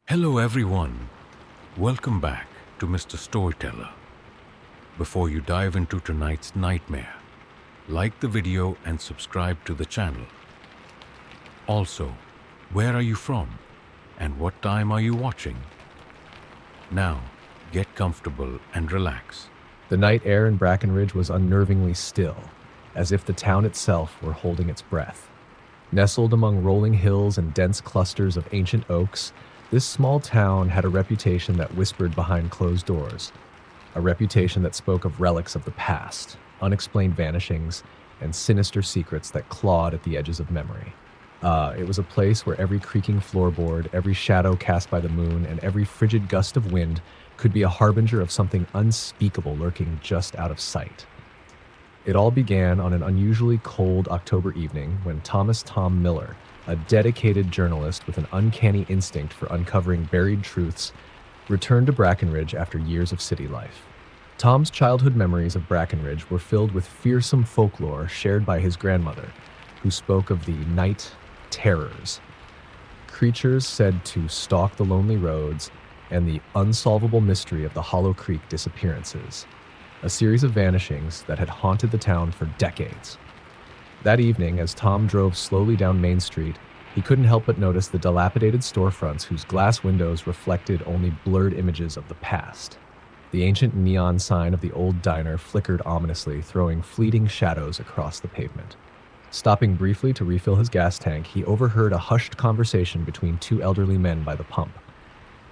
Hello, everyone. Welcome back to Mr. Storyteller. Before you dive into tonight's nightmare, like the video and subscribe to the channel. Also, where are you from and what time are you watching? Now, get comfortable and relax. The night air in Brackenridge was unnervingly still, as if the town itself were holding its breath. Nestled among rolling hills and dense clusters of ancient oaks, this small town had a reputation that whispered behind closed doors, a reputation that spoke of relics of the past, unexplained vanishings, and sinister secrets that clawed at the edges of memory. It was a place where every creaking floorboard, every shadow cast by the moon, and every frigid gust of wind could be a harbinger of something unspeakable lurking just out of sight. It all began on an unusually cold October evening when Thomas Tom Miller, a dedicated journalist with an uncanny instinct for uncovering buried truths, returned to Brackenridge after years of city life. Tom's childhood memories of Brackenridge were filled with fearsome folklore shared by his grandmother, who spoke of the night terrors, creatures said to stalk the lonely roads, and the unsolvable mystery of the Hollow Creek disappearances, a series of vanishings that had haunted the town for decades. That evening, as Tom drove slowly down Main Street, he couldn't help but notice the dilapidated storefronts whose glass windows reflected only blurred images of the past. The ancient neon sign of the old diner flickered ominously, throwing fleeting shadows across the pavement. Stopping briefly to refill his gas tank, he overheard a hushed conversation between two elderly men by the pump.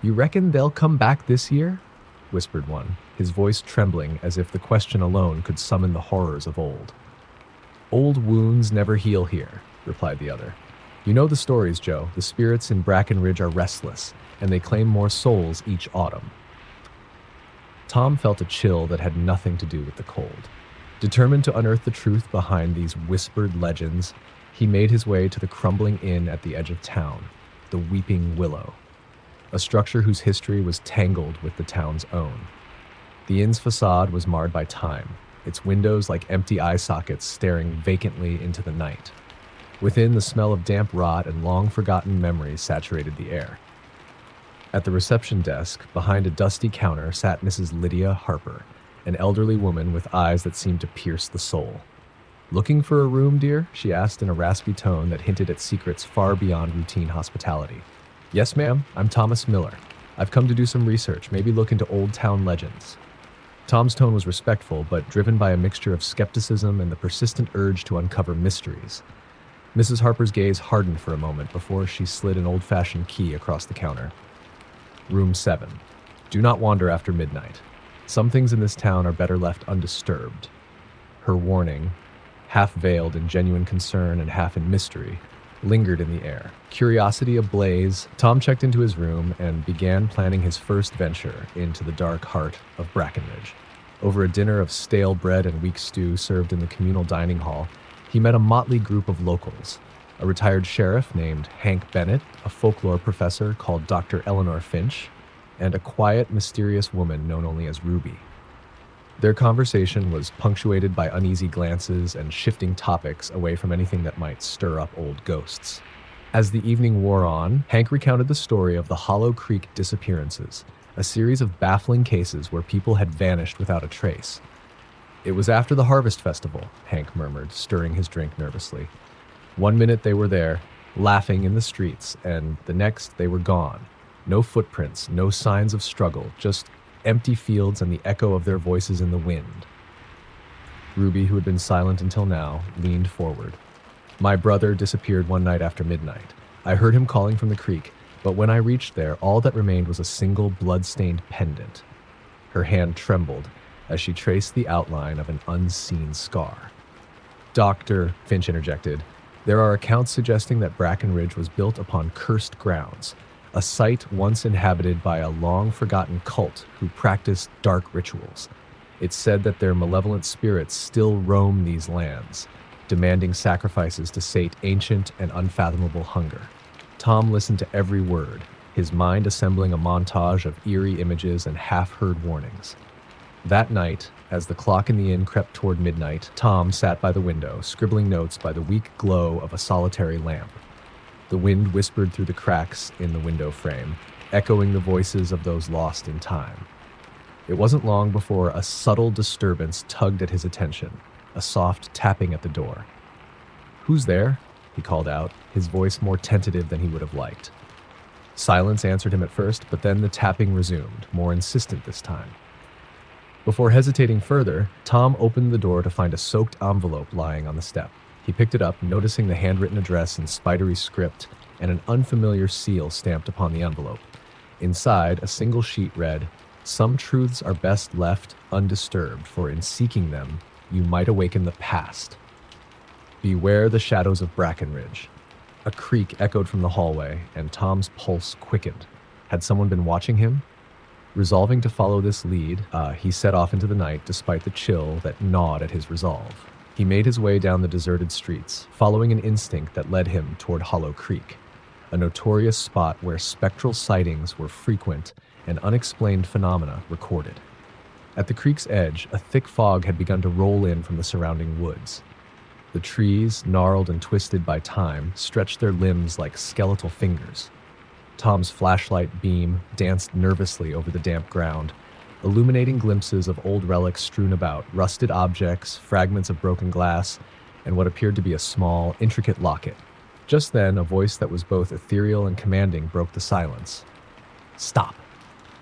"You reckon they'll come back this year?" whispered one, his voice trembling as if the question alone could summon the horrors of old. "Old wounds never heal here," replied the other. "You know the stories, Joe. The spirits in Brackenridge are restless, and they claim more souls each autumn." Tom felt a chill that had nothing to do with the cold. Determined to unearth the truth behind these whispered legends, he made his way to the crumbling inn at the edge of town, the Weeping Willow, a structure whose history was tangled with the town's own. The inn's facade was marred by time, its windows like empty eye sockets staring vacantly into the night. Within, the smell of damp rot and long-forgotten memories saturated the air. At the reception desk, behind a dusty counter, sat Mrs. Lydia Harper, an elderly woman with eyes that seemed to pierce the soul. "Looking for a room, dear?" she asked in a raspy tone that hinted at secrets far beyond routine hospitality. "Yes, ma'am. I'm Thomas Miller. I've come to do some research, maybe look into old town legends." Tom's tone was respectful, but driven by a mixture of skepticism and the persistent urge to uncover mysteries. Mrs. Harper's gaze hardened for a moment before she slid an old-fashioned key across the counter. "Room 7. Do not wander after midnight. Some things in this town are better left undisturbed." Her warning, half veiled in genuine concern and half in mystery, lingered in the air. Curiosity ablaze, Tom checked into his room and began planning his first venture into the dark heart of Brackenridge. Over a dinner of stale bread and weak stew served in the communal dining hall, he met a motley group of locals: a retired sheriff named Hank Bennett, a folklore professor called Dr. Eleanor Finch, and a quiet, mysterious woman known only as Ruby. Their conversation was punctuated by uneasy glances and shifting topics away from anything that might stir up old ghosts. As the evening wore on, Hank recounted the story of the Hollow Creek disappearances, a series of baffling cases where people had vanished without a trace. "It was after the Harvest Festival," Hank murmured, stirring his drink nervously. "One minute they were there, laughing in the streets, and the next they were gone. No footprints, no signs of struggle, just empty fields and the echo of their voices in the wind." Ruby, who had been silent until now, leaned forward. "My brother disappeared one night after midnight. I heard him calling from the creek, but when I reached there, all that remained was a single blood-stained pendant." Her hand trembled as she traced the outline of an unseen scar. "Dr. Finch interjected, "There are accounts suggesting that Brackenridge was built upon cursed grounds, a site once inhabited by a long-forgotten cult who practiced dark rituals. It's said that their malevolent spirits still roam these lands, demanding sacrifices to sate ancient and unfathomable hunger." Tom listened to every word, his mind assembling a montage of eerie images and half-heard warnings. That night, as the clock in the inn crept toward midnight, Tom sat by the window, scribbling notes by the weak glow of a solitary lamp. The wind whispered through the cracks in the window frame, echoing the voices of those lost in time. It wasn't long before a subtle disturbance tugged at his attention, a soft tapping at the door. "Who's there?" he called out, his voice more tentative than he would have liked. Silence answered him at first, but then the tapping resumed, more insistent this time. Before hesitating further, Tom opened the door to find a soaked envelope lying on the step. He picked it up, noticing the handwritten address in spidery script and an unfamiliar seal stamped upon the envelope. Inside, a single sheet read, "Some truths are best left undisturbed, for in seeking them, you might awaken the past. Beware the shadows of Brackenridge." A creak echoed from the hallway, and Tom's pulse quickened. Had someone been watching him? Resolving to follow this lead, he set off into the night despite the chill that gnawed at his resolve. He made his way down the deserted streets, following an instinct that led him toward Hollow Creek, a notorious spot where spectral sightings were frequent and unexplained phenomena recorded. At the creek's edge, a thick fog had begun to roll in from the surrounding woods. The trees, gnarled and twisted by time, stretched their limbs like skeletal fingers. Tom's flashlight beam danced nervously over the damp ground, illuminating glimpses of old relics strewn about, rusted objects, fragments of broken glass, and what appeared to be a small, intricate locket. Just then, a voice that was both ethereal and commanding broke the silence. "Stop!"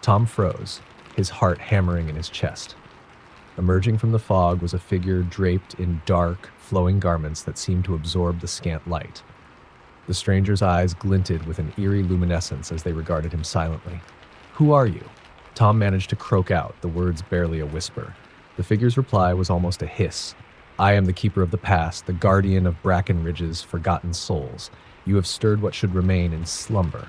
Tom froze, his heart hammering in his chest. Emerging from the fog was a figure draped in dark, flowing garments that seemed to absorb the scant light. The stranger's eyes glinted with an eerie luminescence as they regarded him silently. "Who are you?" Tom managed to croak out, the words barely a whisper. The figure's reply was almost a hiss. "I am the keeper of the past, the guardian of Brackenridge's forgotten souls. You have stirred what should remain in slumber."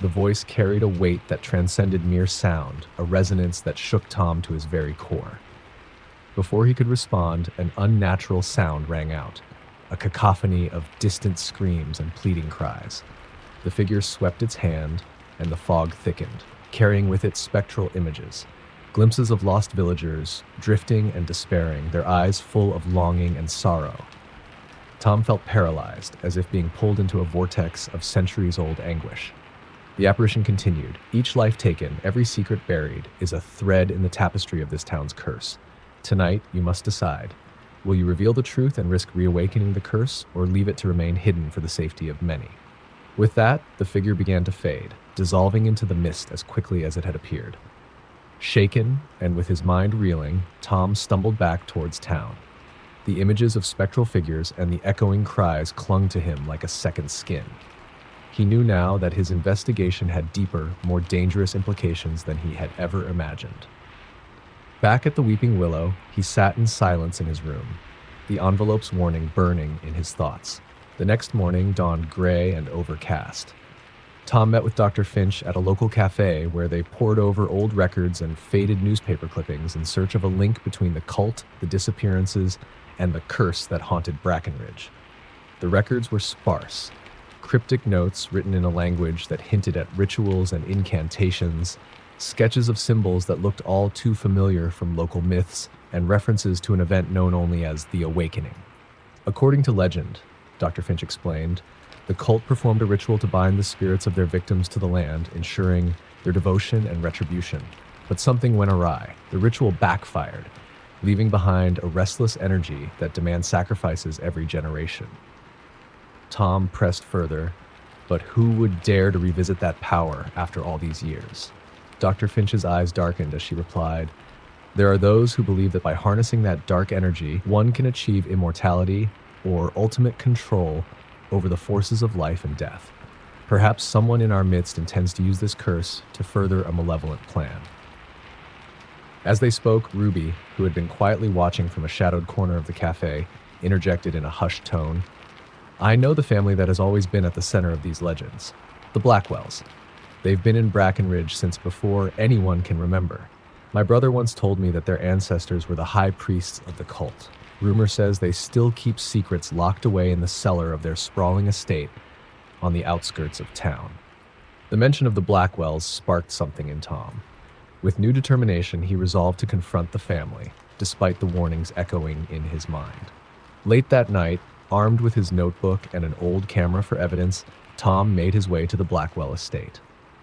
The voice carried a weight that transcended mere sound, a resonance that shook Tom to his very core. Before he could respond, an unnatural sound rang out, a cacophony of distant screams and pleading cries. The figure swept its hand, and the fog thickened, carrying with it spectral images, glimpses of lost villagers, drifting and despairing, their eyes full of longing and sorrow. Tom felt paralyzed, as if being pulled into a vortex of centuries-old anguish. The apparition continued. "Each life taken, every secret buried, is a thread in the tapestry of this town's curse. Tonight, you must decide. Will you reveal the truth and risk reawakening the curse, or leave it to remain hidden for the safety of many?" With that, the figure began to fade, dissolving into the mist as quickly as it had appeared. Shaken, and with his mind reeling, Tom stumbled back towards town. The images of spectral figures and the echoing cries clung to him like a second skin. He knew now that his investigation had deeper, more dangerous implications than he had ever imagined. Back at the Weeping Willow, he sat in silence in his room, the envelope's warning burning in his thoughts. The next morning dawned gray and overcast. Tom met with Dr. Finch at a local cafe where they pored over old records and faded newspaper clippings in search of a link between the cult, the disappearances, and the curse that haunted Brackenridge. The records were sparse. Cryptic notes written in a language that hinted at rituals and incantations, sketches of symbols that looked all too familiar from local myths, and references to an event known only as the Awakening. According to legend, Dr. Finch explained, the cult performed a ritual to bind the spirits of their victims to the land, ensuring their devotion and retribution. But something went awry. The ritual backfired, leaving behind a restless energy that demands sacrifices every generation. Tom pressed further, but who would dare to revisit that power after all these years? Dr. Finch's eyes darkened as she replied, "There are those who believe that by harnessing that dark energy, one can achieve immortality or ultimate control over the forces of life and death. Perhaps someone in our midst intends to use this curse to further a malevolent plan." As they spoke, Ruby, who had been quietly watching from a shadowed corner of the cafe, interjected in a hushed tone, "I know the family that has always been at the center of these legends, the Blackwells. They've been in Brackenridge since before anyone can remember. My brother once told me that their ancestors were the high priests of the cult. Rumor says they still keep secrets locked away in the cellar of their sprawling estate on the outskirts of town." The mention of the Blackwells sparked something in Tom. With new determination, he resolved to confront the family, despite the warnings echoing in his mind. Late that night, armed with his notebook and an old camera for evidence, Tom made his way to the Blackwell estate.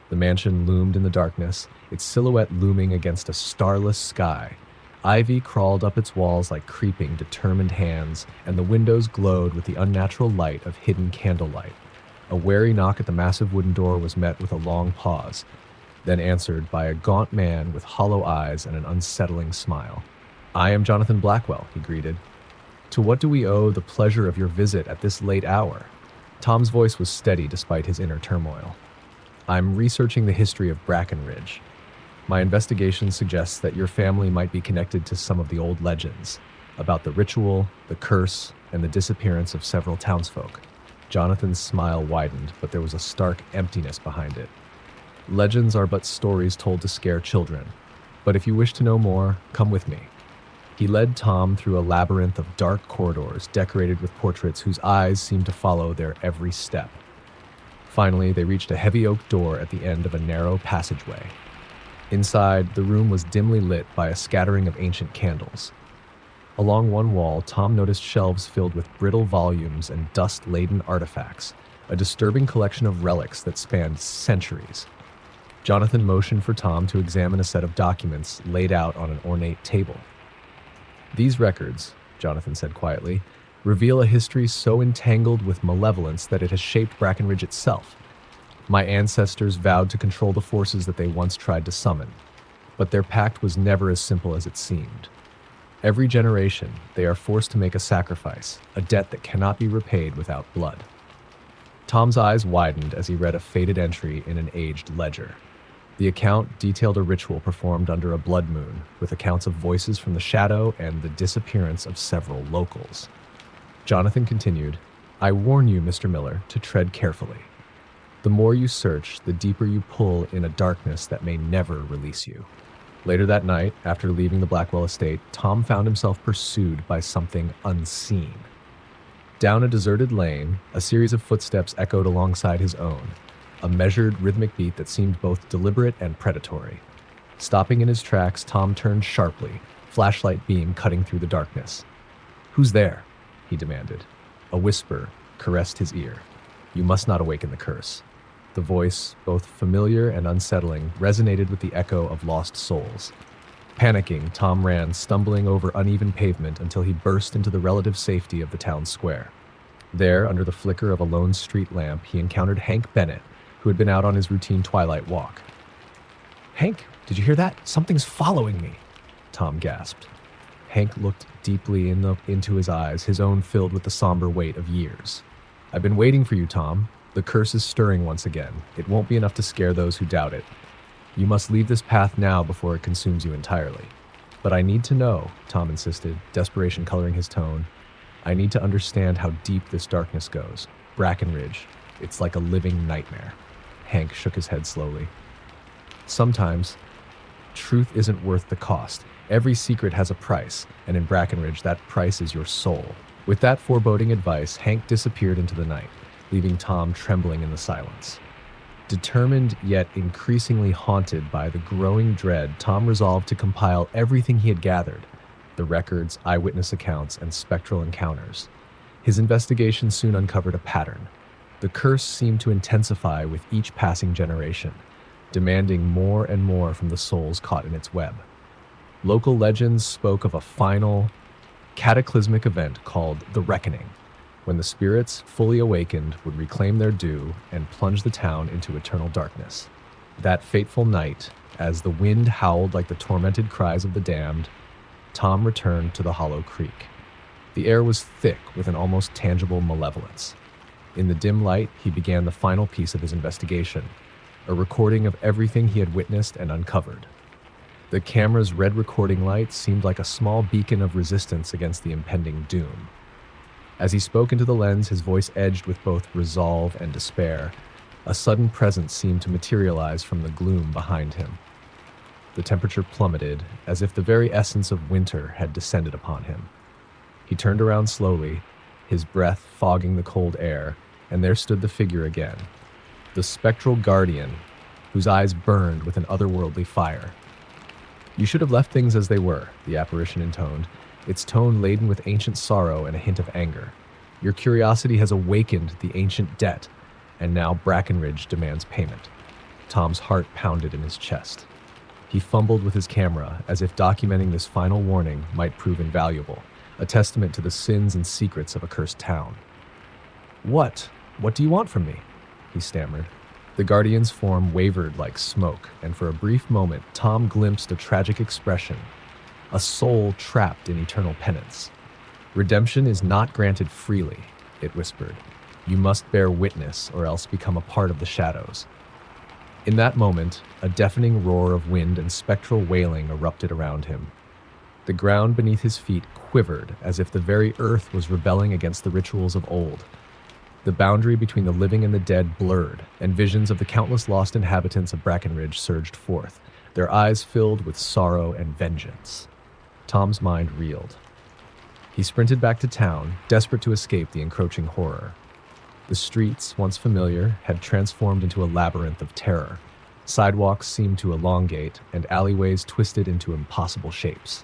The mansion loomed in the darkness, its silhouette looming against a starless sky. Ivy crawled up its walls like creeping, determined hands, and the windows glowed with the unnatural light of hidden candlelight. A wary knock at the massive wooden door was met with a long pause, then answered by a gaunt man with hollow eyes and an unsettling smile. "I am Jonathan Blackwell," he greeted. "To what do we owe the pleasure of your visit at this late hour?" Tom's voice was steady despite his inner turmoil. "I'm researching the history of Brackenridge. My investigation suggests that your family might be connected to some of the old legends about the ritual, the curse, and the disappearance of several townsfolk." Jonathan's smile widened, but there was a stark emptiness behind it. "Legends are but stories told to scare children, but if you wish to know more, come with me." He led Tom through a labyrinth of dark corridors decorated with portraits whose eyes seemed to follow their every step. Finally, they reached a heavy oak door at the end of a narrow passageway. Inside, the room was dimly lit by a scattering of ancient candles. Along one wall, Tom noticed shelves filled with brittle volumes and dust-laden artifacts, a disturbing collection of relics that spanned centuries. Jonathan motioned for Tom to examine a set of documents laid out on an ornate table. "These records," Jonathan said quietly, "reveal a history so entangled with malevolence that it has shaped Brackenridge itself. My ancestors vowed to control the forces that they once tried to summon, but their pact was never as simple as it seemed. Every generation, they are forced to make a sacrifice, a debt that cannot be repaid without blood." Tom's eyes widened as he read a faded entry in an aged ledger. The account detailed a ritual performed under a blood moon, with accounts of voices from the shadow and the disappearance of several locals. Jonathan continued, "I warn you, Mr. Miller, to tread carefully. The more you search, the deeper you pull in a darkness that may never release you." Later that night, after leaving the Blackwell estate, Tom found himself pursued by something unseen. Down a deserted lane, a series of footsteps echoed alongside his own, a measured, rhythmic beat that seemed both deliberate and predatory. Stopping in his tracks, Tom turned sharply, flashlight beam cutting through the darkness. "Who's there?" he demanded. A whisper caressed his ear. "You must not awaken the curse." The voice, both familiar and unsettling, resonated with the echo of lost souls. Panicking, Tom ran, stumbling over uneven pavement until he burst into the relative safety of the town square. There, under the flicker of a lone street lamp, he encountered Hank Bennett, who had been out on his routine twilight walk. "Hank, did you hear that? Something's following me," Tom gasped. Hank looked deeply into his eyes, his own filled with the somber weight of years. "I've been waiting for you, Tom. The curse is stirring once again. It won't be enough to scare those who doubt it. You must leave this path now before it consumes you entirely." "But I need to know," Tom insisted, desperation coloring his tone. "I need to understand how deep this darkness goes. Brackenridge, it's like a living nightmare." Hank shook his head slowly. "Sometimes, truth isn't worth the cost. Every secret has a price, and in Brackenridge, that price is your soul." With that foreboding advice, Hank disappeared into the night, leaving Tom trembling in the silence. Determined yet increasingly haunted by the growing dread, Tom resolved to compile everything he had gathered: the records, eyewitness accounts, and spectral encounters. His investigation soon uncovered a pattern. The curse seemed to intensify with each passing generation, demanding more and more from the souls caught in its web. Local legends spoke of a final, cataclysmic event called the Reckoning, when the spirits, fully awakened, would reclaim their due and plunge the town into eternal darkness. That fateful night, as the wind howled like the tormented cries of the damned, Tom returned to the hollow creek. The air was thick with an almost tangible malevolence. In the dim light, he began the final piece of his investigation, a recording of everything he had witnessed and uncovered. The camera's red recording light seemed like a small beacon of resistance against the impending doom. As he spoke into the lens, his voice edged with both resolve and despair. A sudden presence seemed to materialize from the gloom behind him. The temperature plummeted, as if the very essence of winter had descended upon him. He turned around slowly, his breath fogging the cold air, and there stood the figure again, the spectral guardian, whose eyes burned with an otherworldly fire. "You should have left things as they were," the apparition intoned, its tone laden with ancient sorrow and a hint of anger. "Your curiosity has awakened the ancient debt, and now Brackenridge demands payment." Tom's heart pounded in his chest. He fumbled with his camera, as if documenting this final warning might prove invaluable, a testament to the sins and secrets of a cursed town. What? What do you want from me?" he stammered. The Guardian's form wavered like smoke, and for a brief moment, Tom glimpsed a tragic expression, a soul trapped in eternal penance. "Redemption is not granted freely," it whispered. "You must bear witness or else become a part of the shadows." In that moment, a deafening roar of wind and spectral wailing erupted around him. The ground beneath his feet quivered as if the very earth was rebelling against the rituals of old. The boundary between the living and the dead blurred, and visions of the countless lost inhabitants of Brackenridge surged forth, their eyes filled with sorrow and vengeance. Tom's mind reeled. He sprinted back to town, desperate to escape the encroaching horror. The streets, once familiar, had transformed into a labyrinth of terror. Sidewalks seemed to elongate, and alleyways twisted into impossible shapes.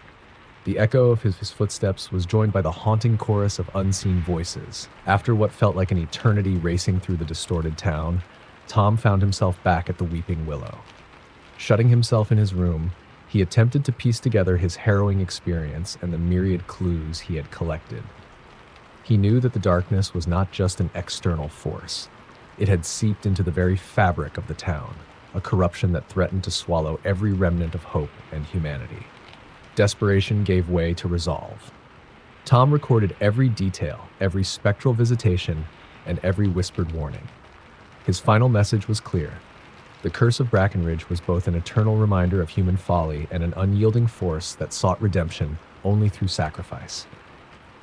The echo of his footsteps was joined by the haunting chorus of unseen voices. After what felt like an eternity racing through the distorted town, Tom found himself back at the Weeping Willow. Shutting himself in his room, he attempted to piece together his harrowing experience and the myriad clues he had collected. He knew that the darkness was not just an external force. It had seeped into the very fabric of the town, a corruption that threatened to swallow every remnant of hope and humanity. Desperation gave way to resolve. Tom recorded every detail, every spectral visitation, and every whispered warning. His final message was clear. The curse of Brackenridge was both an eternal reminder of human folly and an unyielding force that sought redemption only through sacrifice.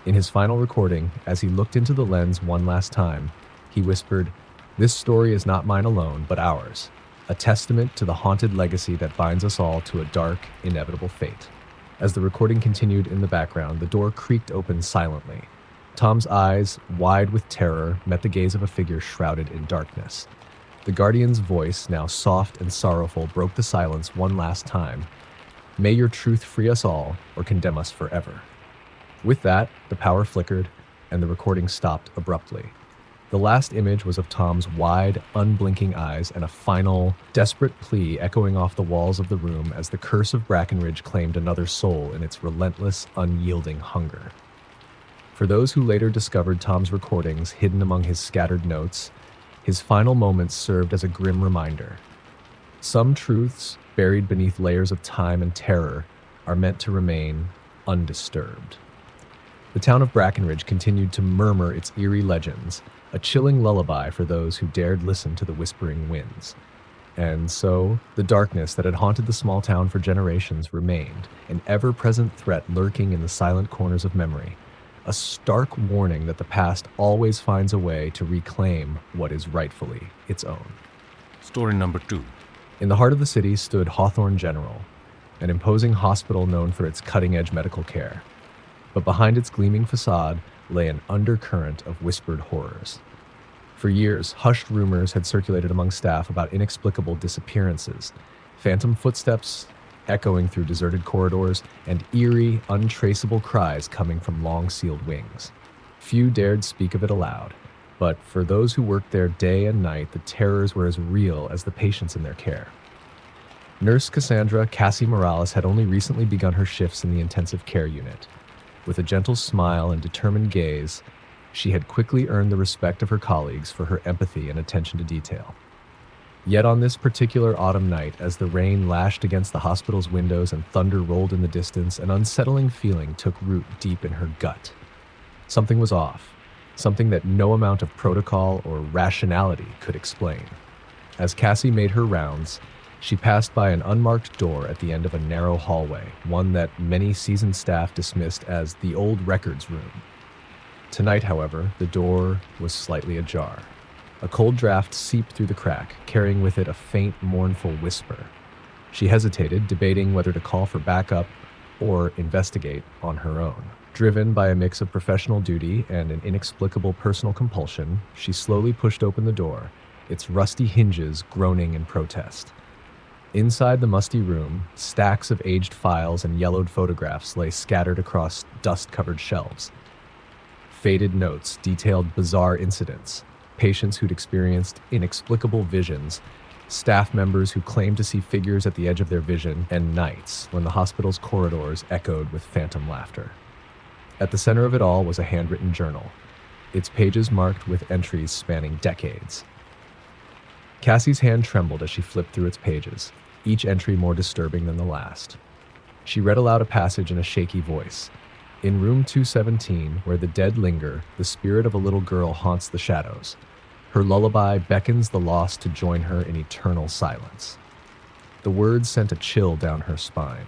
In his final recording, as he looked into the lens one last time, he whispered, "This story is not mine alone, but ours, a testament to the haunted legacy that binds us all to a dark, inevitable fate." As the recording continued in the background, the door creaked open silently. Tom's eyes, wide with terror, met the gaze of a figure shrouded in darkness. The Guardian's voice, now soft and sorrowful, broke the silence one last time. "May your truth free us all, or condemn us forever." With that, the power flickered, and the recording stopped abruptly. The last image was of Tom's wide, unblinking eyes and a final, desperate plea echoing off the walls of the room as the curse of Brackenridge claimed another soul in its relentless, unyielding hunger. For those who later discovered Tom's recordings hidden among his scattered notes, his final moments served as a grim reminder. Some truths, buried beneath layers of time and terror, are meant to remain undisturbed. The town of Brackenridge continued to murmur its eerie legends, a chilling lullaby for those who dared listen to the whispering winds. And so, the darkness that had haunted the small town for generations remained, an ever-present threat lurking in the silent corners of memory, a stark warning that the past always finds a way to reclaim what is rightfully its own. Story number 2. In the heart of the city stood Hawthorne General, an imposing hospital known for its cutting-edge medical care. But behind its gleaming facade lay an undercurrent of whispered horrors. For years, hushed rumors had circulated among staff about inexplicable disappearances, phantom footsteps echoing through deserted corridors, and eerie, untraceable cries coming from long-sealed wings. Few dared speak of it aloud, but for those who worked there day and night, the terrors were as real as the patients in their care. Nurse Cassandra Cassie Morales had only recently begun her shifts in the intensive care unit. With a gentle smile and determined gaze, she had quickly earned the respect of her colleagues for her empathy and attention to detail. Yet on this particular autumn night, as the rain lashed against the hospital's windows and thunder rolled in the distance, an unsettling feeling took root deep in her gut. Something was off, something that no amount of protocol or rationality could explain. As Cassie made her rounds, she passed by an unmarked door at the end of a narrow hallway, one that many seasoned staff dismissed as the old records room. Tonight, however, the door was slightly ajar. A cold draft seeped through the crack, carrying with it a faint, mournful whisper. She hesitated, debating whether to call for backup or investigate on her own. Driven by a mix of professional duty and an inexplicable personal compulsion, she slowly pushed open the door, its rusty hinges groaning in protest. Inside the musty room, stacks of aged files and yellowed photographs lay scattered across dust-covered shelves. Faded notes detailed bizarre incidents, patients who'd experienced inexplicable visions, staff members who claimed to see figures at the edge of their vision, and nights when the hospital's corridors echoed with phantom laughter. At the center of it all was a handwritten journal, its pages marked with entries spanning decades. Cassie's hand trembled as she flipped through its pages, each entry more disturbing than the last. She read aloud a passage in a shaky voice. In room 217, where the dead linger, the spirit of a little girl haunts the shadows. Her lullaby beckons the lost to join her in eternal silence. The words sent a chill down her spine.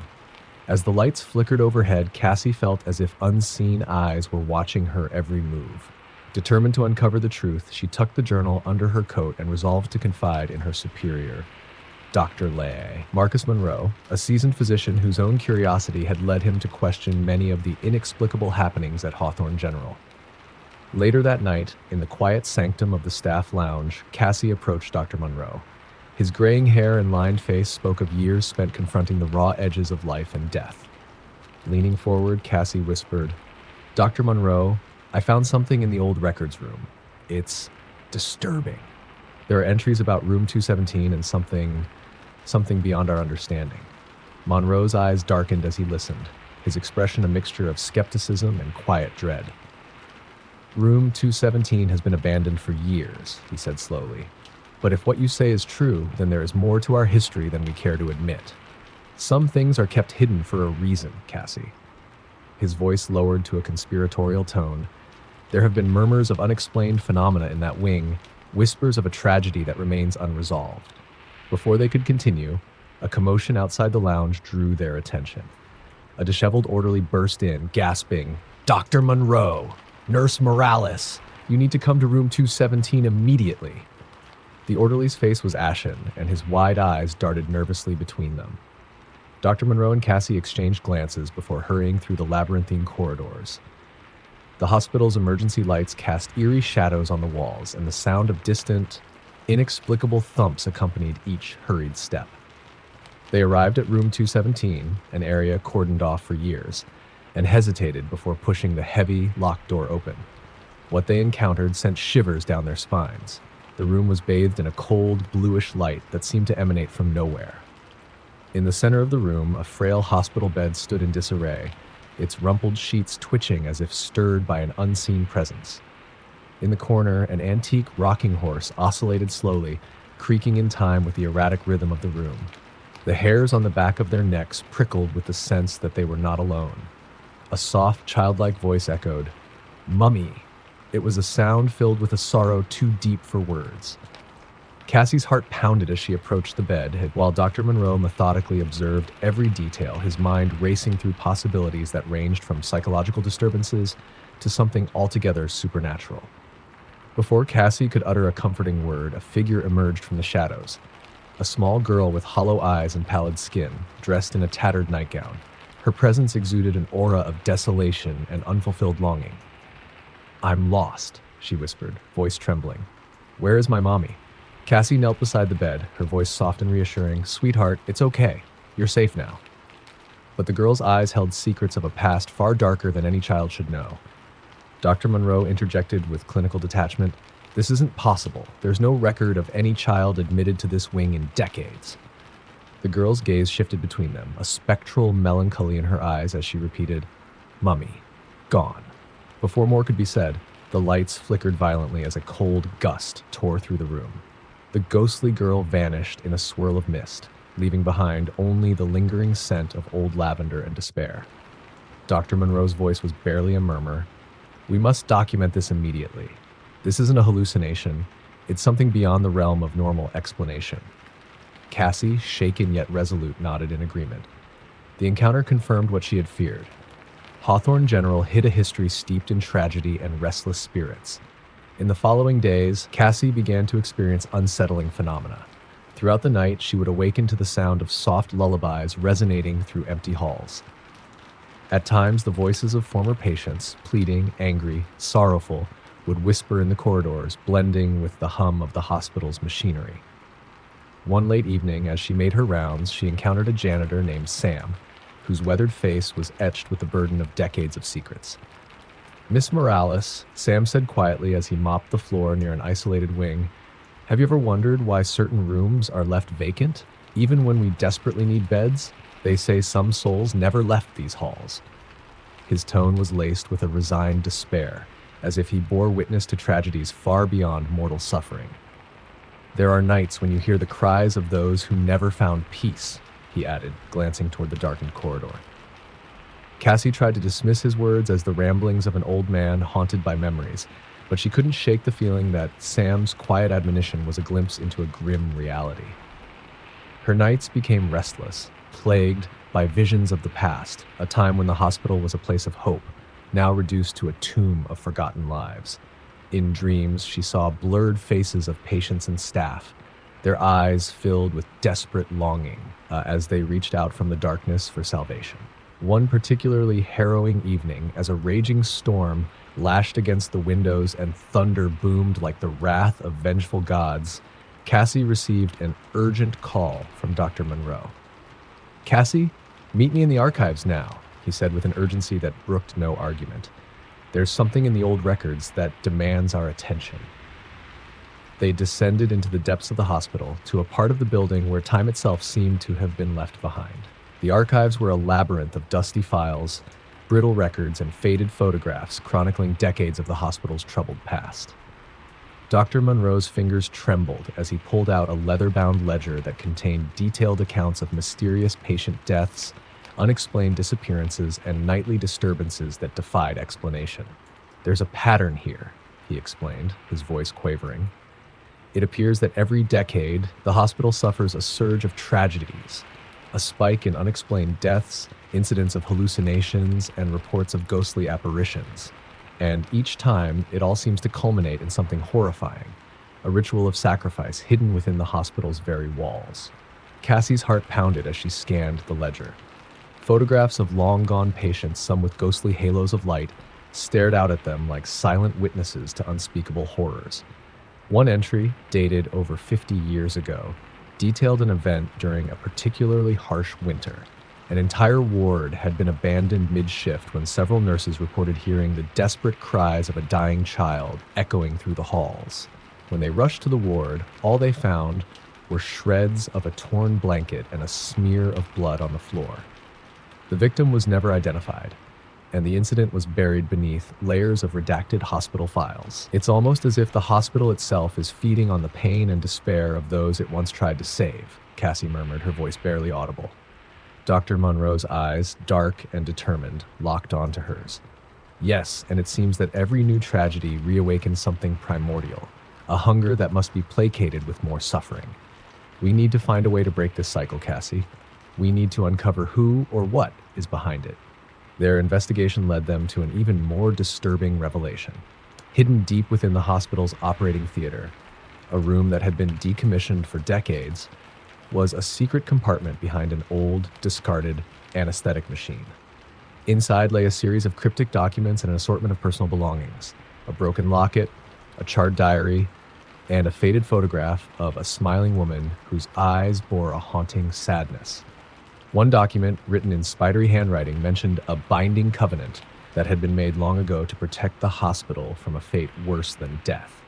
As the lights flickered overhead, Cassie felt as if unseen eyes were watching her every move. Determined to uncover the truth, she tucked the journal under her coat and resolved to confide in her superior, Dr. Lay. Marcus Monroe, a seasoned physician whose own curiosity had led him to question many of the inexplicable happenings at Hawthorne General. Later that night, in the quiet sanctum of the staff lounge, Cassie approached Dr. Monroe. His graying hair and lined face spoke of years spent confronting the raw edges of life and death. Leaning forward, Cassie whispered, "Dr. Monroe, I found something in the old records room. It's disturbing. There are entries about room 217 and something beyond our understanding." Monroe's eyes darkened as he listened, his expression a mixture of skepticism and quiet dread. "Room 217 has been abandoned for years," he said slowly. "But if what you say is true, then there is more to our history than we care to admit. Some things are kept hidden for a reason, Cassie." His voice lowered to a conspiratorial tone. "There have been murmurs of unexplained phenomena in that wing, whispers of a tragedy that remains unresolved." Before they could continue, a commotion outside the lounge drew their attention. A disheveled orderly burst in, gasping, "Dr. Monroe! Nurse Morales! You need to come to room 217 immediately!" The orderly's face was ashen, and his wide eyes darted nervously between them. Dr. Monroe and Cassie exchanged glances before hurrying through the labyrinthine corridors. The hospital's emergency lights cast eerie shadows on the walls, and the sound of distant, inexplicable thumps accompanied each hurried step. They arrived at room 217, an area cordoned off for years, and hesitated before pushing the heavy, locked door open. What they encountered sent shivers down their spines. The room was bathed in a cold, bluish light that seemed to emanate from nowhere. In the center of the room, a frail hospital bed stood in disarray, its rumpled sheets twitching as if stirred by an unseen presence. In the corner, an antique rocking horse oscillated slowly, creaking in time with the erratic rhythm of the room. The hairs on the back of their necks prickled with the sense that they were not alone. A soft, childlike voice echoed, "Mummy." It was a sound filled with a sorrow too deep for words. Cassie's heart pounded as she approached the bed, while Dr. Monroe methodically observed every detail, his mind racing through possibilities that ranged from psychological disturbances to something altogether supernatural. Before Cassie could utter a comforting word, a figure emerged from the shadows. A small girl with hollow eyes and pallid skin, dressed in a tattered nightgown. Her presence exuded an aura of desolation and unfulfilled longing. "I'm lost," she whispered, voice trembling. "Where is my mommy?" Cassie knelt beside the bed, her voice soft and reassuring. "Sweetheart, it's okay. You're safe now." But the girl's eyes held secrets of a past far darker than any child should know. Dr. Monroe interjected with clinical detachment, "This isn't possible. There's no record of any child admitted to this wing in decades." The girl's gaze shifted between them, a spectral melancholy in her eyes as she repeated, "Mummy, gone." Before more could be said, the lights flickered violently as a cold gust tore through the room. The ghostly girl vanished in a swirl of mist, leaving behind only the lingering scent of old lavender and despair. Dr. Monroe's voice was barely a murmur. "We must document this immediately. This isn't a hallucination. It's something beyond the realm of normal explanation." Cassie, shaken yet resolute, nodded in agreement. The encounter confirmed what she had feared. Hawthorne General hid a history steeped in tragedy and restless spirits. In the following days, Cassie began to experience unsettling phenomena. Throughout the night, she would awaken to the sound of soft lullabies resonating through empty halls. At times, the voices of former patients, pleading, angry, sorrowful, would whisper in the corridors, blending with the hum of the hospital's machinery. One late evening, as she made her rounds, she encountered a janitor named Sam, whose weathered face was etched with the burden of decades of secrets. "Miss Morales," Sam said quietly as he mopped the floor near an isolated wing, Have you ever wondered why certain rooms are left vacant? Even when we desperately need beds, they say some souls never left these halls. His tone was laced with a resigned despair, as if he bore witness to tragedies far beyond mortal suffering. There are nights when you hear the cries of those who never found peace, he added, glancing toward the darkened corridor. Cassie tried to dismiss his words as the ramblings of an old man haunted by memories, but she couldn't shake the feeling that Sam's quiet admonition was a glimpse into a grim reality. Her nights became restless, plagued by visions of the past, a time when the hospital was a place of hope, now reduced to a tomb of forgotten lives. In dreams, she saw blurred faces of patients and staff, their eyes filled with desperate longing as they reached out from the darkness for salvation. One particularly harrowing evening, as a raging storm lashed against the windows and thunder boomed like the wrath of vengeful gods, Cassie received an urgent call from Dr. Monroe. "Cassie, meet me in the archives now," he said with an urgency that brooked no argument. "There's something in the old records that demands our attention." They descended into the depths of the hospital, to a part of the building where time itself seemed to have been left behind. The archives were a labyrinth of dusty files, brittle records, and faded photographs chronicling decades of the hospital's troubled past. Dr. Monroe's fingers trembled as he pulled out a leather-bound ledger that contained detailed accounts of mysterious patient deaths, unexplained disappearances, and nightly disturbances that defied explanation. "There's a pattern here," he explained, his voice quavering. "It appears that every decade, the hospital suffers a surge of tragedies, a spike in unexplained deaths, incidents of hallucinations, and reports of ghostly apparitions. And each time, it all seems to culminate in something horrifying, a ritual of sacrifice hidden within the hospital's very walls." Cassie's heart pounded as she scanned the ledger. Photographs of long-gone patients, some with ghostly halos of light, stared out at them like silent witnesses to unspeakable horrors. One entry, dated over 50 years ago, detailed an event during a particularly harsh winter. An entire ward had been abandoned mid-shift when several nurses reported hearing the desperate cries of a dying child echoing through the halls. When they rushed to the ward, all they found were shreds of a torn blanket and a smear of blood on the floor. The victim was never identified, and the incident was buried beneath layers of redacted hospital files. "It's almost as if the hospital itself is feeding on the pain and despair of those it once tried to save," Cassie murmured, her voice barely audible. Dr. Monroe's eyes, dark and determined, locked onto hers. "Yes, and it seems that every new tragedy reawakens something primordial, a hunger that must be placated with more suffering. We need to find a way to break this cycle, Cassie. We need to uncover who or what is behind it." Their investigation led them to an even more disturbing revelation. Hidden deep within the hospital's operating theater, a room that had been decommissioned for decades, was a secret compartment behind an old, discarded anesthetic machine. Inside lay a series of cryptic documents and an assortment of personal belongings, a broken locket, a charred diary, and a faded photograph of a smiling woman whose eyes bore a haunting sadness. One document, written in spidery handwriting, mentioned a binding covenant that had been made long ago to protect the hospital from a fate worse than death.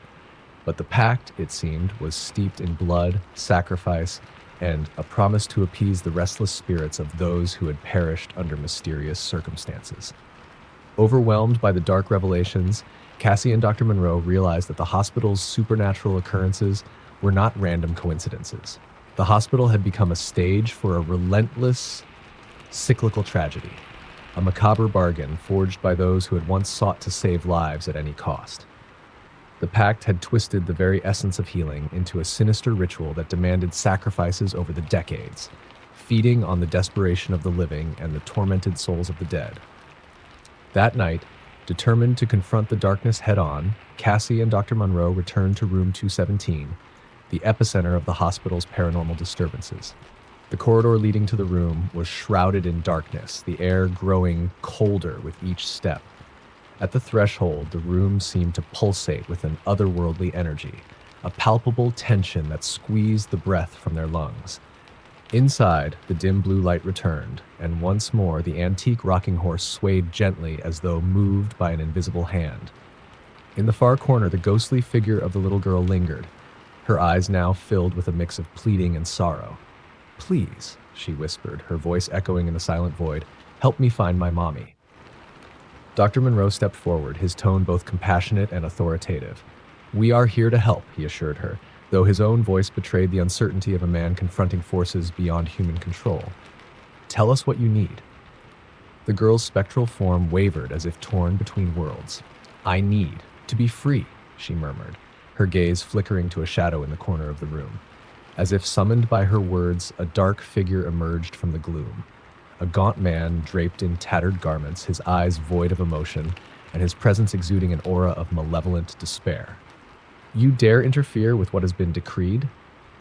But the pact, it seemed, was steeped in blood, sacrifice, and a promise to appease the restless spirits of those who had perished under mysterious circumstances. Overwhelmed by the dark revelations, Cassie and Dr. Monroe realized that the hospital's supernatural occurrences were not random coincidences. The hospital had become a stage for a relentless, cyclical tragedy, a macabre bargain forged by those who had once sought to save lives at any cost. The pact had twisted the very essence of healing into a sinister ritual that demanded sacrifices over the decades, feeding on the desperation of the living and the tormented souls of the dead. That night, determined to confront the darkness head-on, Cassie and Dr. Monroe returned to room 217, the epicenter of the hospital's paranormal disturbances. The corridor leading to the room was shrouded in darkness, the air growing colder with each step. At the threshold, the room seemed to pulsate with an otherworldly energy, a palpable tension that squeezed the breath from their lungs. Inside, the dim blue light returned, and once more the antique rocking horse swayed gently as though moved by an invisible hand. In the far corner, the ghostly figure of the little girl lingered, her eyes now filled with a mix of pleading and sorrow. "Please," she whispered, her voice echoing in the silent void, "help me find my mommy." Dr. Monroe stepped forward, his tone both compassionate and authoritative. "We are here to help," he assured her, though his own voice betrayed the uncertainty of a man confronting forces beyond human control. "Tell us what you need." The girl's spectral form wavered as if torn between worlds. "I need to be free," she murmured, her gaze flickering to a shadow in the corner of the room. As if summoned by her words, a dark figure emerged from the gloom. A gaunt man draped in tattered garments, his eyes void of emotion, and his presence exuding an aura of malevolent despair. "You dare interfere with what has been decreed?"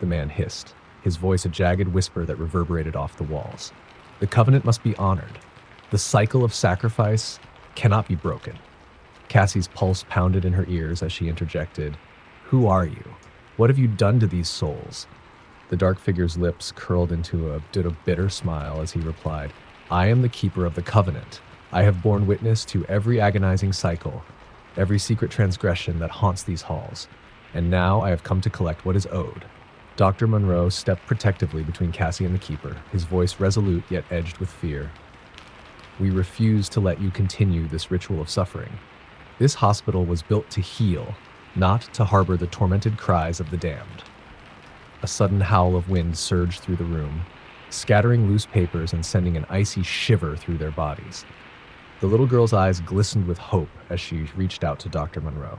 the man hissed, his voice a jagged whisper that reverberated off the walls. "The covenant must be honored. The cycle of sacrifice cannot be broken." Cassie's pulse pounded in her ears as she interjected, "Who are you? What have you done to these souls?" The dark figure's lips curled into a bitter smile as he replied, "I am the keeper of the covenant. I have borne witness to every agonizing cycle, every secret transgression that haunts these halls, and now I have come to collect what is owed." Dr. Monroe stepped protectively between Cassie and the keeper, his voice resolute yet edged with fear. "We refuse to let you continue this ritual of suffering. This hospital was built to heal, not to harbor the tormented cries of the damned." A sudden howl of wind surged through the room, scattering loose papers and sending an icy shiver through their bodies. The little girl's eyes glistened with hope as she reached out to Dr. Monroe.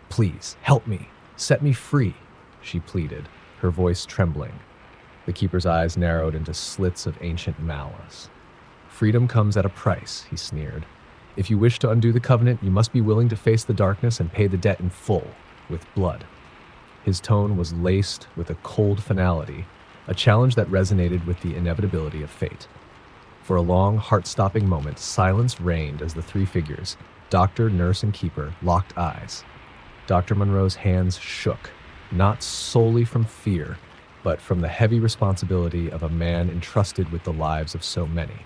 "Please, help me. Set me free," she pleaded, her voice trembling. The keeper's eyes narrowed into slits of ancient malice. "Freedom comes at a price," he sneered. "If you wish to undo the covenant, you must be willing to face the darkness and pay the debt in full, with blood." His tone was laced with a cold finality, a challenge that resonated with the inevitability of fate. For a long, heart-stopping moment, silence reigned as the three figures, doctor, nurse, and keeper, locked eyes. Dr. Monroe's hands shook, not solely from fear, but from the heavy responsibility of a man entrusted with the lives of so many.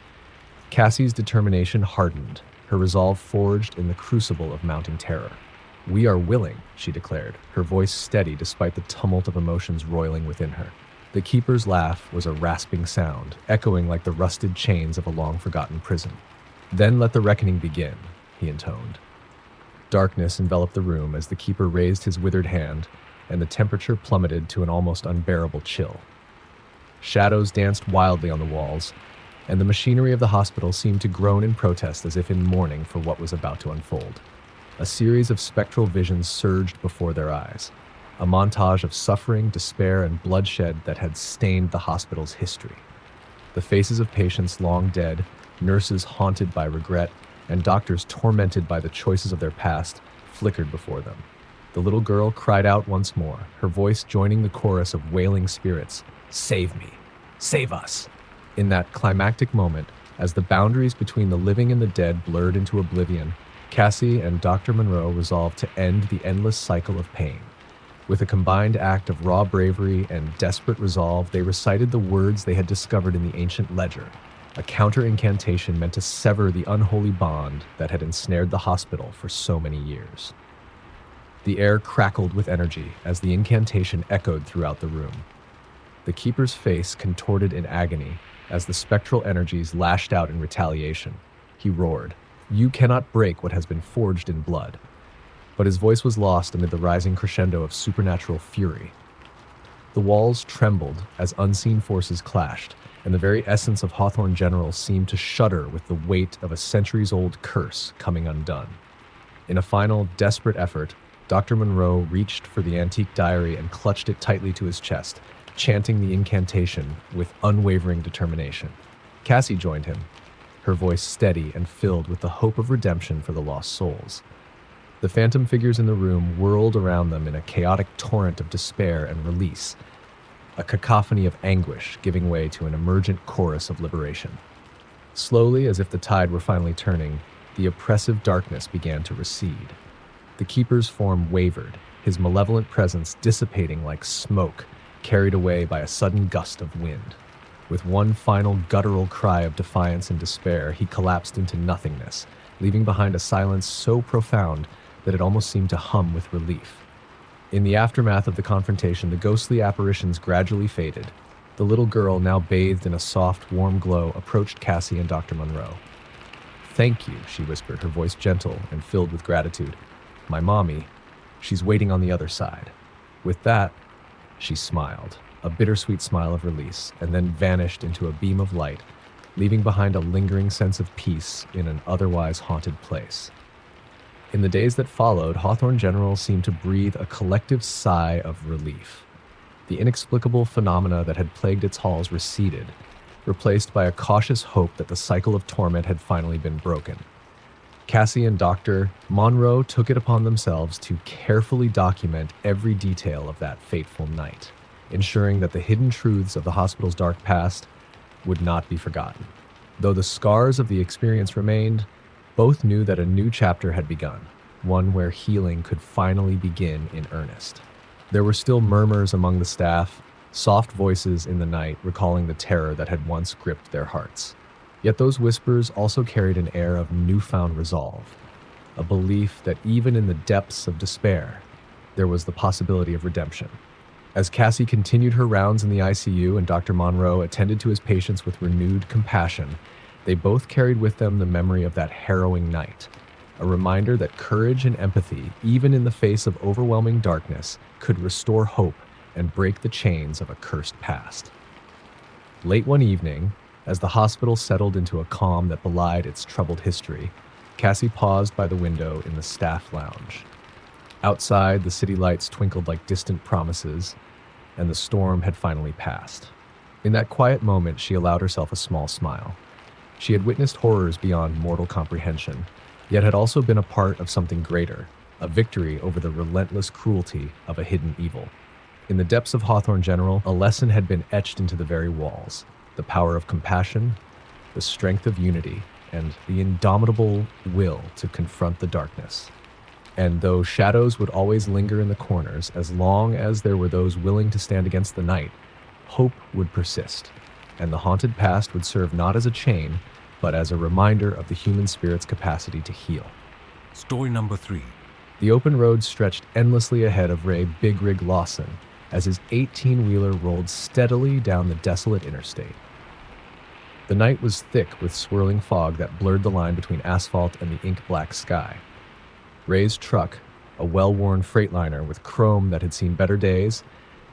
Cassie's determination hardened, her resolve forged in the crucible of mounting terror. "We are willing," she declared, her voice steady despite the tumult of emotions roiling within her. The keeper's laugh was a rasping sound, echoing like the rusted chains of a long-forgotten prison. "Then let the reckoning begin," he intoned. Darkness enveloped the room as the keeper raised his withered hand, and the temperature plummeted to an almost unbearable chill. Shadows danced wildly on the walls, and the machinery of the hospital seemed to groan in protest as if in mourning for what was about to unfold. A series of spectral visions surged before their eyes, a montage of suffering, despair, and bloodshed that had stained the hospital's history. The faces of patients long dead, nurses haunted by regret, and doctors tormented by the choices of their past flickered before them. The little girl cried out once more, her voice joining the chorus of wailing spirits, "Save me! Save us!" In that climactic moment, as the boundaries between the living and the dead blurred into oblivion, Cassie and Dr. Monroe resolved to end the endless cycle of pain. With a combined act of raw bravery and desperate resolve, they recited the words they had discovered in the ancient ledger, a counter-incantation meant to sever the unholy bond that had ensnared the hospital for so many years. The air crackled with energy as the incantation echoed throughout the room. The keeper's face contorted in agony as the spectral energies lashed out in retaliation. He roared, "You cannot break what has been forged in blood." But his voice was lost amid the rising crescendo of supernatural fury. The walls trembled as unseen forces clashed, and the very essence of Hawthorne General seemed to shudder with the weight of a centuries-old curse coming undone. In a final, desperate effort, Dr. Monroe reached for the antique diary and clutched it tightly to his chest, chanting the incantation with unwavering determination. Cassie joined him, her voice steady and filled with the hope of redemption for the lost souls. The phantom figures in the room whirled around them in a chaotic torrent of despair and release, a cacophony of anguish giving way to an emergent chorus of liberation. Slowly, as if the tide were finally turning, the oppressive darkness began to recede. The keeper's form wavered, his malevolent presence dissipating like smoke, carried away by a sudden gust of wind. With one final guttural cry of defiance and despair, he collapsed into nothingness, leaving behind a silence so profound that it almost seemed to hum with relief. In the aftermath of the confrontation, the ghostly apparitions gradually faded. The little girl, now bathed in a soft, warm glow, approached Cassie and Dr. Monroe. "Thank you," she whispered, her voice gentle and filled with gratitude. "My mommy, she's waiting on the other side." With that, she smiled, a bittersweet smile of release, and then vanished into a beam of light, leaving behind a lingering sense of peace in an otherwise haunted place. In the days that followed, Hawthorne General seemed to breathe a collective sigh of relief. The inexplicable phenomena that had plagued its halls receded, replaced by a cautious hope that the cycle of torment had finally been broken. Cassie and Dr. Monroe took it upon themselves to carefully document every detail of that fateful night, ensuring that the hidden truths of the hospital's dark past would not be forgotten. Though the scars of the experience remained, both knew that a new chapter had begun, one where healing could finally begin in earnest. There were still murmurs among the staff, soft voices in the night recalling the terror that had once gripped their hearts. Yet those whispers also carried an air of newfound resolve, a belief that even in the depths of despair, there was the possibility of redemption. As Cassie continued her rounds in the ICU and Dr. Monroe attended to his patients with renewed compassion, they both carried with them the memory of that harrowing night, a reminder that courage and empathy, even in the face of overwhelming darkness, could restore hope and break the chains of a cursed past. Late one evening, as the hospital settled into a calm that belied its troubled history, Cassie paused by the window in the staff lounge. Outside, the city lights twinkled like distant promises, and the storm had finally passed. In that quiet moment, she allowed herself a small smile. She had witnessed horrors beyond mortal comprehension, yet had also been a part of something greater, a victory over the relentless cruelty of a hidden evil. In the depths of Hawthorne General, a lesson had been etched into the very walls: the power of compassion, the strength of unity, and the indomitable will to confront the darkness. And though shadows would always linger in the corners, as long as there were those willing to stand against the night, hope would persist, and the haunted past would serve not as a chain, but as a reminder of the human spirit's capacity to heal. Story number 3. The open road stretched endlessly ahead of Ray Big Rig Lawson as his 18-wheeler rolled steadily down the desolate interstate. The night was thick with swirling fog that blurred the line between asphalt and the ink-black sky. Ray's truck, a well-worn freightliner with chrome that had seen better days,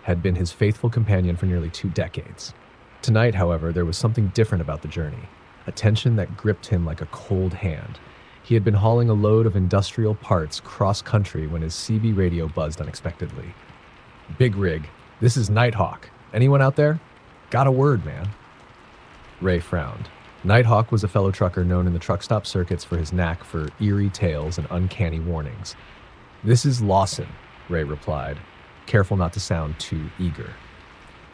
had been his faithful companion for nearly 2 decades. Tonight, however, there was something different about the journey, a tension that gripped him like a cold hand. He had been hauling a load of industrial parts cross-country when his CB radio buzzed unexpectedly. "Big Rig, this is Nighthawk. Anyone out there? Got a word, man." Ray frowned. Nighthawk was a fellow trucker known in the truck stop circuits for his knack for eerie tales and uncanny warnings. "This is Lawson," Ray replied, careful not to sound too eager.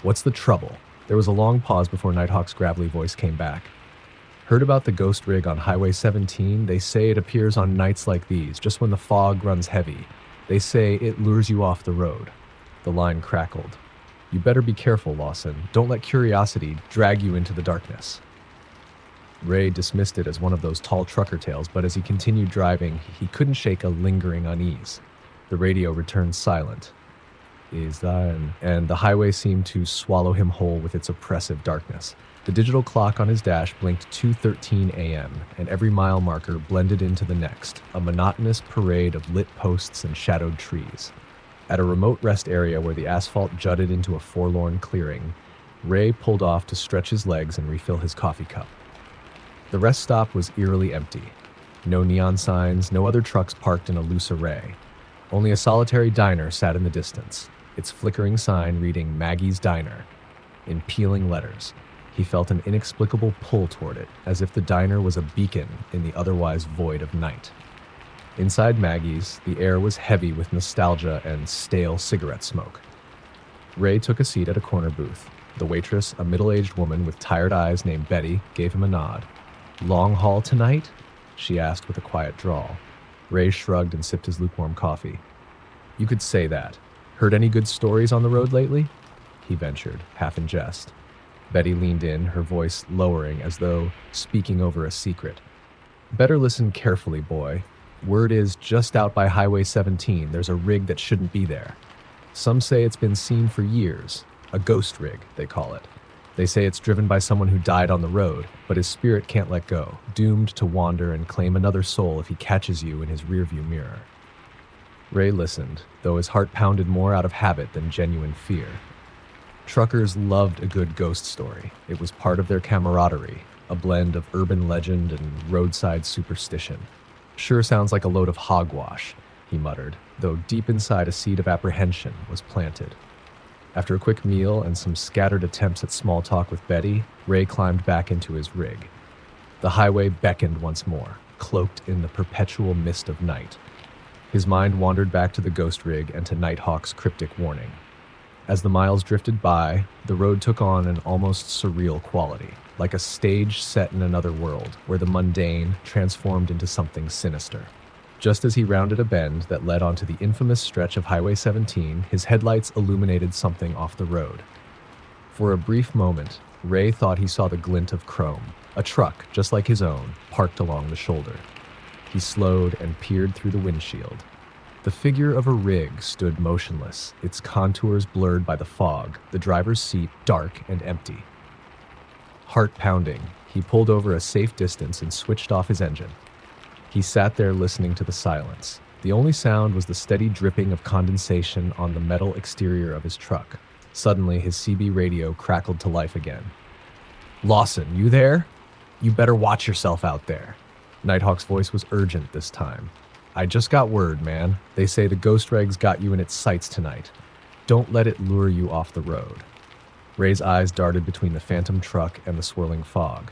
"What's the trouble?" There was a long pause before Nighthawk's gravelly voice came back. "Heard about the ghost rig on Highway 17? They say it appears on nights like these, just when the fog runs heavy. They say it lures you off the road." The line crackled. "You better be careful, Lawson. Don't let curiosity drag you into the darkness." Ray dismissed it as one of those tall trucker tales, but as he continued driving, he couldn't shake a lingering unease. The radio returned silent. And the highway seemed to swallow him whole with its oppressive darkness. The digital clock on his dash blinked 2:13 a.m., and every mile marker blended into the next, a monotonous parade of lit posts and shadowed trees. At a remote rest area where the asphalt jutted into a forlorn clearing, Ray pulled off to stretch his legs and refill his coffee cup. The rest stop was eerily empty. No neon signs, no other trucks parked in a loose array. Only a solitary diner sat in the distance, its flickering sign reading Maggie's Diner in peeling letters. He felt an inexplicable pull toward it, as if the diner was a beacon in the otherwise void of night. Inside Maggie's, the air was heavy with nostalgia and stale cigarette smoke. Ray took a seat at a corner booth. The waitress, a middle-aged woman with tired eyes named Betty, gave him a nod. "Long haul tonight?" she asked with a quiet drawl. Ray shrugged and sipped his lukewarm coffee. "You could say that. Heard any good stories on the road lately?" he ventured, half in jest. Betty leaned in, her voice lowering as though speaking over a secret. "Better listen carefully, boy. Word is just out by Highway 17, there's a rig that shouldn't be there. Some say it's been seen for years, a ghost rig, they call it. They say it's driven by someone who died on the road, but his spirit can't let go, doomed to wander and claim another soul if he catches you in his rearview mirror. Ray listened, though his heart pounded more out of habit than genuine fear. Truckers loved a good ghost story. It was part of their camaraderie, a blend of urban legend and roadside superstition. Sure sounds like a load of hogwash, he muttered, though deep inside a seed of apprehension was planted. After a quick meal and some scattered attempts at small talk with Betty, Ray climbed back into his rig. The highway beckoned once more, cloaked in the perpetual mist of night. His mind wandered back to the ghost rig and to Nighthawk's cryptic warning. As the miles drifted by, the road took on an almost surreal quality, like a stage set in another world where the mundane transformed into something sinister. Just as he rounded a bend that led onto the infamous stretch of Highway 17, his headlights illuminated something off the road. For a brief moment, Ray thought he saw the glint of chrome, a truck just like his own, parked along the shoulder. He slowed and peered through the windshield. The figure of a rig stood motionless, its contours blurred by the fog, the driver's seat dark and empty. Heart pounding, he pulled over a safe distance and switched off his engine. He sat there listening to the silence. The only sound was the steady dripping of condensation on the metal exterior of his truck. Suddenly, his CB radio crackled to life again. "Lawson, you there? You better watch yourself out there." Nighthawk's voice was urgent this time. "I just got word, man. They say the ghost reg's got you in its sights tonight. Don't let it lure you off the road." Ray's eyes darted between the phantom truck and the swirling fog.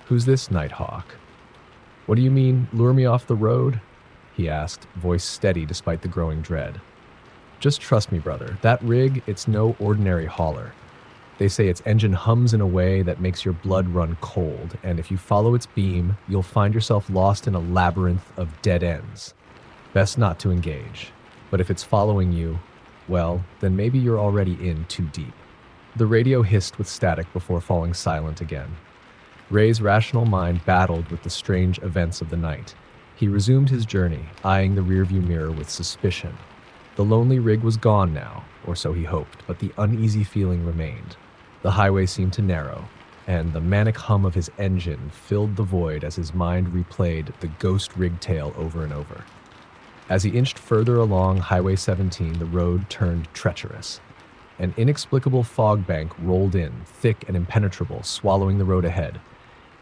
"Who's this Nighthawk?" "What do you mean, lure me off the road?" he asked, voice steady despite the growing dread. "Just trust me, brother. That rig, it's no ordinary hauler. They say its engine hums in a way that makes your blood run cold, and if you follow its beam, you'll find yourself lost in a labyrinth of dead ends. Best not to engage. But if it's following you, well, then maybe you're already in too deep." The radio hissed with static before falling silent again. Ray's rational mind battled with the strange events of the night. He resumed his journey, eyeing the rearview mirror with suspicion. The lonely rig was gone now, or so he hoped, but the uneasy feeling remained. The highway seemed to narrow, and the manic hum of his engine filled the void as his mind replayed the ghost rig tale over and over. As he inched further along Highway 17, the road turned treacherous. An inexplicable fog bank rolled in, thick and impenetrable, swallowing the road ahead.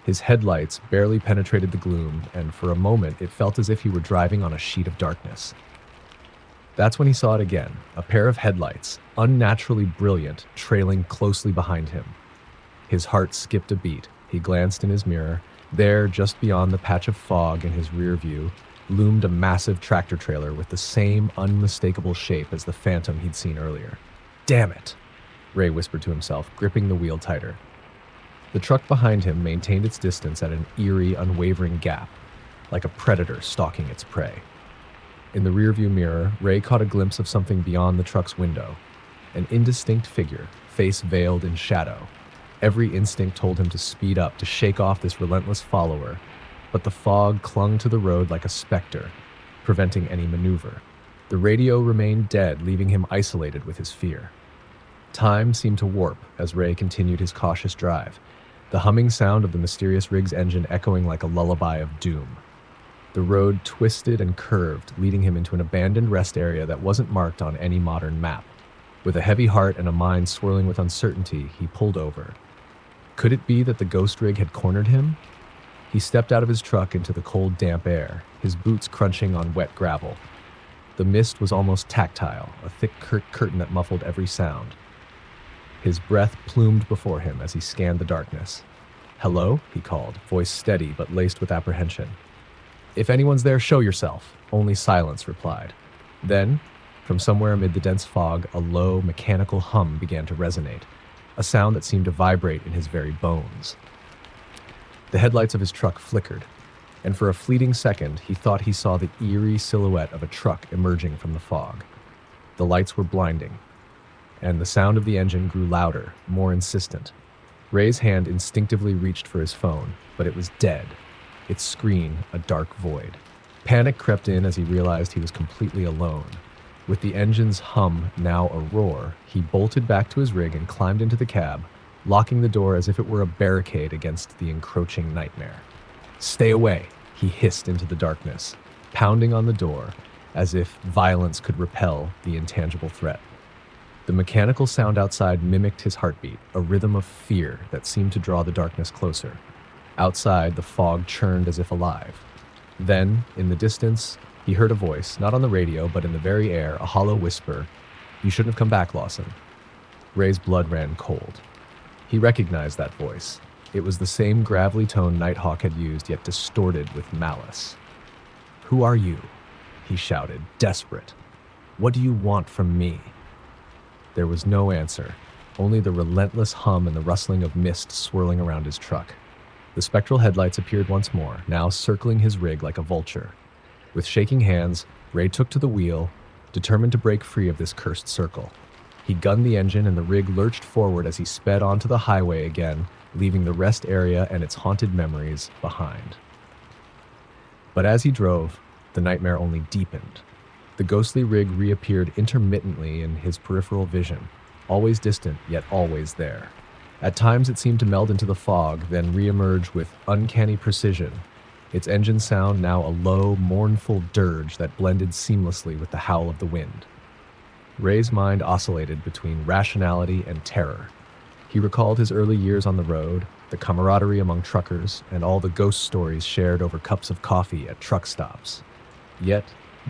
His headlights barely penetrated the gloom, and for a moment it felt as if he were driving on a sheet of darkness. That's when he saw it again, a pair of headlights, unnaturally brilliant, trailing closely behind him. His heart skipped a beat. He glanced in his mirror. There, just beyond the patch of fog in his rear view, loomed a massive tractor trailer with the same unmistakable shape as the phantom he'd seen earlier. "Damn it," Ray whispered to himself, gripping the wheel tighter. The truck behind him maintained its distance at an eerie, unwavering gap, like a predator stalking its prey. In the rearview mirror, Ray caught a glimpse of something beyond the truck's window. An indistinct figure, face veiled in shadow. Every instinct told him to speed up, to shake off this relentless follower, but the fog clung to the road like a specter, preventing any maneuver. The radio remained dead, leaving him isolated with his fear. Time seemed to warp as Ray continued his cautious drive, the humming sound of the mysterious rig's engine echoing like a lullaby of doom. The road twisted and curved, leading him into an abandoned rest area that wasn't marked on any modern map. With a heavy heart and a mind swirling with uncertainty, he pulled over. Could it be that the ghost rig had cornered him? He stepped out of his truck into the cold, damp air, his boots crunching on wet gravel. The mist was almost tactile, a thick curtain that muffled every sound. His breath plumed before him as he scanned the darkness. "Hello?" he called, voice steady but laced with apprehension. "If anyone's there, show yourself." Only silence replied. Then, from somewhere amid the dense fog, a low, mechanical hum began to resonate, a sound that seemed to vibrate in his very bones. The headlights of his truck flickered, and for a fleeting second, he thought he saw the eerie silhouette of a truck emerging from the fog. The lights were blinding, and the sound of the engine grew louder, more insistent. Ray's hand instinctively reached for his phone, but it was dead, its screen a dark void. Panic crept in as he realized he was completely alone. With the engine's hum now a roar, he bolted back to his rig and climbed into the cab, locking the door as if it were a barricade against the encroaching nightmare. "Stay away," he hissed into the darkness, pounding on the door as if violence could repel the intangible threat. The mechanical sound outside mimicked his heartbeat, a rhythm of fear that seemed to draw the darkness closer. Outside, the fog churned as if alive. Then, in the distance, he heard a voice, not on the radio, but in the very air, a hollow whisper, "You shouldn't have come back, Lawson." Ray's blood ran cold. He recognized that voice. It was the same gravelly tone Nighthawk had used, yet distorted with malice. "Who are you?" he shouted, desperate. "What do you want from me?" There was no answer, only the relentless hum and the rustling of mist swirling around his truck. The spectral headlights appeared once more, now circling his rig like a vulture. With shaking hands, Ray took to the wheel, determined to break free of this cursed circle. He gunned the engine and the rig lurched forward as he sped onto the highway again, leaving the rest area and its haunted memories behind. But as he drove, the nightmare only deepened. The ghostly rig reappeared intermittently in his peripheral vision, always distant yet always there. At times it seemed to meld into the fog, then reemerge with uncanny precision, its engine sound now a low, mournful dirge that blended seamlessly with the howl of the wind. Ray's mind oscillated between rationality and terror. He recalled his early years on the road, the camaraderie among truckers, and all the ghost stories shared over cups of coffee at truck stops. Yet,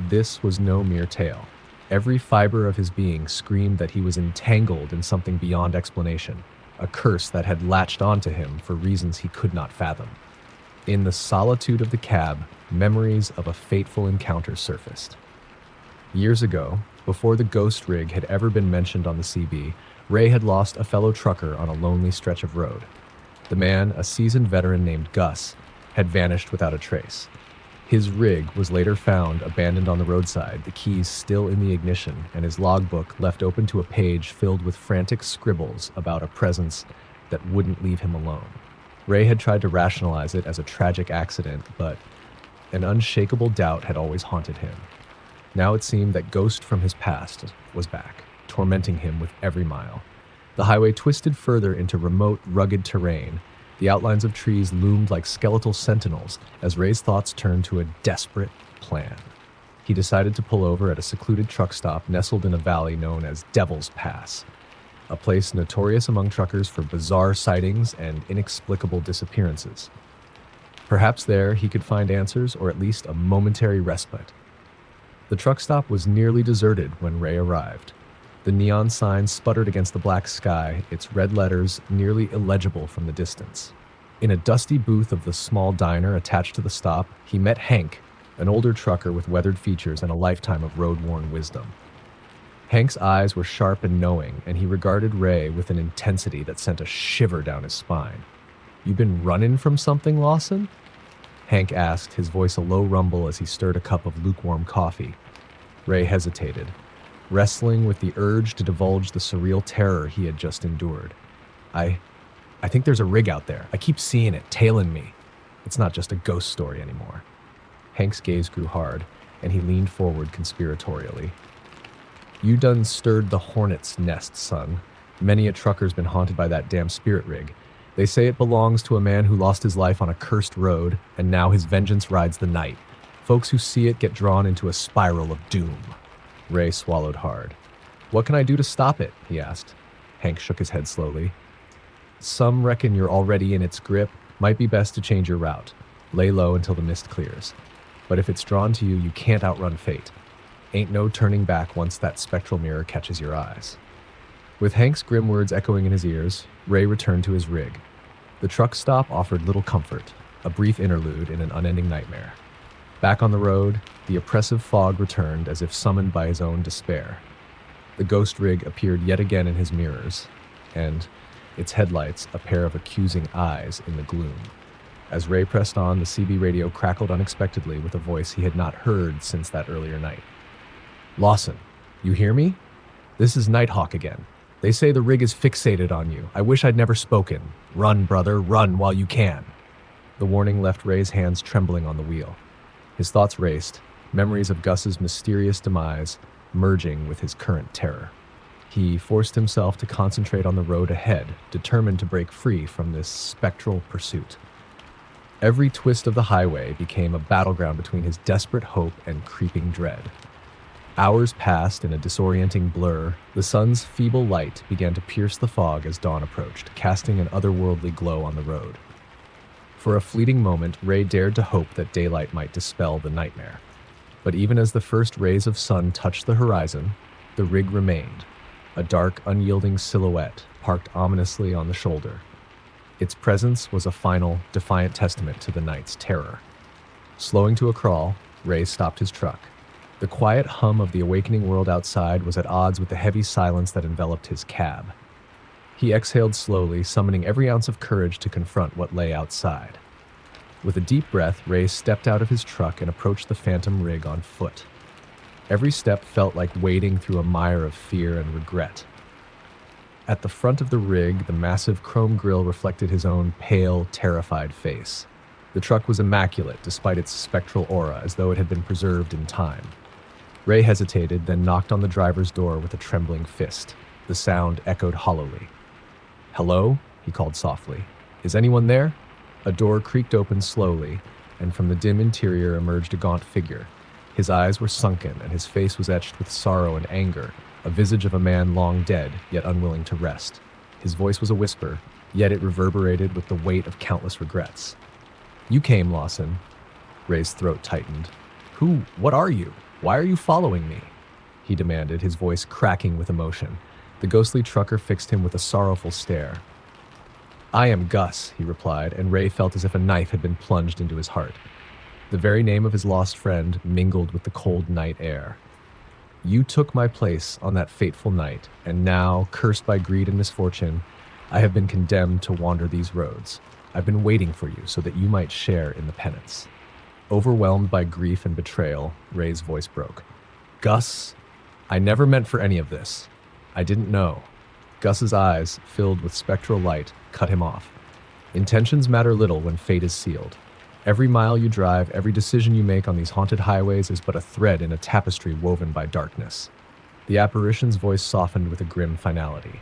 this was no mere tale. Every fiber of his being screamed that he was entangled in something beyond explanation, a curse that had latched onto him for reasons he could not fathom. In the solitude of the cab, memories of a fateful encounter surfaced. Years ago, before the ghost rig had ever been mentioned on the CB, Ray had lost a fellow trucker on a lonely stretch of road. The man, a seasoned veteran named Gus, had vanished without a trace. His rig was later found abandoned on the roadside, the keys still in the ignition, and his logbook left open to a page filled with frantic scribbles about a presence that wouldn't leave him alone. Ray had tried to rationalize it as a tragic accident, but an unshakable doubt had always haunted him. Now it seemed that ghost from his past was back, tormenting him with every mile. The highway twisted further into remote, rugged terrain. The outlines of trees loomed like skeletal sentinels as Ray's thoughts turned to a desperate plan. He decided to pull over at a secluded truck stop nestled in a valley known as Devil's Pass, a place notorious among truckers for bizarre sightings and inexplicable disappearances. Perhaps there he could find answers or at least a momentary respite. The truck stop was nearly deserted when Ray arrived. The neon sign sputtered against the black sky, its red letters nearly illegible from the distance. In a dusty booth of the small diner attached to the stop, he met Hank, an older trucker with weathered features and a lifetime of road-worn wisdom. Hank's eyes were sharp and knowing, and he regarded Ray with an intensity that sent a shiver down his spine. "You been running from something, Lawson?" Hank asked, his voice a low rumble as he stirred a cup of lukewarm coffee. Ray hesitated, wrestling with the urge to divulge the surreal terror he had just endured. I think there's a rig out there. I keep seeing it, tailing me. It's not just a ghost story anymore." Hank's gaze grew hard, and he leaned forward conspiratorially. "You done stirred the hornet's nest, son. Many a trucker's been haunted by that damn spirit rig. They say it belongs to a man who lost his life on a cursed road, and now his vengeance rides the night. Folks who see it get drawn into a spiral of doom." Ray swallowed hard. "What can I do to stop it?" he asked. Hank shook his head slowly. "Some reckon you're already in its grip. Might be best to change your route. Lay low until the mist clears. But if it's drawn to you, you can't outrun fate. Ain't no turning back once that spectral mirror catches your eyes." With Hank's grim words echoing in his ears, Ray returned to his rig. The truck stop offered little comfort, a brief interlude in an unending nightmare. Back on the road, the oppressive fog returned as if summoned by his own despair. The ghost rig appeared yet again in his mirrors, and its headlights a pair of accusing eyes in the gloom. As Ray pressed on, the CB radio crackled unexpectedly with a voice he had not heard since that earlier night. "Lawson, you hear me? This is Nighthawk again. They say the rig is fixated on you. I wish I'd never spoken. Run, brother, run while you can." The warning left Ray's hands trembling on the wheel. His thoughts raced, memories of Gus's mysterious demise, merging with his current terror. He forced himself to concentrate on the road ahead, determined to break free from this spectral pursuit. Every twist of the highway became a battleground between his desperate hope and creeping dread. Hours passed in a disorienting blur. The sun's feeble light began to pierce the fog as dawn approached, casting an otherworldly glow on the road. For a fleeting moment, Ray dared to hope that daylight might dispel the nightmare. But even as the first rays of sun touched the horizon, the rig remained, a dark, unyielding silhouette parked ominously on the shoulder. Its presence was a final, defiant testament to the night's terror. Slowing to a crawl, Ray stopped his truck. The quiet hum of the awakening world outside was at odds with the heavy silence that enveloped his cab. He exhaled slowly, summoning every ounce of courage to confront what lay outside. With a deep breath, Ray stepped out of his truck and approached the phantom rig on foot. Every step felt like wading through a mire of fear and regret. At the front of the rig, the massive chrome grille reflected his own pale, terrified face. The truck was immaculate despite its spectral aura, as though it had been preserved in time. Ray hesitated, then knocked on the driver's door with a trembling fist. The sound echoed hollowly. "Hello?" he called softly. "Is anyone there?" A door creaked open slowly, and from the dim interior emerged a gaunt figure. His eyes were sunken, and his face was etched with sorrow and anger, a visage of a man long dead, yet unwilling to rest. His voice was a whisper, yet it reverberated with the weight of countless regrets. "You came, Lawson." Ray's throat tightened. What are you? Why are you following me?" he demanded, his voice cracking with emotion. The ghostly trucker fixed him with a sorrowful stare. "I am Gus," he replied, and Ray felt as if a knife had been plunged into his heart. The very name of his lost friend mingled with the cold night air. "You took my place on that fateful night, and now, cursed by greed and misfortune, I have been condemned to wander these roads. I've been waiting for you so that you might share in the penance." Overwhelmed by grief and betrayal, Ray's voice broke. "Gus, I never meant for any of this. I didn't know." Gus's eyes, filled with spectral light, cut him off. "Intentions matter little when fate is sealed. Every mile you drive, every decision you make on these haunted highways is but a thread in a tapestry woven by darkness." The apparition's voice softened with a grim finality.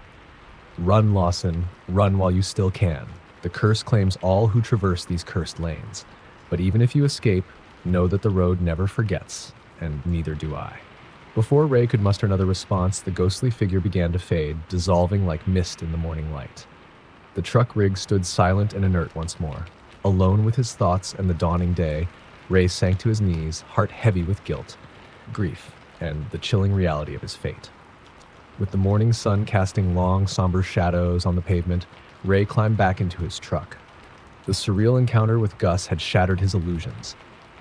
"Run, Lawson, run while you still can. The curse claims all who traverse these cursed lanes. But even if you escape, know that the road never forgets, and neither do I." Before Ray could muster another response, the ghostly figure began to fade, dissolving like mist in the morning light. The truck rig stood silent and inert once more. Alone with his thoughts and the dawning day, Ray sank to his knees, heart heavy with guilt, grief, and the chilling reality of his fate. With the morning sun casting long, somber shadows on the pavement, Ray climbed back into his truck. The surreal encounter with Gus had shattered his illusions.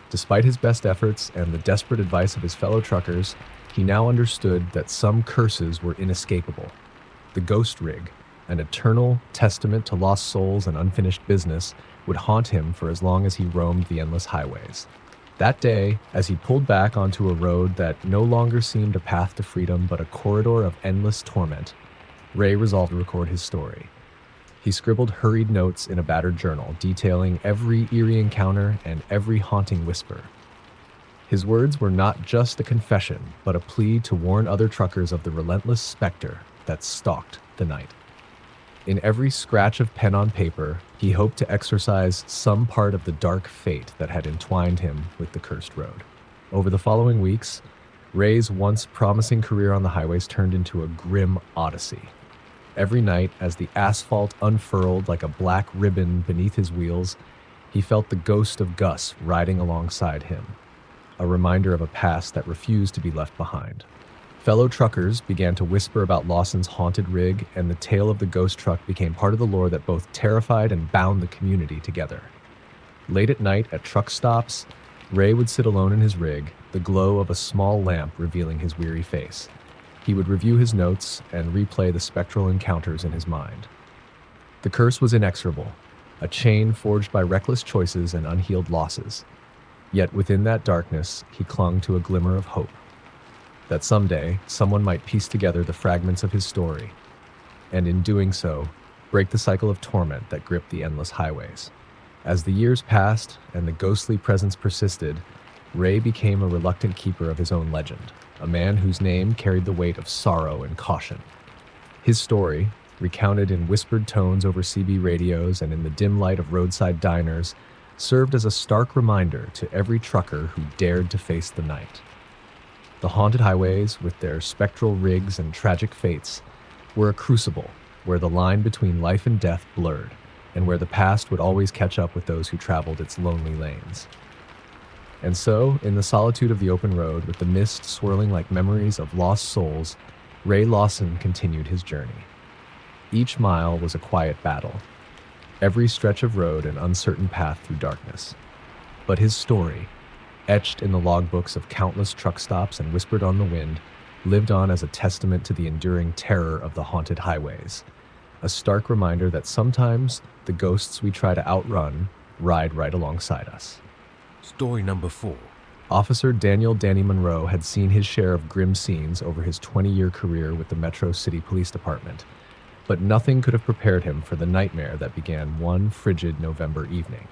Despite his best efforts and the desperate advice of his fellow truckers, he now understood that some curses were inescapable. The ghost rig, an eternal testament to lost souls and unfinished business, would haunt him for as long as he roamed the endless highways. That day, as he pulled back onto a road that no longer seemed a path to freedom but a corridor of endless torment, Ray resolved to record his story. He scribbled hurried notes in a battered journal, detailing every eerie encounter and every haunting whisper. His words were not just a confession, but a plea to warn other truckers of the relentless specter that stalked the night. In every scratch of pen on paper, he hoped to exorcise some part of the dark fate that had entwined him with the cursed road. Over the following weeks, Ray's once promising career on the highways turned into a grim odyssey. Every night, as the asphalt unfurled like a black ribbon beneath his wheels, he felt the ghost of Gus riding alongside him, a reminder of a past that refused to be left behind. Fellow truckers began to whisper about Lawson's haunted rig, and the tale of the ghost truck became part of the lore that both terrified and bound the community together. Late at night at truck stops, Ray would sit alone in his rig, the glow of a small lamp revealing his weary face. He would review his notes and replay the spectral encounters in his mind. The curse was inexorable, a chain forged by reckless choices and unhealed losses. Yet within that darkness, he clung to a glimmer of hope. That someday, someone might piece together the fragments of his story, and in doing so, break the cycle of torment that gripped the endless highways. As the years passed and the ghostly presence persisted, Ray became a reluctant keeper of his own legend. a man whose name carried the weight of sorrow and caution. His story, recounted in whispered tones over CB radios and in the dim light of roadside diners, served as a stark reminder to every trucker who dared to face the night. The haunted highways, with their spectral rigs and tragic fates, were a crucible where the line between life and death blurred, and where the past would always catch up with those who traveled its lonely lanes. And so, in the solitude of the open road, with the mist swirling like memories of lost souls, Ray Lawson continued his journey. Each mile was a quiet battle, every stretch of road an uncertain path through darkness. But his story, etched in the logbooks of countless truck stops and whispered on the wind, lived on as a testament to the enduring terror of the haunted highways, a stark reminder that sometimes the ghosts we try to outrun ride right alongside us. Story number 4. Officer Daniel Danny Monroe had seen his share of grim scenes over his 20-year career with the Metro City Police Department, but nothing could have prepared him for the nightmare that began one frigid November evening.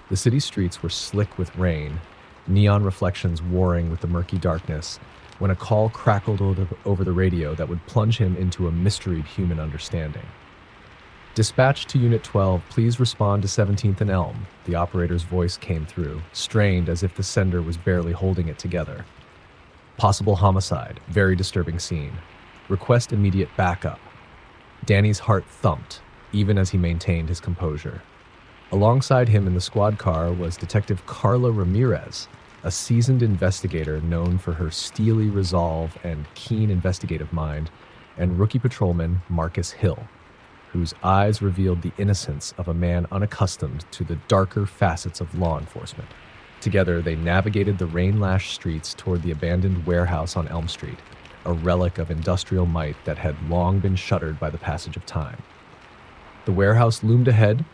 The city streets were slick with rain, neon reflections warring with the murky darkness, when a call crackled over the radio that would plunge him into a mysteried human understanding. "Dispatch to Unit 12, please respond to 17th and Elm," the operator's voice came through, strained as if the sender was barely holding it together. "Possible homicide, very disturbing scene. Request immediate backup." Danny's heart thumped, even as he maintained his composure. Alongside him in the squad car was Detective Carla Ramirez, a seasoned investigator known for her steely resolve and keen investigative mind, and rookie patrolman Marcus Hill, whose eyes revealed the innocence of a man unaccustomed to the darker facets of law enforcement. Together, they navigated the rain-lashed streets toward the abandoned warehouse on Elm Street, a relic of industrial might that had long been shuttered by the passage of time. The warehouse loomed ahead,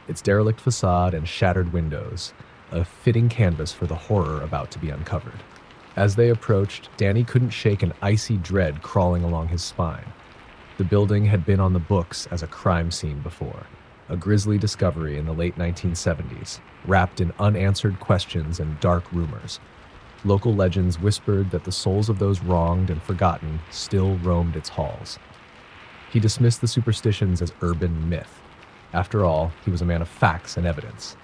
its derelict facade and shattered windows, a fitting canvas for the horror about to be uncovered. As they approached, Danny couldn't shake an icy dread crawling along his spine. The building had been on the books as a crime scene before, a grisly discovery in the late 1970s, wrapped in unanswered questions and dark rumors. Local legends whispered that the souls of those wronged and forgotten still roamed its halls. He dismissed the superstitions as urban myth. After all, he was a man of facts and evidence.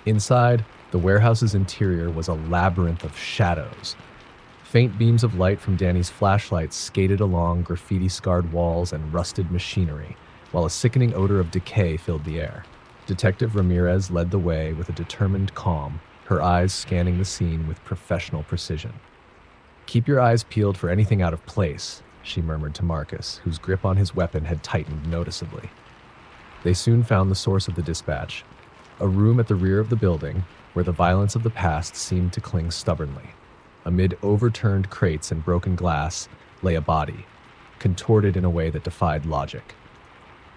Inside, the warehouse's interior was a labyrinth of shadows. Faint beams of light from Danny's flashlight skated along graffiti-scarred walls and rusted machinery, while a sickening odor of decay filled the air. Detective Ramirez led the way with a determined calm, her eyes scanning the scene with professional precision. "Keep your eyes peeled for anything out of place," she murmured to Marcus, whose grip on his weapon had tightened noticeably. They soon found the source of the dispatch, a room at the rear of the building where the violence of the past seemed to cling stubbornly. Amid overturned crates and broken glass lay a body, contorted in a way that defied logic.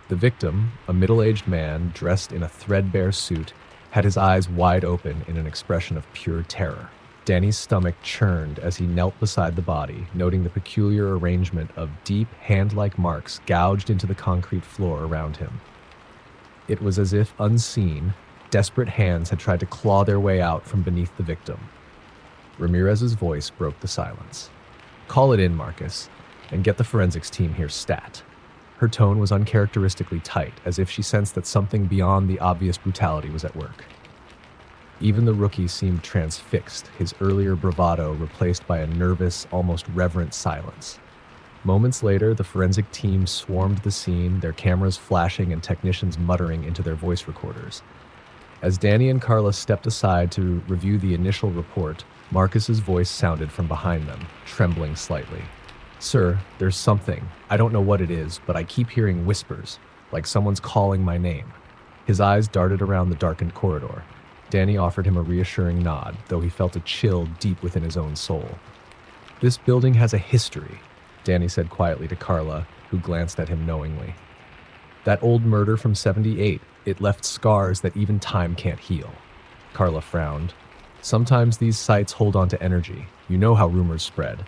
The victim, a middle-aged man dressed in a threadbare suit, had his eyes wide open in an expression of pure terror. Danny's stomach churned as he knelt beside the body, noting the peculiar arrangement of deep, hand-like marks gouged into the concrete floor around him. It was as if, unseen, desperate hands had tried to claw their way out from beneath the victim. Ramirez's voice broke the silence. "Call it in, Marcus, and get the forensics team here stat." Her tone was uncharacteristically tight, as if she sensed that something beyond the obvious brutality was at work. Even the rookie seemed transfixed, his earlier bravado replaced by a nervous, almost reverent silence. Moments later, the forensic team swarmed the scene, their cameras flashing and technicians muttering into their voice recorders. As Danny and Carla stepped aside to review the initial report, Marcus's voice sounded from behind them, trembling slightly. "Sir, there's something. I don't know what it is, but I keep hearing whispers, like someone's calling my name." His eyes darted around the darkened corridor. Danny offered him a reassuring nod, though he felt a chill deep within his own soul. "This building has a history," Danny said quietly to Carla, who glanced at him knowingly. "That old murder from '78, it left scars that even time can't heal." Carla frowned. "Sometimes these sites hold on to energy. You know how rumors spread."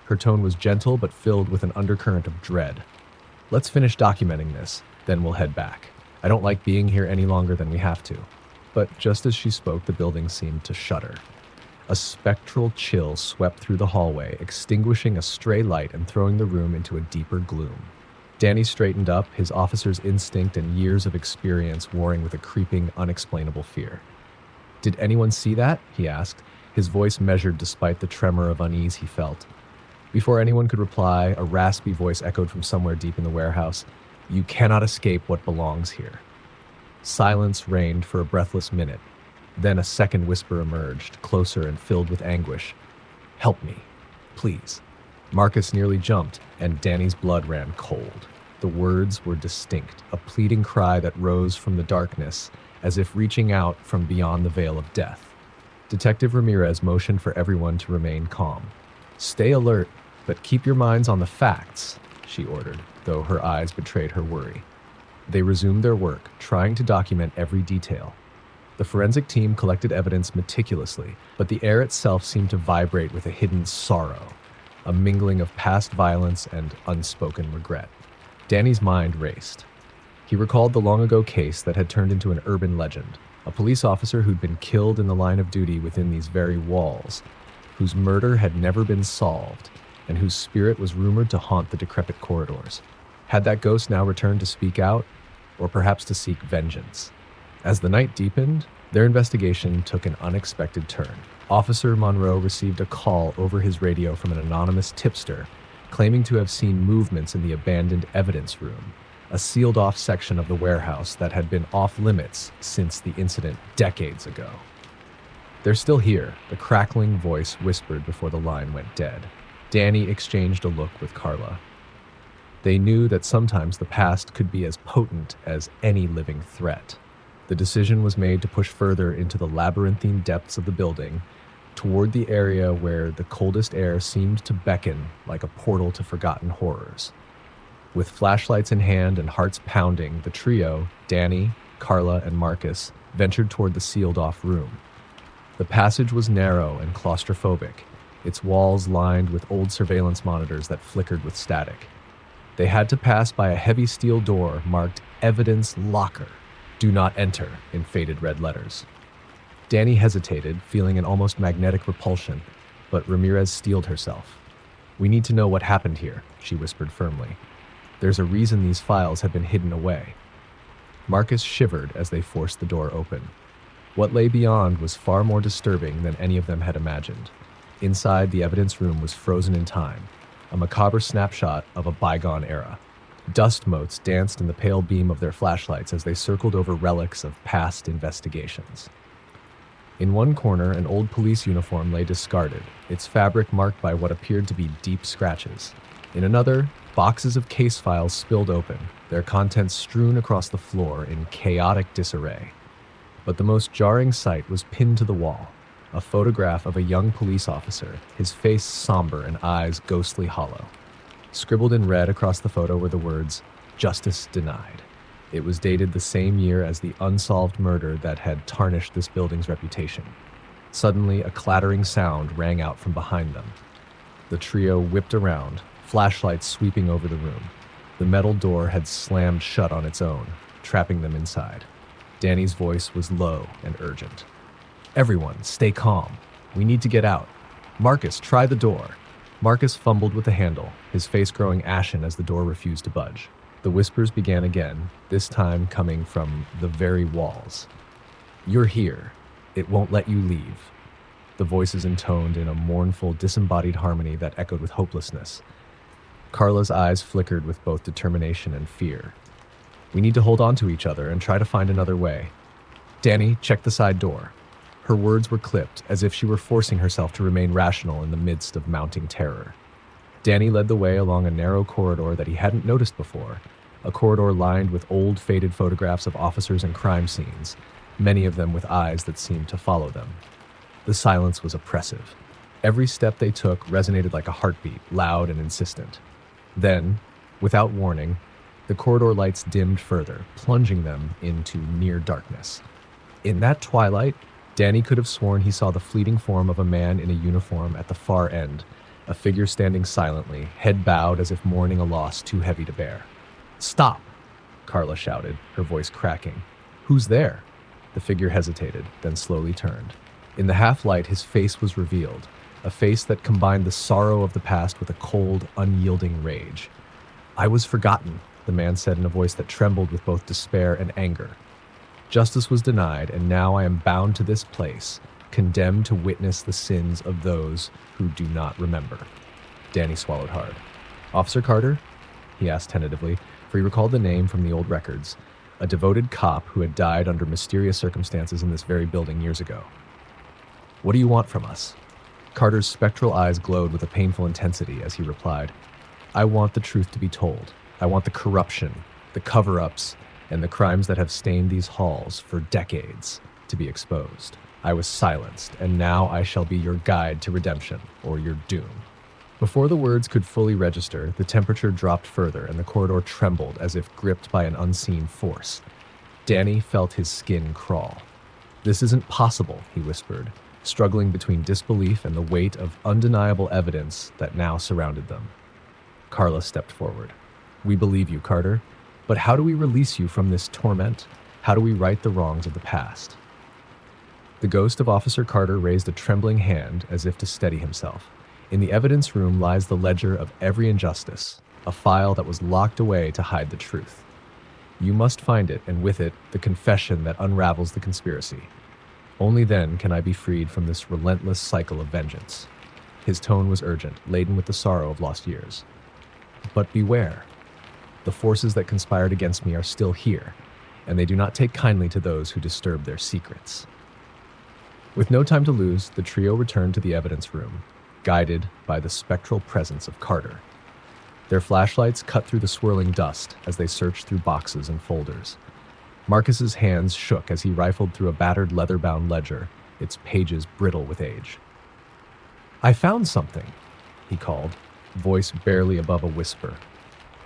Her tone was gentle but filled with an undercurrent of dread. "Let's finish documenting this, then we'll head back. I don't like being here any longer than we have to." But just as she spoke, the building seemed to shudder. A spectral chill swept through the hallway, extinguishing a stray light and throwing the room into a deeper gloom. Danny straightened up, his officer's instinct and years of experience warring with a creeping, unexplainable fear. "Did anyone see that?" he asked, his voice measured despite the tremor of unease he felt. Before anyone could reply, a raspy voice echoed from somewhere deep in the warehouse. "You cannot escape what belongs here." Silence reigned for a breathless minute. Then a second whisper emerged, closer and filled with anguish. "Help me, please." Marcus nearly jumped, and Danny's blood ran cold. The words were distinct, a pleading cry that rose from the darkness, as if reaching out from beyond the veil of death. Detective Ramirez motioned for everyone to remain calm. "Stay alert, but keep your minds on the facts," she ordered, though her eyes betrayed her worry. They resumed their work, trying to document every detail. The forensic team collected evidence meticulously, but the air itself seemed to vibrate with a hidden sorrow, a mingling of past violence and unspoken regret. Danny's mind raced. He recalled the long-ago case that had turned into an urban legend, a police officer who'd been killed in the line of duty within these very walls, whose murder had never been solved, and whose spirit was rumored to haunt the decrepit corridors. Had that ghost now returned to speak out, or perhaps to seek vengeance? As the night deepened, their investigation took an unexpected turn. Officer Monroe received a call over his radio from an anonymous tipster, claiming to have seen movements in the abandoned evidence room, a sealed-off section of the warehouse that had been off-limits since the incident decades ago. "They're still here," the crackling voice whispered before the line went dead. Danny exchanged a look with Carla. They knew that sometimes the past could be as potent as any living threat. The decision was made to push further into the labyrinthine depths of the building, toward the area where the coldest air seemed to beckon like a portal to forgotten horrors. With flashlights in hand and hearts pounding, the trio, Danny, Carla, and Marcus, ventured toward the sealed-off room. The passage was narrow and claustrophobic, its walls lined with old surveillance monitors that flickered with static. They had to pass by a heavy steel door marked "Evidence Locker. Do not enter," in faded red letters. Danny hesitated, feeling an almost magnetic repulsion, but Ramirez steeled herself. "We need to know what happened here," she whispered firmly. "There's a reason these files have been hidden away." Marcus shivered as they forced the door open. What lay beyond was far more disturbing than any of them had imagined. Inside, the evidence room was frozen in time, a macabre snapshot of a bygone era. Dust motes danced in the pale beam of their flashlights as they circled over relics of past investigations. In one corner, an old police uniform lay discarded, its fabric marked by what appeared to be deep scratches. In another, boxes of case files spilled open, their contents strewn across the floor in chaotic disarray. But the most jarring sight was pinned to the wall, a photograph of a young police officer, his face somber and eyes ghostly hollow. Scribbled in red across the photo were the words, "Justice denied." It was dated the same year as the unsolved murder that had tarnished this building's reputation. Suddenly, a clattering sound rang out from behind them. The trio whipped around, flashlights sweeping over the room. The metal door had slammed shut on its own, trapping them inside. Danny's voice was low and urgent. "Everyone, stay calm. We need to get out. Marcus, try the door." Marcus fumbled with the handle, his face growing ashen as the door refused to budge. The whispers began again, this time coming from the very walls. "You're here. It won't let you leave." The voices intoned in a mournful, disembodied harmony that echoed with hopelessness. Carla's eyes flickered with both determination and fear. "We need to hold on to each other and try to find another way. Danny, check the side door." Her words were clipped, as if she were forcing herself to remain rational in the midst of mounting terror. Danny led the way along a narrow corridor that he hadn't noticed before, a corridor lined with old, faded photographs of officers and crime scenes, many of them with eyes that seemed to follow them. The silence was oppressive. Every step they took resonated like a heartbeat, loud and insistent. Then, without warning, the corridor lights dimmed further, plunging them into near darkness. In that twilight, Danny could have sworn he saw the fleeting form of a man in a uniform at the far end, a figure standing silently, head bowed as if mourning a loss too heavy to bear. "Stop!" Carla shouted, her voice cracking. "Who's there?" The figure hesitated, then slowly turned. In the half-light, his face was revealed, a face that combined the sorrow of the past with a cold, unyielding rage. "I was forgotten," the man said in a voice that trembled with both despair and anger. "Justice was denied, and now I am bound to this place, condemned to witness the sins of those who do not remember." Danny swallowed hard. "Officer Carter?" he asked tentatively, for he recalled the name from the old records, a devoted cop who had died under mysterious circumstances in this very building years ago. "What do you want from us?" Carter's spectral eyes glowed with a painful intensity as he replied, "I want the truth to be told. I want the corruption, the cover-ups, and the crimes that have stained these halls for decades to be exposed. I was silenced, and now I shall be your guide to redemption, or your doom." Before the words could fully register, the temperature dropped further and the corridor trembled as if gripped by an unseen force. Danny felt his skin crawl. "This isn't possible," he whispered, struggling between disbelief and the weight of undeniable evidence that now surrounded them. Carla stepped forward. "We believe you, Carter, but how do we release you from this torment? How do we right the wrongs of the past?" The ghost of Officer Carter raised a trembling hand as if to steady himself. "In the evidence room lies the ledger of every injustice, a file that was locked away to hide the truth. You must find it, and with it, the confession that unravels the conspiracy. Only then can I be freed from this relentless cycle of vengeance." His tone was urgent, laden with the sorrow of lost years. "But beware. The forces that conspired against me are still here, and they do not take kindly to those who disturb their secrets." With no time to lose, the trio returned to the evidence room, guided by the spectral presence of Carter. Their flashlights cut through the swirling dust as they searched through boxes and folders. Marcus's hands shook as he rifled through a battered leather-bound ledger, its pages brittle with age. "I found something," he called, voice barely above a whisper.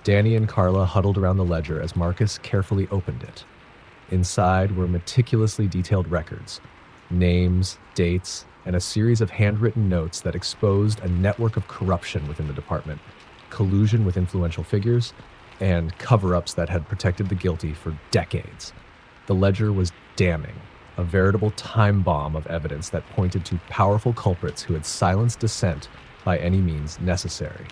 Danny and Carla huddled around the ledger as Marcus carefully opened it. Inside were meticulously detailed records, names, dates, and a series of handwritten notes that exposed a network of corruption within the department, collusion with influential figures, and cover-ups that had protected the guilty for decades. The ledger was damning, a veritable time bomb of evidence that pointed to powerful culprits who had silenced dissent by any means necessary.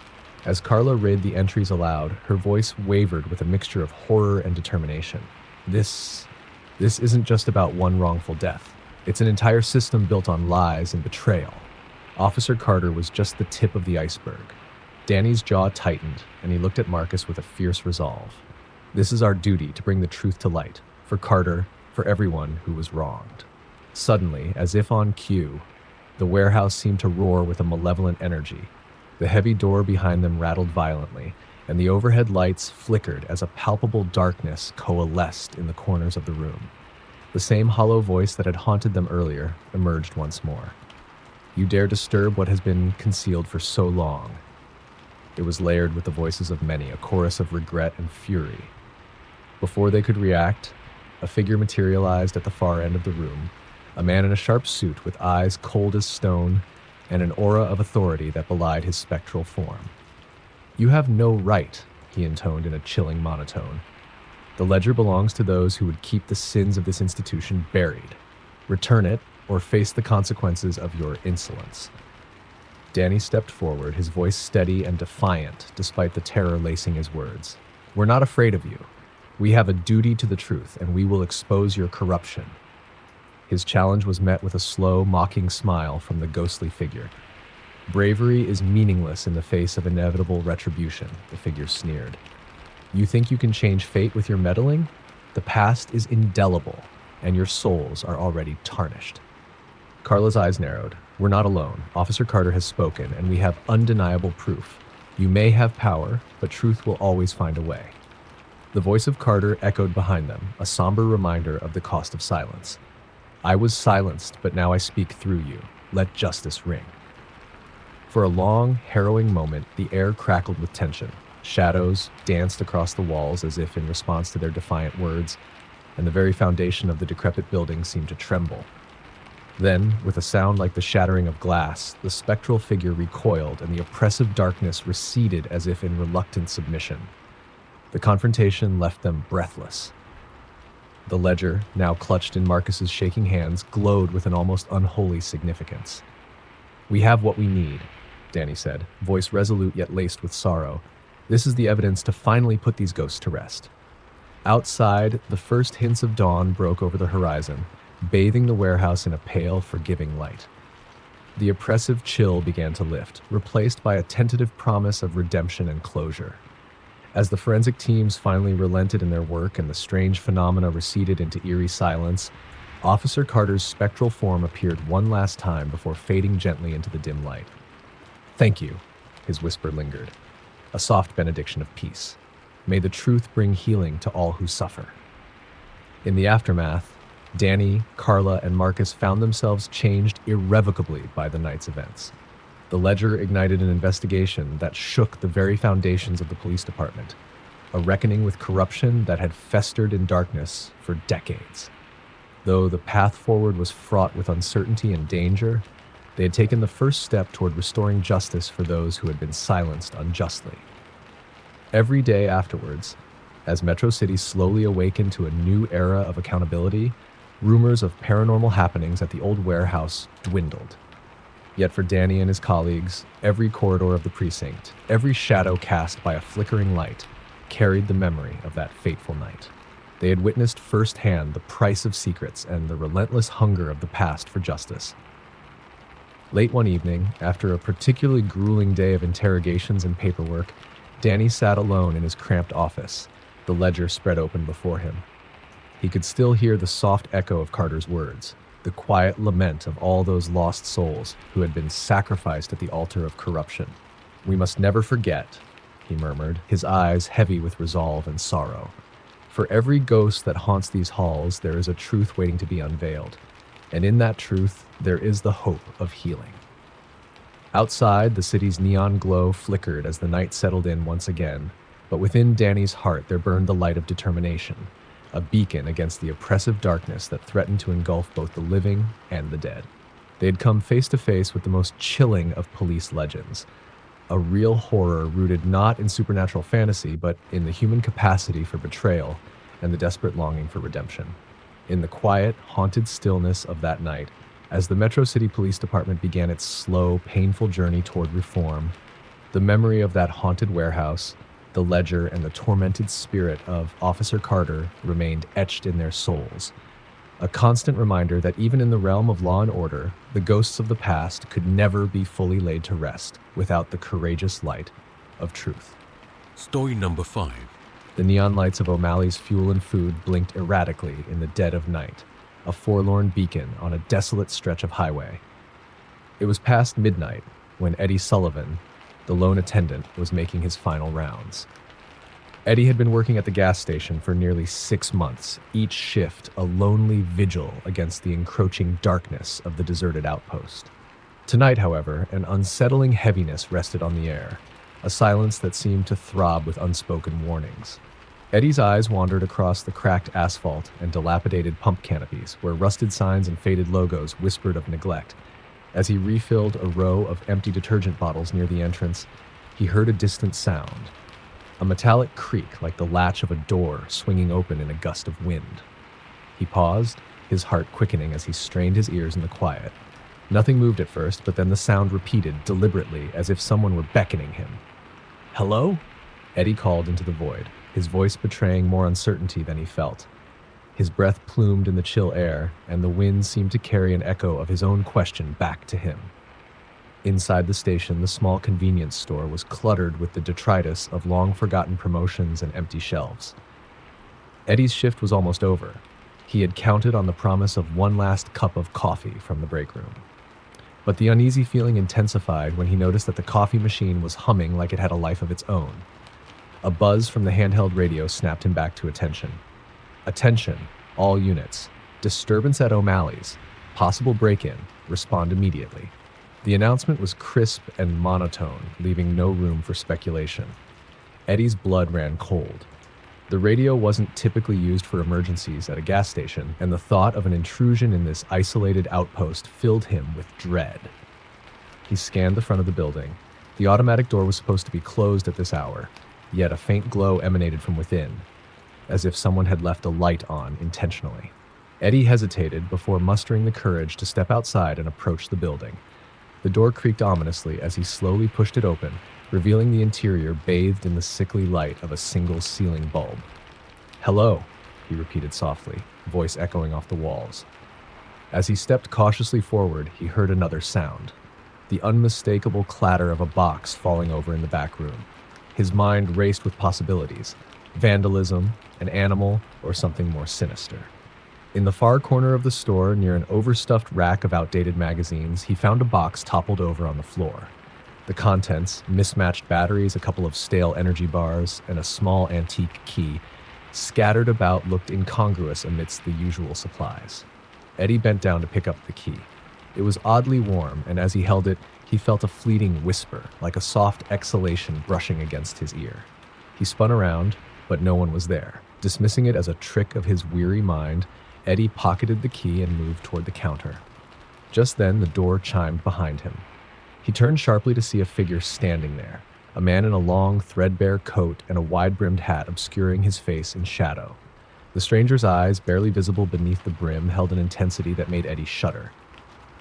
As Carla read the entries aloud, her voice wavered with a mixture of horror and determination. This isn't just about one wrongful death. It's an entire system built on lies and betrayal. Officer Carter was just the tip of the iceberg. Danny's jaw tightened, and he looked at Marcus with a fierce resolve. "This is our duty to bring the truth to light, for Carter, for everyone who was wronged." Suddenly, as if on cue, the warehouse seemed to roar with a malevolent energy. The heavy door behind them rattled violently, and the overhead lights flickered as a palpable darkness coalesced in the corners of the room. The same hollow voice that had haunted them earlier emerged once more. "You dare disturb what has been concealed for so long." It was layered with the voices of many, a chorus of regret and fury. Before they could react, a figure materialized at the far end of the room, a man in a sharp suit with eyes cold as stone and an aura of authority that belied his spectral form. "You have no right," he intoned in a chilling monotone. "The ledger belongs to those who would keep the sins of this institution buried. Return it, or face the consequences of your insolence." Danny stepped forward, his voice steady and defiant despite the terror lacing his words. "We're not afraid of you. We have a duty to the truth, and we will expose your corruption." His challenge was met with a slow, mocking smile from the ghostly figure. "Bravery is meaningless in the face of inevitable retribution," the figure sneered. "You think you can change fate with your meddling? The past is indelible, and your souls are already tarnished." Carla's eyes narrowed. "We're not alone. Officer Carter has spoken, and we have undeniable proof. You may have power, but truth will always find a way." The voice of Carter echoed behind them, a somber reminder of the cost of silence. "I was silenced, but now I speak through you. Let justice ring." For a long, harrowing moment, the air crackled with tension. Shadows danced across the walls as if in response to their defiant words, and the very foundation of the decrepit building seemed to tremble. Then, with a sound like the shattering of glass, the spectral figure recoiled and the oppressive darkness receded as if in reluctant submission. The confrontation left them breathless. The ledger, now clutched in Marcus's shaking hands, glowed with an almost unholy significance. "We have what we need," Danny said, voice resolute yet laced with sorrow. "This is the evidence to finally put these ghosts to rest." Outside, the first hints of dawn broke over the horizon, bathing the warehouse in a pale, forgiving light. The oppressive chill began to lift, replaced by a tentative promise of redemption and closure. As the forensic teams finally relented in their work and the strange phenomena receded into eerie silence, Officer Carter's spectral form appeared one last time before fading gently into the dim light. "Thank you," his whisper lingered, a soft benediction of peace. "May the truth bring healing to all who suffer." In the aftermath, Danny, Carla, and Marcus found themselves changed irrevocably by the night's events. The ledger ignited an investigation that shook the very foundations of the police department, a reckoning with corruption that had festered in darkness for decades. Though the path forward was fraught with uncertainty and danger, they had taken the first step toward restoring justice for those who had been silenced unjustly. Every day afterwards, as Metro City slowly awakened to a new era of accountability, rumors of paranormal happenings at the old warehouse dwindled. Yet for Danny and his colleagues, every corridor of the precinct, every shadow cast by a flickering light, carried the memory of that fateful night. They had witnessed firsthand the price of secrets and the relentless hunger of the past for justice. Late one evening, after a particularly grueling day of interrogations and paperwork, Danny sat alone in his cramped office, the ledger spread open before him. He could still hear the soft echo of Carter's words, the quiet lament of all those lost souls who had been sacrificed at the altar of corruption. "We must never forget," he murmured, his eyes heavy with resolve and sorrow. "For every ghost that haunts these halls, there is a truth waiting to be unveiled, and in that truth, there is the hope of healing." Outside, the city's neon glow flickered as the night settled in once again, but within Danny's heart there burned the light of determination, a beacon against the oppressive darkness that threatened to engulf both the living and the dead. They had come face to face with the most chilling of police legends, a real horror rooted not in supernatural fantasy, but in the human capacity for betrayal and the desperate longing for redemption. In the quiet, haunted stillness of that night, as the Metro City Police Department began its slow, painful journey toward reform, the memory of that haunted warehouse, the ledger, and the tormented spirit of Officer Carter remained etched in their souls, a constant reminder that even in the realm of law and order, the ghosts of the past could never be fully laid to rest without the courageous light of truth. Story number 5. The neon lights of O'Malley's Fuel and Food blinked erratically in the dead of night, a forlorn beacon on a desolate stretch of highway. It was past midnight when Eddie Sullivan, the lone attendant, was making his final rounds. Eddie had been working at the gas station for nearly 6 months, each shift a lonely vigil against the encroaching darkness of the deserted outpost. Tonight, however, an unsettling heaviness rested on the air, a silence that seemed to throb with unspoken warnings. Eddie's eyes wandered across the cracked asphalt and dilapidated pump canopies, where rusted signs and faded logos whispered of neglect. As he refilled a row of empty detergent bottles near the entrance, he heard a distant sound, a metallic creak like the latch of a door swinging open in a gust of wind. He paused, his heart quickening as he strained his ears in the quiet. Nothing moved at first, but then the sound repeated deliberately as if someone were beckoning him. "Hello?" Eddie called into the void, his voice betraying more uncertainty than he felt. His breath plumed in the chill air, and the wind seemed to carry an echo of his own question back to him. Inside the station, the small convenience store was cluttered with the detritus of long-forgotten promotions and empty shelves. Eddie's shift was almost over. He had counted on the promise of one last cup of coffee from the break room. But the uneasy feeling intensified when he noticed that the coffee machine was humming like it had a life of its own. A buzz from the handheld radio snapped him back to attention. "Attention, all units. Disturbance at O'Malley's. Possible break-in. Respond immediately." The announcement was crisp and monotone, leaving no room for speculation. Eddie's blood ran cold. The radio wasn't typically used for emergencies at a gas station, and the thought of an intrusion in this isolated outpost filled him with dread. He scanned the front of the building. The automatic door was supposed to be closed at this hour, yet a faint glow emanated from within. as if someone had left a light on intentionally. Eddie hesitated before mustering the courage to step outside and approach the building. The door creaked ominously as he slowly pushed it open, revealing the interior bathed in the sickly light of a single ceiling bulb. "Hello," he repeated softly, voice echoing off the walls. As he stepped cautiously forward, he heard another sound, the unmistakable clatter of a box falling over in the back room. His mind raced with possibilities: vandalism, an animal, or something more sinister. In the far corner of the store, near an overstuffed rack of outdated magazines, he found a box toppled over on the floor. The contents, mismatched batteries, a couple of stale energy bars, and a small antique key, scattered about, looked incongruous amidst the usual supplies. Eddie bent down to pick up the key. It was oddly warm, and as he held it, he felt a fleeting whisper, like a soft exhalation brushing against his ear. He spun around, but no one was there. Dismissing it as a trick of his weary mind, Eddie pocketed the key and moved toward the counter. Just then, the door chimed behind him. He turned sharply to see a figure standing there, a man in a long, threadbare coat and a wide-brimmed hat obscuring his face in shadow. The stranger's eyes, barely visible beneath the brim, held an intensity that made Eddie shudder.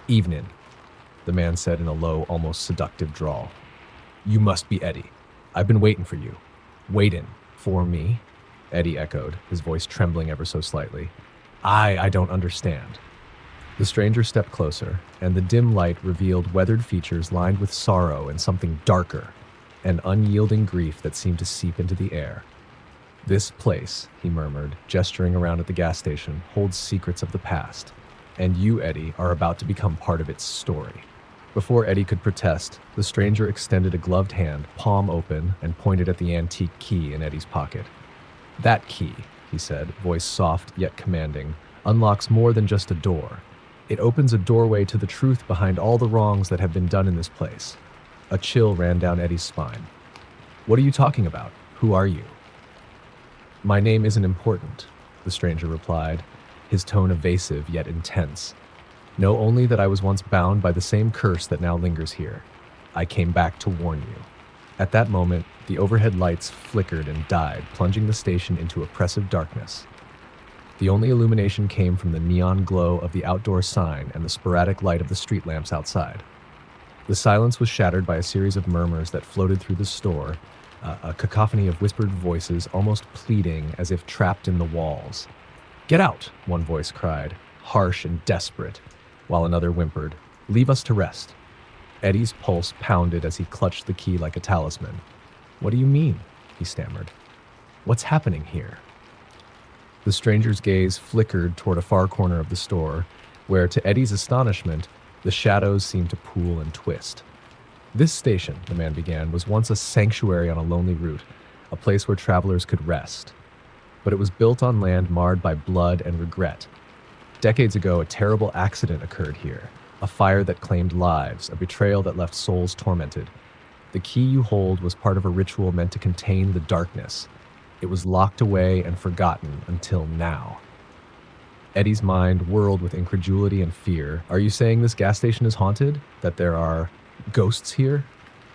"Evening," the man said in a low, almost seductive drawl. "You must be Eddie. I've been waiting for you." "Waitin'? For me?" Eddie echoed, his voice trembling ever so slightly. I don't understand." The stranger stepped closer, and the dim light revealed weathered features lined with sorrow and something darker, an unyielding grief that seemed to seep into the air. "This place," he murmured, gesturing around at the gas station, "holds secrets of the past, and you, Eddie, are about to become part of its story." Before Eddie could protest, the stranger extended a gloved hand, palm open, and pointed at the antique key in Eddie's pocket. "That key," he said, voice soft yet commanding, "unlocks more than just a door. It opens a doorway to the truth behind all the wrongs that have been done in this place." A chill ran down Eddie's spine. "What are you talking about? Who are you?" "My name isn't important," the stranger replied, his tone evasive yet intense. "Know only that I was once bound by the same curse that now lingers here. I came back to warn you." At that moment, the overhead lights flickered and died, plunging the station into oppressive darkness. The only illumination came from the neon glow of the outdoor sign and the sporadic light of the street lamps outside. The silence was shattered by a series of murmurs that floated through the store, a cacophony of whispered voices, almost pleading as if trapped in the walls. "Get out!" one voice cried, harsh and desperate, while another whimpered, "Leave us to rest." Eddie's pulse pounded as he clutched the key like a talisman. "What do you mean?" he stammered. "What's happening here?" The stranger's gaze flickered toward a far corner of the store, where, to Eddie's astonishment, the shadows seemed to pool and twist. "This station," the man began, "was once a sanctuary on a lonely route, a place where travelers could rest. But it was built on land marred by blood and regret. Decades ago, a terrible accident occurred here, a fire that claimed lives, a betrayal that left souls tormented. The key you hold was part of a ritual meant to contain the darkness. It was locked away and forgotten until now." Eddie's mind whirled with incredulity and fear. "Are you saying this gas station is haunted? That there are ghosts here?"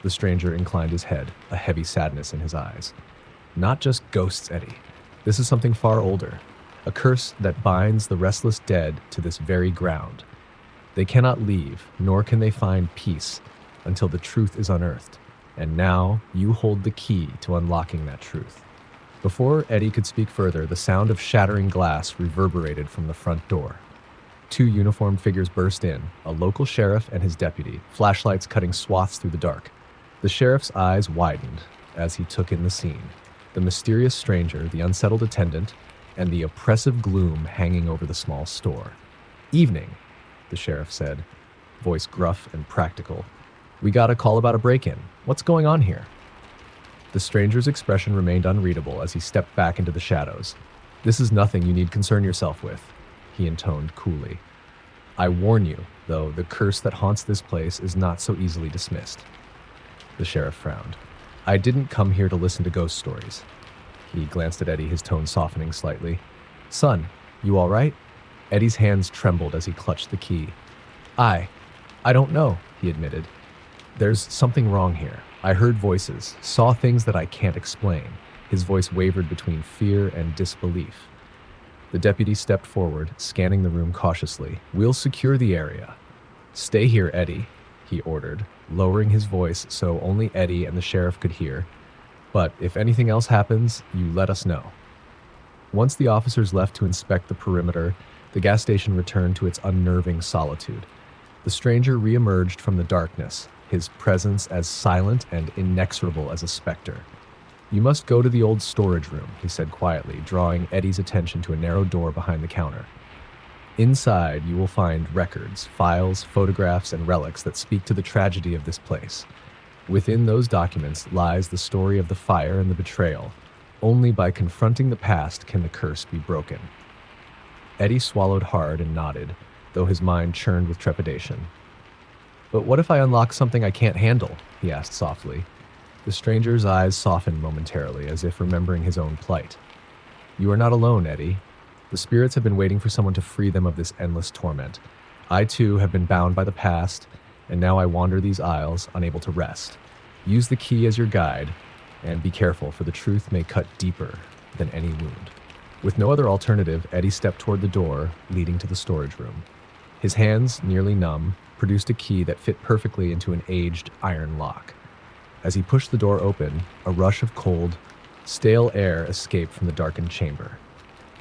The stranger inclined his head, a heavy sadness in his eyes. "Not just ghosts, Eddie. This is something far older, a curse that binds the restless dead to this very ground. They cannot leave, nor can they find peace until the truth is unearthed. And now you hold the key to unlocking that truth." Before Eddie could speak further, the sound of shattering glass reverberated from the front door. Two uniformed figures burst in, a local sheriff and his deputy, flashlights cutting swaths through the dark. The sheriff's eyes widened as he took in the scene, the mysterious stranger, the unsettled attendant, and the oppressive gloom hanging over the small store. "Evening," the sheriff said, voice gruff and practical. "We got a call about a break-in. What's going on here?" The stranger's expression remained unreadable as he stepped back into the shadows. "This is nothing you need concern yourself with," he intoned coolly. "I warn you, though, the curse that haunts this place is not so easily dismissed." The sheriff frowned. "I didn't come here to listen to ghost stories." He glanced at Eddie, his tone softening slightly. "Son, you all right?" Eddie's hands trembled as he clutched the key. I don't know," he admitted. "There's something wrong here. I heard voices, saw things that I can't explain. His voice wavered between fear and disbelief. The deputy stepped forward, scanning the room cautiously. "We'll secure the area." "Stay here, Eddie," he ordered, lowering his voice so only Eddie and the sheriff could hear. "But if anything else happens, you let us know." Once the officers left to inspect the perimeter, the gas station returned to its unnerving solitude. The stranger reemerged from the darkness, his presence as silent and inexorable as a specter. "You must go to the old storage room," he said quietly, drawing Eddie's attention to a narrow door behind the counter. "Inside, you will find records, files, photographs, and relics that speak to the tragedy of this place. Within those documents lies the story of the fire and the betrayal. Only by confronting the past can the curse be broken." Eddie swallowed hard and nodded, though his mind churned with trepidation. "But what if I unlock something I can't handle?" he asked softly. The stranger's eyes softened momentarily, as if remembering his own plight. "You are not alone, Eddie. The spirits have been waiting for someone to free them of this endless torment. I, too, have been bound by the past, and now I wander these aisles, unable to rest. Use the key as your guide, and be careful, for the truth may cut deeper than any wound." With no other alternative, Eddie stepped toward the door leading to the storage room. His hands, nearly numb, produced a key that fit perfectly into an aged iron lock. As he pushed the door open, a rush of cold, stale air escaped from the darkened chamber.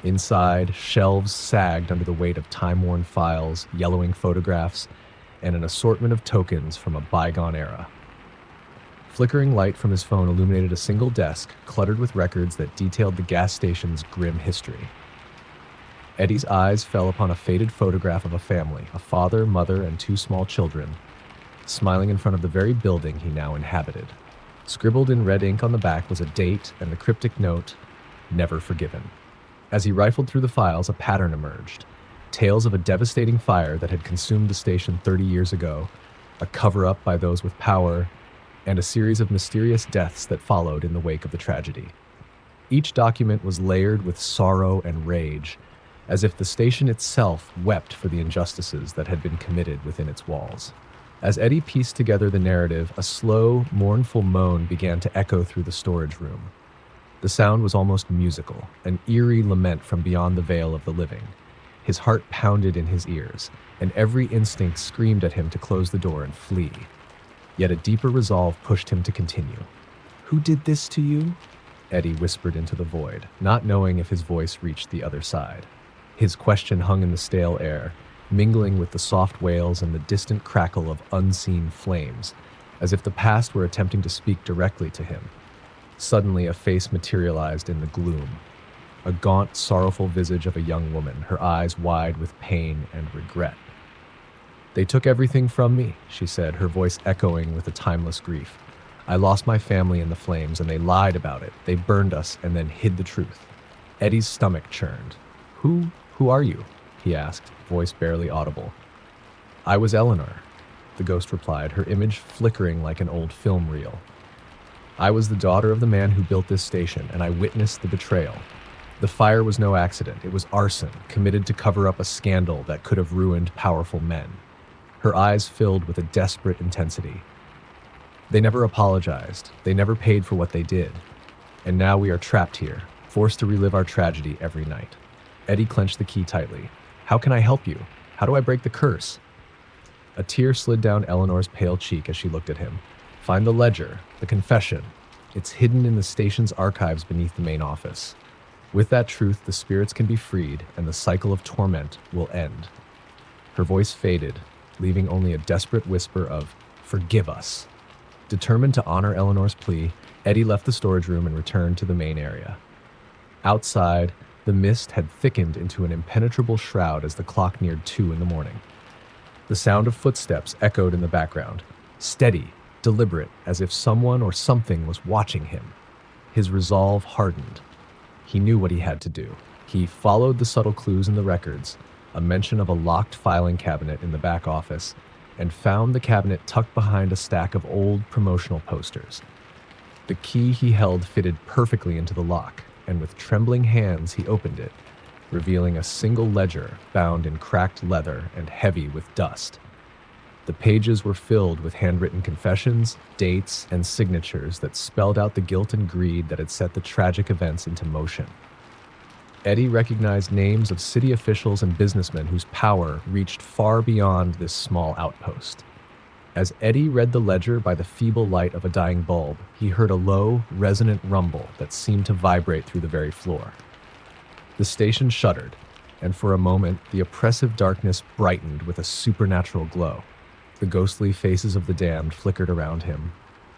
Inside, shelves sagged under the weight of time-worn files, yellowing photographs, and an assortment of tokens from a bygone era. Flickering light from his phone illuminated a single desk, cluttered with records that detailed the gas station's grim history. Eddie's eyes fell upon a faded photograph of a family, a father, mother, and two small children, smiling in front of the very building he now inhabited. Scribbled in red ink on the back was a date and the cryptic note, "Never forgiven." As he rifled through the files, a pattern emerged. Tales of a devastating fire that had consumed the station 30 years ago, a cover-up by those with power, and a series of mysterious deaths that followed in the wake of the tragedy. Each document was layered with sorrow and rage, as if the station itself wept for the injustices that had been committed within its walls. As Eddie pieced together the narrative, a slow, mournful moan began to echo through the storage room. The sound was almost musical, an eerie lament from beyond the veil of the living. His heart pounded in his ears, and every instinct screamed at him to close the door and flee. Yet a deeper resolve pushed him to continue. "Who did this to you?" Eddie whispered into the void, not knowing if his voice reached the other side. His question hung in the stale air, mingling with the soft wails and the distant crackle of unseen flames, as if the past were attempting to speak directly to him. Suddenly, a face materialized in the gloom. A gaunt, sorrowful visage of a young woman, her eyes wide with pain and regret. "They took everything from me," she said, her voice echoing with a timeless grief. "I lost my family in the flames, and they lied about it. They burned us and then hid the truth." Eddie's stomach churned. Who are you?" he asked, voice barely audible. "I was Eleanor," the ghost replied, her image flickering like an old film reel. "I was the daughter of the man who built this station, and I witnessed the betrayal. The fire was no accident. It was arson, committed to cover up a scandal that could have ruined powerful men." Her eyes filled with a desperate intensity. "They never apologized. They never paid for what they did. And now we are trapped here, forced to relive our tragedy every night." Eddie clenched the key tightly. "How can I help you? How do I break the curse?" A tear slid down Eleanor's pale cheek as she looked at him. "Find the ledger, the confession. It's hidden in the station's archives beneath the main office. With that truth, the spirits can be freed, and the cycle of torment will end." Her voice faded, leaving only a desperate whisper of, "Forgive us." Determined to honor Eleanor's plea, Eddie left the storage room and returned to the main area. Outside, the mist had thickened into an impenetrable shroud as the clock neared 2 in the morning. The sound of footsteps echoed in the background, steady, deliberate, as if someone or something was watching him. His resolve hardened. He knew what he had to do. He followed the subtle clues in the records, a mention of a locked filing cabinet in the back office, and found the cabinet tucked behind a stack of old promotional posters. The key he held fitted perfectly into the lock, and with trembling hands he opened it, revealing a single ledger bound in cracked leather and heavy with dust. The pages were filled with handwritten confessions, dates, and signatures that spelled out the guilt and greed that had set the tragic events into motion. Eddie recognized names of city officials and businessmen whose power reached far beyond this small outpost. As Eddie read the ledger by the feeble light of a dying bulb, he heard a low, resonant rumble that seemed to vibrate through the very floor. The station shuddered, and for a moment, the oppressive darkness brightened with a supernatural glow. The ghostly faces of the damned flickered around him.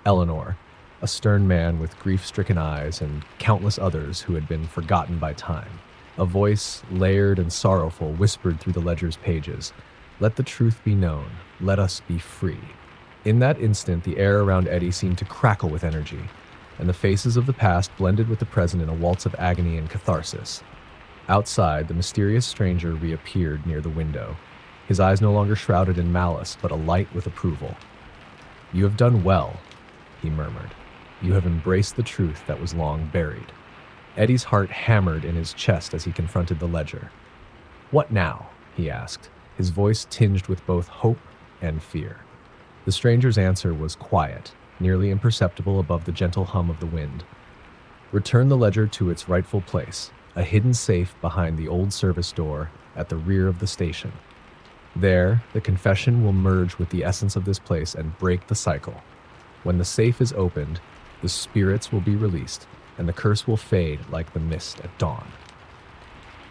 Eleanor, a stern man with grief-stricken eyes, and countless others who had been forgotten by time. A voice, layered and sorrowful, whispered through the ledger's pages, "Let the truth be known. Let us be free." In that instant, the air around Eddie seemed to crackle with energy, and the faces of the past blended with the present in a waltz of agony and catharsis. Outside, the mysterious stranger reappeared near the window, his eyes no longer shrouded in malice, but alight with approval. "You have done well," he murmured. "You have embraced the truth that was long buried." Eddie's heart hammered in his chest as he confronted the ledger. "What now?" he asked, his voice tinged with both hope and fear. The stranger's answer was quiet, nearly imperceptible above the gentle hum of the wind. "Return the ledger to its rightful place, a hidden safe behind the old service door at the rear of the station. There, the confession will merge with the essence of this place and break the cycle. When the safe is opened, the spirits will be released, and the curse will fade like the mist at dawn."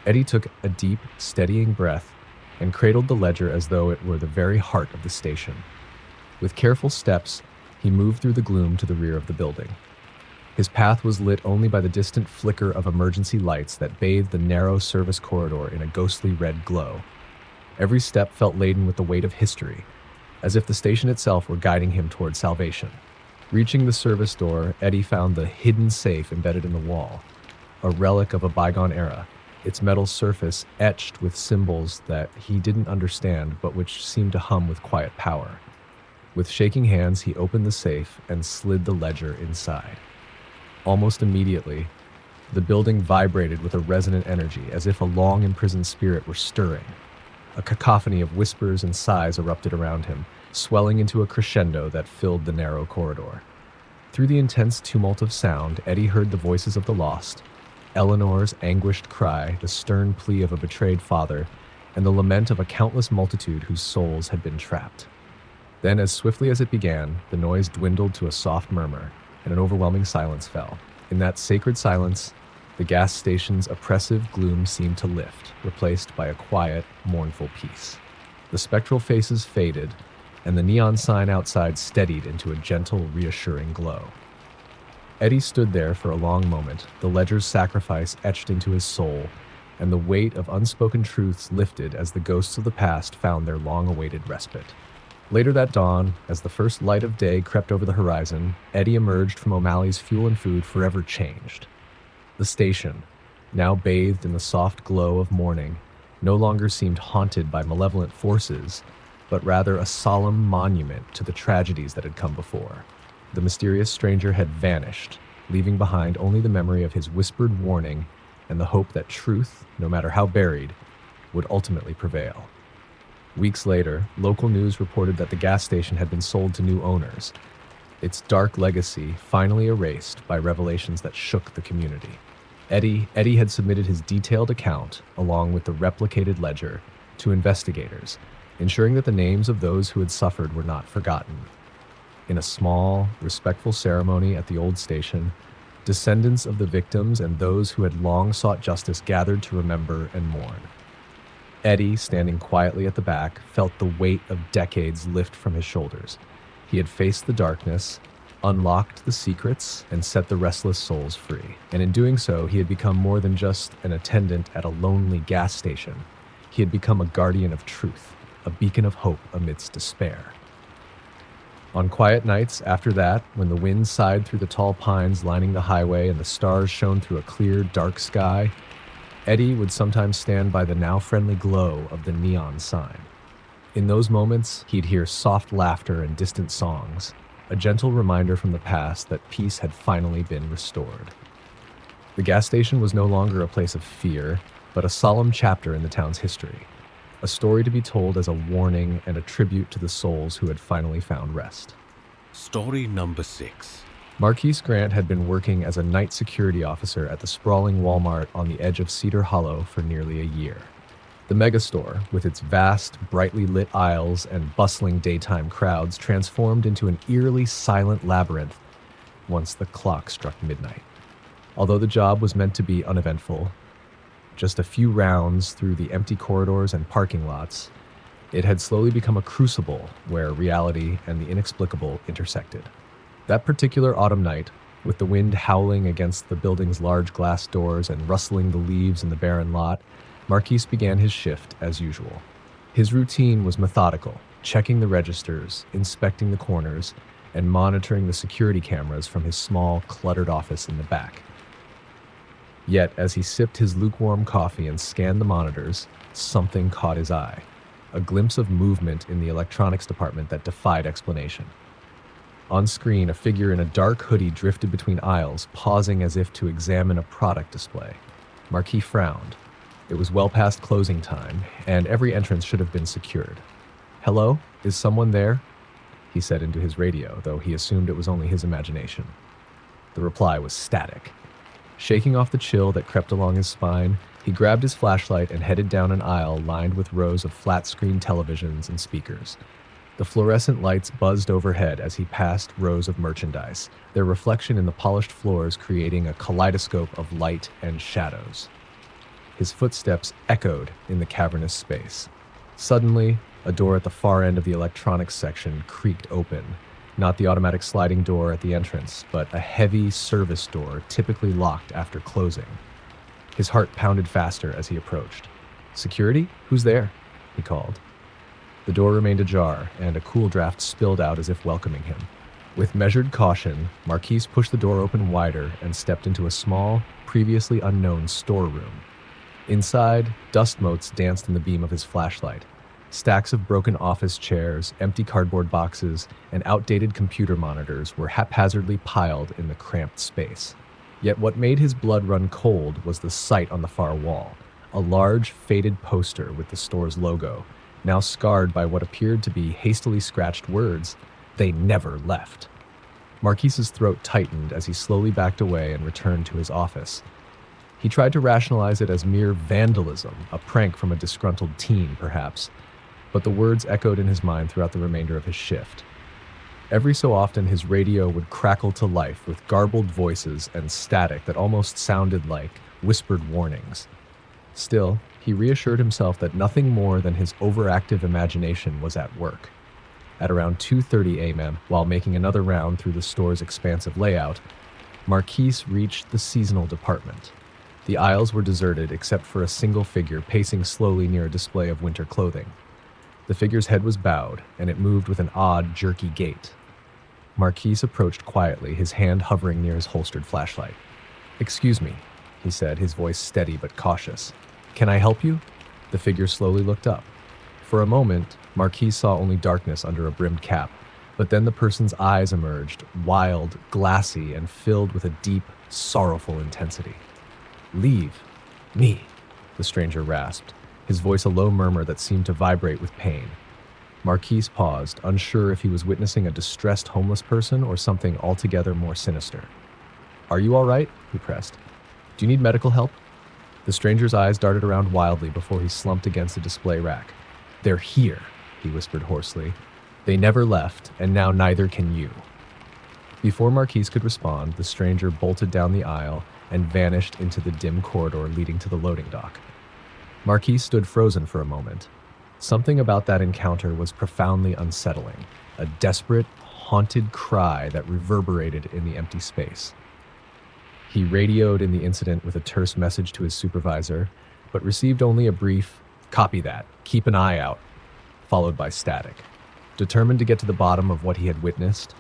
Eddie took a deep, steadying breath and cradled the ledger as though it were the very heart of the station. With careful steps, he moved through the gloom to the rear of the building. His path was lit only by the distant flicker of emergency lights that bathed the narrow service corridor in a ghostly red glow. Every step felt laden with the weight of history, as if the station itself were guiding him toward salvation. Reaching the service door, Eddie found the hidden safe embedded in the wall, a relic of a bygone era, its metal surface etched with symbols that he didn't understand but which seemed to hum with quiet power. With shaking hands, he opened the safe and slid the ledger inside. Almost immediately, the building vibrated with a resonant energy, as if a long-imprisoned spirit were stirring. A cacophony of whispers and sighs erupted around him, swelling into a crescendo that filled the narrow corridor. Through the intense tumult of sound, Eddie heard the voices of the lost, Eleanor's anguished cry, the stern plea of a betrayed father, and the lament of a countless multitude whose souls had been trapped. Then, as swiftly as it began, the noise dwindled to a soft murmur, and an overwhelming silence fell. In that sacred silence, the gas station's oppressive gloom seemed to lift, replaced by a quiet, mournful peace. The spectral faces faded, and the neon sign outside steadied into a gentle, reassuring glow. Eddie stood there for a long moment, the ledger's sacrifice etched into his soul, and the weight of unspoken truths lifted as the ghosts of the past found their long-awaited respite. Later that dawn, as the first light of day crept over the horizon, Eddie emerged from O'Malley's Fuel and Food forever changed. The station, now bathed in the soft glow of morning, no longer seemed haunted by malevolent forces, but rather a solemn monument to the tragedies that had come before. The mysterious stranger had vanished, leaving behind only the memory of his whispered warning and the hope that truth, no matter how buried, would ultimately prevail. Weeks later, local news reported that the gas station had been sold to new owners, its dark legacy finally erased by revelations that shook the community. Eddie had submitted his detailed account, along with the replicated ledger, to investigators, ensuring that the names of those who had suffered were not forgotten. In a small, respectful ceremony at the old station, descendants of the victims and those who had long sought justice gathered to remember and mourn. Eddie, standing quietly at the back, felt the weight of decades lift from his shoulders. He had faced the darkness, unlocked the secrets, and set the restless souls free. And in doing so, he had become more than just an attendant at a lonely gas station. He had become a guardian of truth, a beacon of hope amidst despair. On quiet nights after that, when the wind sighed through the tall pines lining the highway and the stars shone through a clear, dark sky, Eddie would sometimes stand by the now friendly glow of the neon sign. In those moments, he'd hear soft laughter and distant songs, a gentle reminder from the past that peace had finally been restored. The gas station was no longer a place of fear, but a solemn chapter in the town's history. a story to be told as a warning and a tribute to the souls who had finally found rest. Story number 6. Marquise Grant had been working as a night security officer at the sprawling Walmart on the edge of Cedar Hollow for nearly a year. The megastore, with its vast, brightly lit aisles and bustling daytime crowds, transformed into an eerily silent labyrinth once the clock struck midnight. Although the job was meant to be uneventful, just a few rounds through the empty corridors and parking lots, it had slowly become a crucible where reality and the inexplicable intersected. That particular autumn night, with the wind howling against the building's large glass doors and rustling the leaves in the barren lot, Marquise began his shift as usual. His routine was methodical, checking the registers, inspecting the corners, and monitoring the security cameras from his small, cluttered office in the back. Yet, as he sipped his lukewarm coffee and scanned the monitors, something caught his eye. A glimpse of movement in the electronics department that defied explanation. On screen, a figure in a dark hoodie drifted between aisles, pausing as if to examine a product display. Marquis frowned. It was well past closing time, and every entrance should have been secured. "Hello? Is someone there?" he said into his radio, though he assumed it was only his imagination. The reply was static. Shaking off the chill that crept along his spine, he grabbed his flashlight and headed down an aisle lined with rows of flat-screen televisions and speakers. The fluorescent lights buzzed overhead as he passed rows of merchandise, their reflection in the polished floors creating a kaleidoscope of light and shadows. His footsteps echoed in the cavernous space. Suddenly, a door at the far end of the electronics section creaked open, not the automatic sliding door at the entrance, but a heavy service door typically locked after closing. His heart pounded faster as he approached. "Security? Who's there?" he called. The door remained ajar, and a cool draft spilled out as if welcoming him. With measured caution, Marquise pushed the door open wider and stepped into a small, previously unknown storeroom. Inside, dust motes danced in the beam of his flashlight. Stacks of broken office chairs, empty cardboard boxes, and outdated computer monitors were haphazardly piled in the cramped space. Yet what made his blood run cold was the sight on the far wall, a large, faded poster with the store's logo, now scarred by what appeared to be hastily scratched words, "They never left." Marquise's throat tightened as he slowly backed away and returned to his office. He tried to rationalize it as mere vandalism, a prank from a disgruntled teen, perhaps, but the words echoed in his mind throughout the remainder of his shift. Every so often, his radio would crackle to life with garbled voices and static that almost sounded like whispered warnings. Still, he reassured himself that nothing more than his overactive imagination was at work. At around 2:30 a.m., while making another round through the store's expansive layout, Marquise reached the seasonal department. The aisles were deserted except for a single figure pacing slowly near a display of winter clothing. The figure's head was bowed, and it moved with an odd, jerky gait. Marquise approached quietly, his hand hovering near his holstered flashlight. "Excuse me," he said, his voice steady but cautious. "Can I help you?" The figure slowly looked up. For a moment, Marquise saw only darkness under a brimmed cap, but then the person's eyes emerged, wild, glassy, and filled with a deep, sorrowful intensity. "Leave me," the stranger rasped, his voice a low murmur that seemed to vibrate with pain. Marquise paused, unsure if he was witnessing a distressed homeless person or something altogether more sinister. "Are you all right?" he pressed. "Do you need medical help?" The stranger's eyes darted around wildly before he slumped against a display rack. "They're here," he whispered hoarsely. "They never left, and now neither can you." Before Marquise could respond, the stranger bolted down the aisle and vanished into the dim corridor leading to the loading dock. Marquise stood frozen for a moment. Something about that encounter was profoundly unsettling, a desperate, haunted cry that reverberated in the empty space. He radioed in the incident with a terse message to his supervisor, but received only a brief, "Copy that, keep an eye out," followed by static. Determined to get to the bottom of what he had witnessed,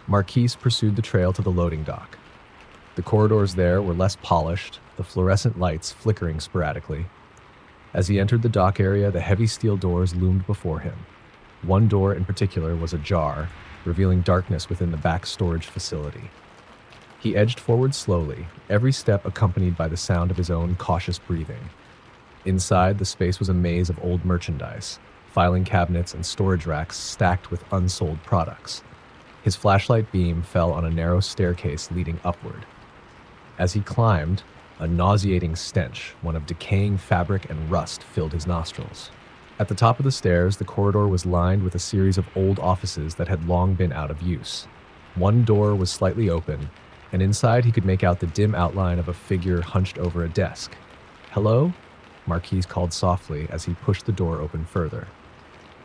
Marquise pursued the trail to the loading dock. The corridors there were less polished, the fluorescent lights flickering sporadically. As he entered the dock area, the heavy steel doors loomed before him. One door in particular was ajar, revealing darkness within the back storage facility. He edged forward slowly, every step accompanied by the sound of his own cautious breathing. Inside, the space was a maze of old merchandise, filing cabinets and storage racks stacked with unsold products. His flashlight beam fell on a narrow staircase leading upward. As he climbed, a nauseating stench, one of decaying fabric and rust, filled his nostrils. At the top of the stairs, the corridor was lined with a series of old offices that had long been out of use. One door was slightly open, and inside he could make out the dim outline of a figure hunched over a desk. "Hello?" Marquise called softly as he pushed the door open further.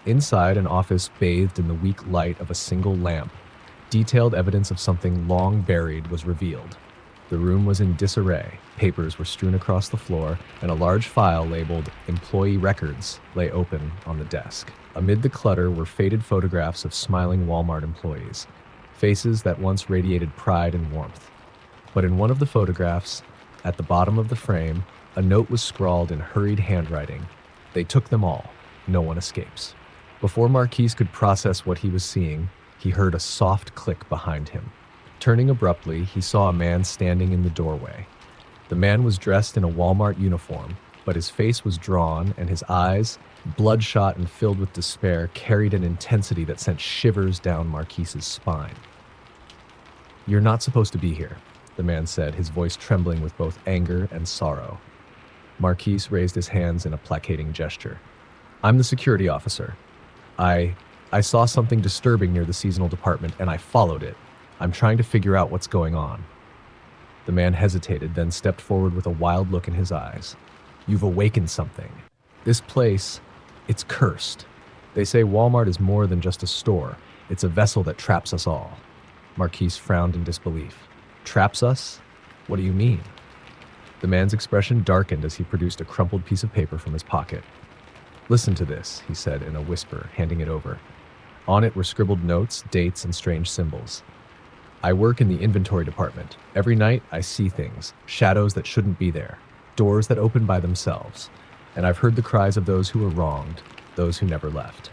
Inside, an office bathed in the weak light of a single lamp, detailed evidence of something long buried was revealed. The room was in disarray, papers were strewn across the floor, and a large file labeled "Employee Records" lay open on the desk. Amid the clutter were faded photographs of smiling Walmart employees, faces that once radiated pride and warmth. But in one of the photographs, at the bottom of the frame, a note was scrawled in hurried handwriting. "They took them all. No one escapes." Before Marquise could process what he was seeing, he heard a soft click behind him. Turning abruptly, he saw a man standing in the doorway. The man was dressed in a Walmart uniform, but his face was drawn and his eyes, bloodshot and filled with despair, carried an intensity that sent shivers down Marquise's spine. "You're not supposed to be here," the man said, his voice trembling with both anger and sorrow. Marquise raised his hands in a placating gesture. "I'm the security officer. I saw something disturbing near the seasonal department and I followed it. I'm trying to figure out what's going on." The man hesitated, then stepped forward with a wild look in his eyes. "You've awakened something. This place, it's cursed. They say Walmart is more than just a store. It's a vessel that traps us all." Marquise frowned in disbelief. "Traps us? What do you mean?" The man's expression darkened as he produced a crumpled piece of paper from his pocket. "Listen to this," he said in a whisper, handing it over. On it were scribbled notes, dates, and strange symbols. "I work in the inventory department. Every night I see things, shadows that shouldn't be there, doors that open by themselves, and I've heard the cries of those who were wronged, those who never left."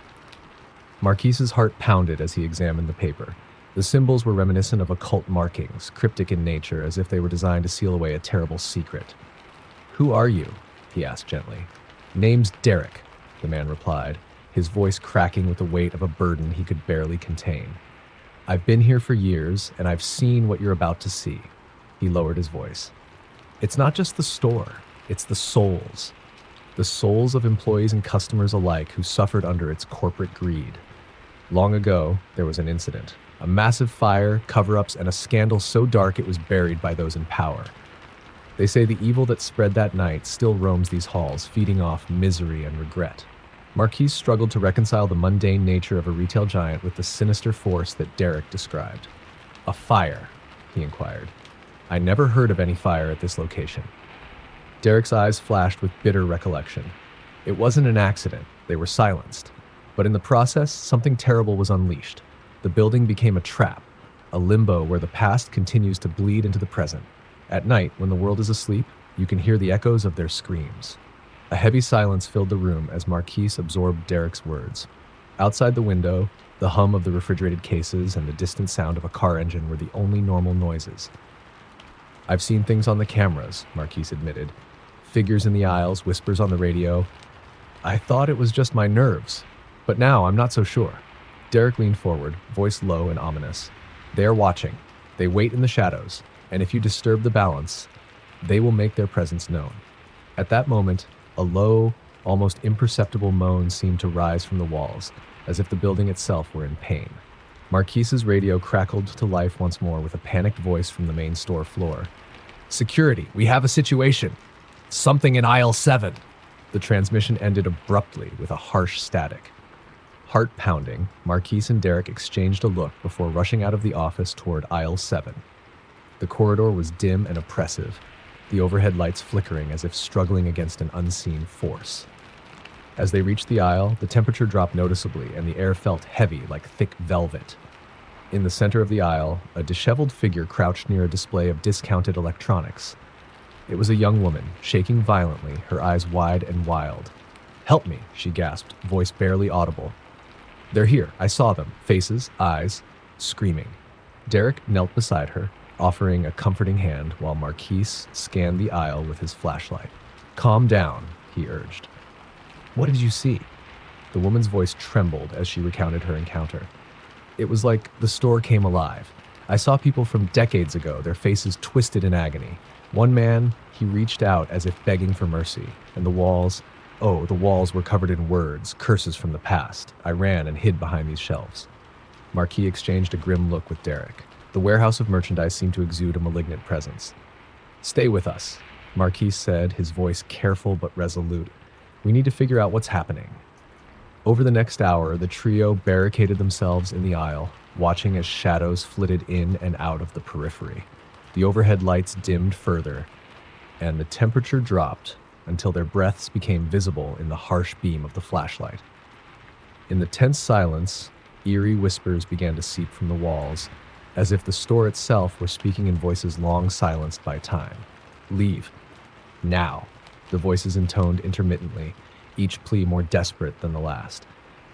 Marquise's heart pounded as he examined the paper. The symbols were reminiscent of occult markings, cryptic in nature, as if they were designed to seal away a terrible secret. "Who are you?" he asked gently. "Name's Derek," the man replied, his voice cracking with the weight of a burden he could barely contain. "I've been here for years, and I've seen what you're about to see." He lowered his voice. "It's not just the store, it's the souls. The souls of employees and customers alike who suffered under its corporate greed. Long ago, there was an incident. A massive fire, cover-ups, and a scandal so dark it was buried by those in power. They say the evil that spread that night still roams these halls, feeding off misery and regret." Marquise struggled to reconcile the mundane nature of a retail giant with the sinister force that Derek described. "A fire?" he inquired. "I never heard of any fire at this location." Derek's eyes flashed with bitter recollection. It wasn't an accident. They were silenced. But in the process, something terrible was unleashed. The building became a trap, a limbo where the past continues to bleed into the present. At night, when the world is asleep, you can hear the echoes of their screams. A heavy silence filled the room as Marquise absorbed Derek's words. Outside the window, the hum of the refrigerated cases and the distant sound of a car engine were the only normal noises. "I've seen things on the cameras," Marquise admitted. "Figures in the aisles, whispers on the radio. I thought it was just my nerves, but now I'm not so sure." Derek leaned forward, voice low and ominous. "They are watching. They wait in the shadows, and if you disturb the balance, they will make their presence known." At that moment, a low, almost imperceptible moan seemed to rise from the walls, as if the building itself were in pain. Marquise's radio crackled to life once more with a panicked voice from the main store floor. "Security, we have a situation. Something in aisle 7. The transmission ended abruptly with a harsh static. Heart pounding, Marquise and Derek exchanged a look before rushing out of the office toward aisle 7. The corridor was dim and oppressive, the overhead lights flickering as if struggling against an unseen force. As they reached the aisle, the temperature dropped noticeably and the air felt heavy like thick velvet. In the center of the aisle, a disheveled figure crouched near a display of discounted electronics. It was a young woman, shaking violently, her eyes wide and wild. "Help me," she gasped, voice barely audible. "They're here. I saw them. Faces, eyes, screaming." Derek knelt beside her, offering a comforting hand while Marquise scanned the aisle with his flashlight. "Calm down," he urged. What did you see? The woman's voice trembled as she recounted her encounter. It was like the store came alive. I saw people from decades ago, their faces twisted in agony. One man, he reached out as if begging for mercy, and the walls were covered in words, curses from the past. I ran and hid behind these shelves. Marquis exchanged a grim look with Derek. The warehouse of merchandise seemed to exude a malignant presence. Stay with us, Marquis said, his voice careful but resolute. We need to figure out what's happening. Over the next hour, the trio barricaded themselves in the aisle, watching as shadows flitted in and out of the periphery. The overhead lights dimmed further, and the temperature dropped until their breaths became visible in the harsh beam of the flashlight. In the tense silence, eerie whispers began to seep from the walls, as if the store itself were speaking in voices long silenced by time. Leave. Now. The voices intoned intermittently, each plea more desperate than the last.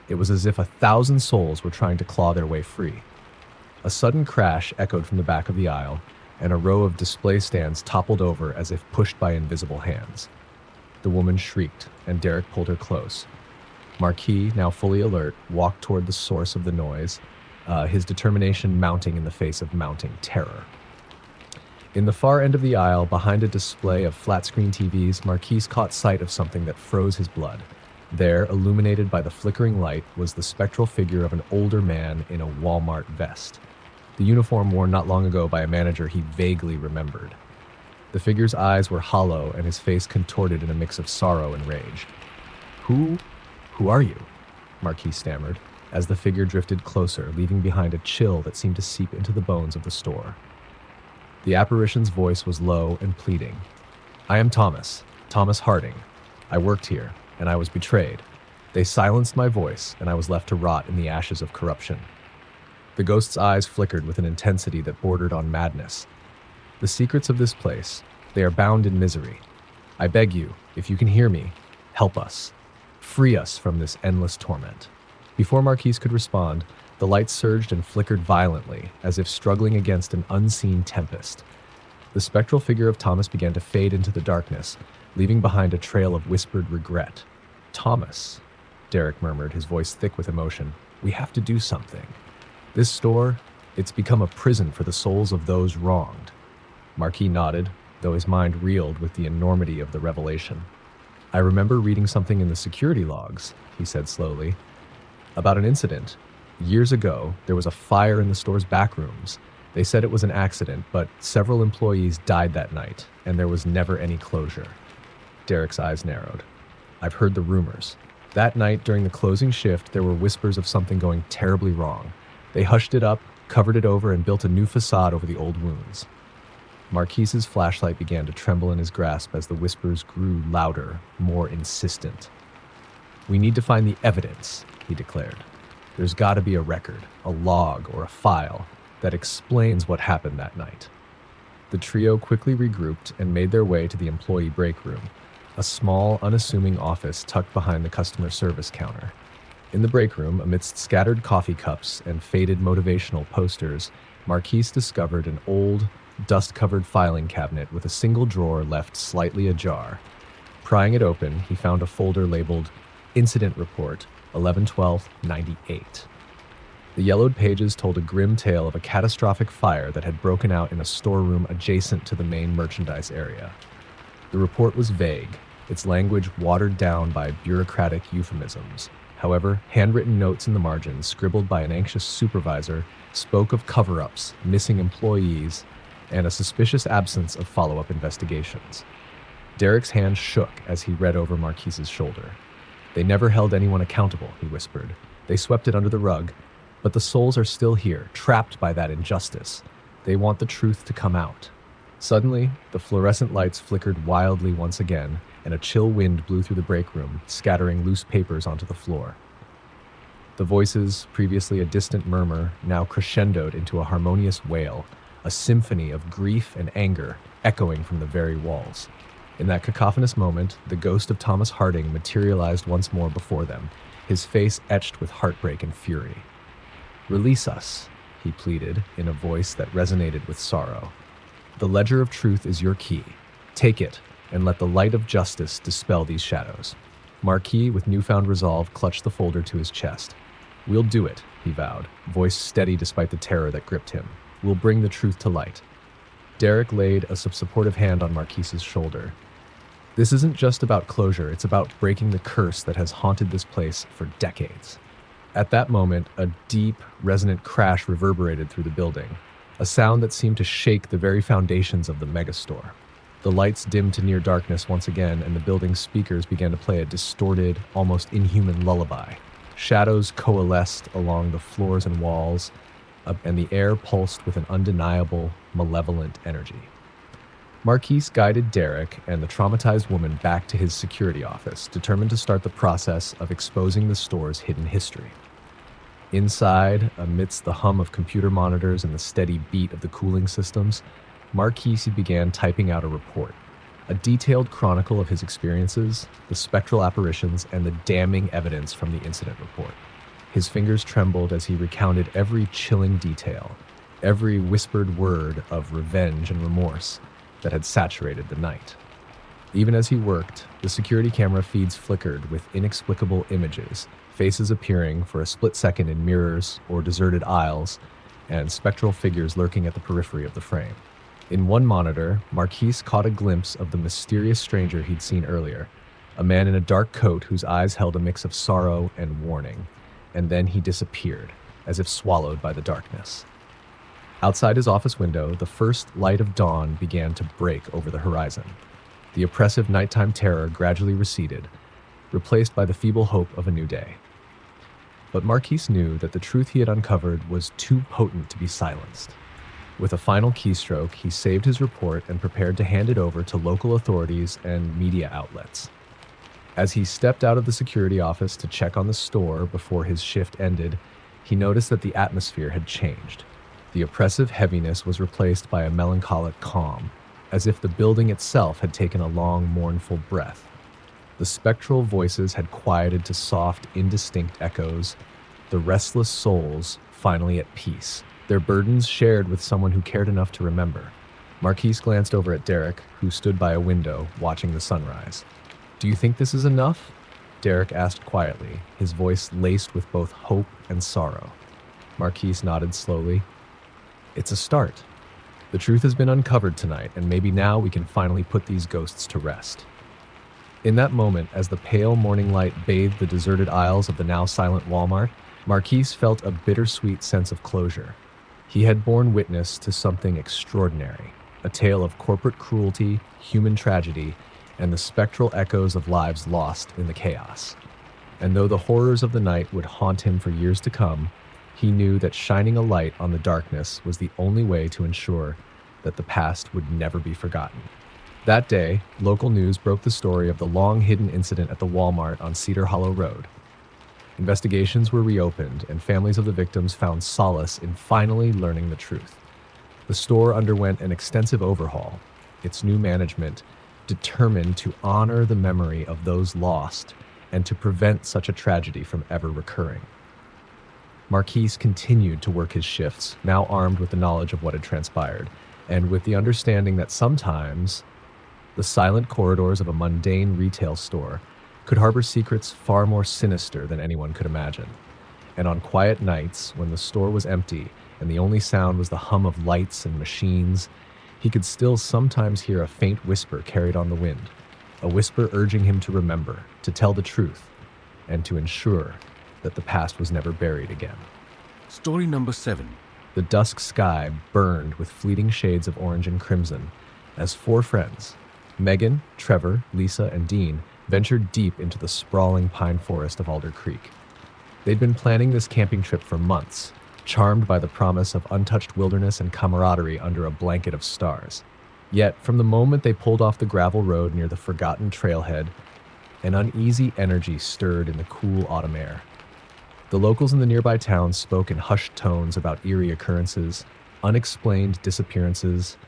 It was as if 1,000 souls were trying to claw their way free. A sudden crash echoed from the back of the aisle, and a row of display stands toppled over as if pushed by invisible hands. The woman shrieked, and Derek pulled her close. Marquis, now fully alert, walked toward the source of the noise, his determination mounting in the face of mounting terror. In the far end of the aisle, behind a display of flat-screen TVs, Marquis caught sight of something that froze his blood. There, illuminated by the flickering light, was the spectral figure of an older man in a Walmart vest. The uniform worn not long ago by a manager he vaguely remembered. The figure's eyes were hollow and his face contorted in a mix of sorrow and rage. Who are you? Marquis stammered, as the figure drifted closer, leaving behind a chill that seemed to seep into the bones of the store. The apparition's voice was low and pleading. I am Thomas Harding. I worked here, and I was betrayed. They silenced my voice, and I was left to rot in the ashes of corruption. The ghost's eyes flickered with an intensity that bordered on madness. The secrets of this place, they are bound in misery. I beg you, if you can hear me, help us. Free us from this endless torment. Before Marquis could respond, the lights surged and flickered violently, as if struggling against an unseen tempest. The spectral figure of Thomas began to fade into the darkness, leaving behind a trail of whispered regret. Thomas, Derek murmured, his voice thick with emotion, we have to do something. This store, it's become a prison for the souls of those wronged. Marquis nodded, though his mind reeled with the enormity of the revelation. I remember reading something in the security logs, he said slowly, about an incident. Years ago, there was a fire in the store's back rooms. They said it was an accident, but several employees died that night, and there was never any closure. Derek's eyes narrowed. I've heard the rumors. That night, during the closing shift, there were whispers of something going terribly wrong. They hushed it up, covered it over, and built a new facade over the old wounds. Marquis's flashlight began to tremble in his grasp as the whispers grew louder, more insistent. We need to find the evidence, he declared. There's got to be a record, a log, or a file that explains what happened that night. The trio quickly regrouped and made their way to the employee break room, a small, unassuming office tucked behind the customer service counter. In the break room, amidst scattered coffee cups and faded motivational posters, Marquis discovered an old, dust-covered filing cabinet with a single drawer left slightly ajar. Prying it open, he found a folder labeled Incident Report 11/12/98. The yellowed pages told a grim tale of a catastrophic fire that had broken out in a storeroom adjacent to the main merchandise area. The report was vague, its language watered down by bureaucratic euphemisms. However, handwritten notes in the margins, scribbled by an anxious supervisor, spoke of cover-ups, missing employees, and a suspicious absence of follow-up investigations. Derek's hand shook as he read over Marquis's shoulder. They never held anyone accountable, he whispered. They swept it under the rug, but the souls are still here, trapped by that injustice. They want the truth to come out. Suddenly, the fluorescent lights flickered wildly once again, and a chill wind blew through the break room, scattering loose papers onto the floor. The voices, previously a distant murmur, now crescendoed into a harmonious wail, a symphony of grief and anger echoing from the very walls. In that cacophonous moment, the ghost of Thomas Harding materialized once more before them, his face etched with heartbreak and fury. Release us, he pleaded in a voice that resonated with sorrow. The ledger of truth is your key. Take it, and let the light of justice dispel these shadows. Marquis, with newfound resolve, clutched the folder to his chest. "We'll do it," he vowed, voice steady despite the terror that gripped him. "We'll bring the truth to light." Derek laid a supportive hand on Marquise's shoulder. "This isn't just about closure, it's about breaking the curse that has haunted this place for decades." At that moment, a deep, resonant crash reverberated through the building, a sound that seemed to shake the very foundations of the megastore. The lights dimmed to near darkness once again, and the building's speakers began to play a distorted, almost inhuman lullaby. Shadows coalesced along the floors and walls, and the air pulsed with an undeniable, malevolent energy. Marquise guided Derek and the traumatized woman back to his security office, determined to start the process of exposing the store's hidden history. Inside, amidst the hum of computer monitors and the steady beat of the cooling systems, Marquise began typing out a report, a detailed chronicle of his experiences, the spectral apparitions, and the damning evidence from the incident report. His fingers trembled as he recounted every chilling detail, every whispered word of revenge and remorse that had saturated the night. Even as he worked, the security camera feeds flickered with inexplicable images, faces appearing for a split second in mirrors or deserted aisles, and spectral figures lurking at the periphery of the frame. In one monitor, Marquise caught a glimpse of the mysterious stranger he'd seen earlier, a man in a dark coat whose eyes held a mix of sorrow and warning, and then he disappeared, as if swallowed by the darkness. Outside his office window, the first light of dawn began to break over the horizon. The oppressive nighttime terror gradually receded, replaced by the feeble hope of a new day. But Marquise knew that the truth he had uncovered was too potent to be silenced. With a final keystroke, he saved his report and prepared to hand it over to local authorities and media outlets. As he stepped out of the security office to check on the store before his shift ended, he noticed that the atmosphere had changed. The oppressive heaviness was replaced by a melancholic calm, as if the building itself had taken a long, mournful breath. The spectral voices had quieted to soft, indistinct echoes, the restless souls finally at peace, their burdens shared with someone who cared enough to remember. Marquise glanced over at Derek, who stood by a window, watching the sunrise. "Do you think this is enough?" Derek asked quietly, his voice laced with both hope and sorrow. Marquise nodded slowly. "It's a start. The truth has been uncovered tonight, and maybe now we can finally put these ghosts to rest." In that moment, as the pale morning light bathed the deserted aisles of the now silent Walmart, Marquise felt a bittersweet sense of closure. He had borne witness to something extraordinary, a tale of corporate cruelty, human tragedy, and the spectral echoes of lives lost in the chaos. And though the horrors of the night would haunt him for years to come, he knew that shining a light on the darkness was the only way to ensure that the past would never be forgotten. That day, local news broke the story of the long-hidden incident at the Walmart on Cedar Hollow Road. Investigations were reopened, and families of the victims found solace in finally learning the truth. The store underwent an extensive overhaul, its new management determined to honor the memory of those lost and to prevent such a tragedy from ever recurring. Marquise continued to work his shifts, now armed with the knowledge of what had transpired, and with the understanding that sometimes the silent corridors of a mundane retail store could harbor secrets far more sinister than anyone could imagine. And on quiet nights, when the store was empty and the only sound was the hum of lights and machines, he could still sometimes hear a faint whisper carried on the wind, a whisper urging him to remember, to tell the truth, and to ensure that the past was never buried again. Story number 7. The dusk sky burned with fleeting shades of orange and crimson as 4 friends, Megan, Trevor, Lisa, and Dean, ventured deep into the sprawling pine forest of Alder Creek. They'd been planning this camping trip for months, charmed by the promise of untouched wilderness and camaraderie under a blanket of stars. Yet, from the moment they pulled off the gravel road near the forgotten trailhead, an uneasy energy stirred in the cool autumn air. The locals in the nearby towns spoke in hushed tones about eerie occurrences, unexplained disappearances,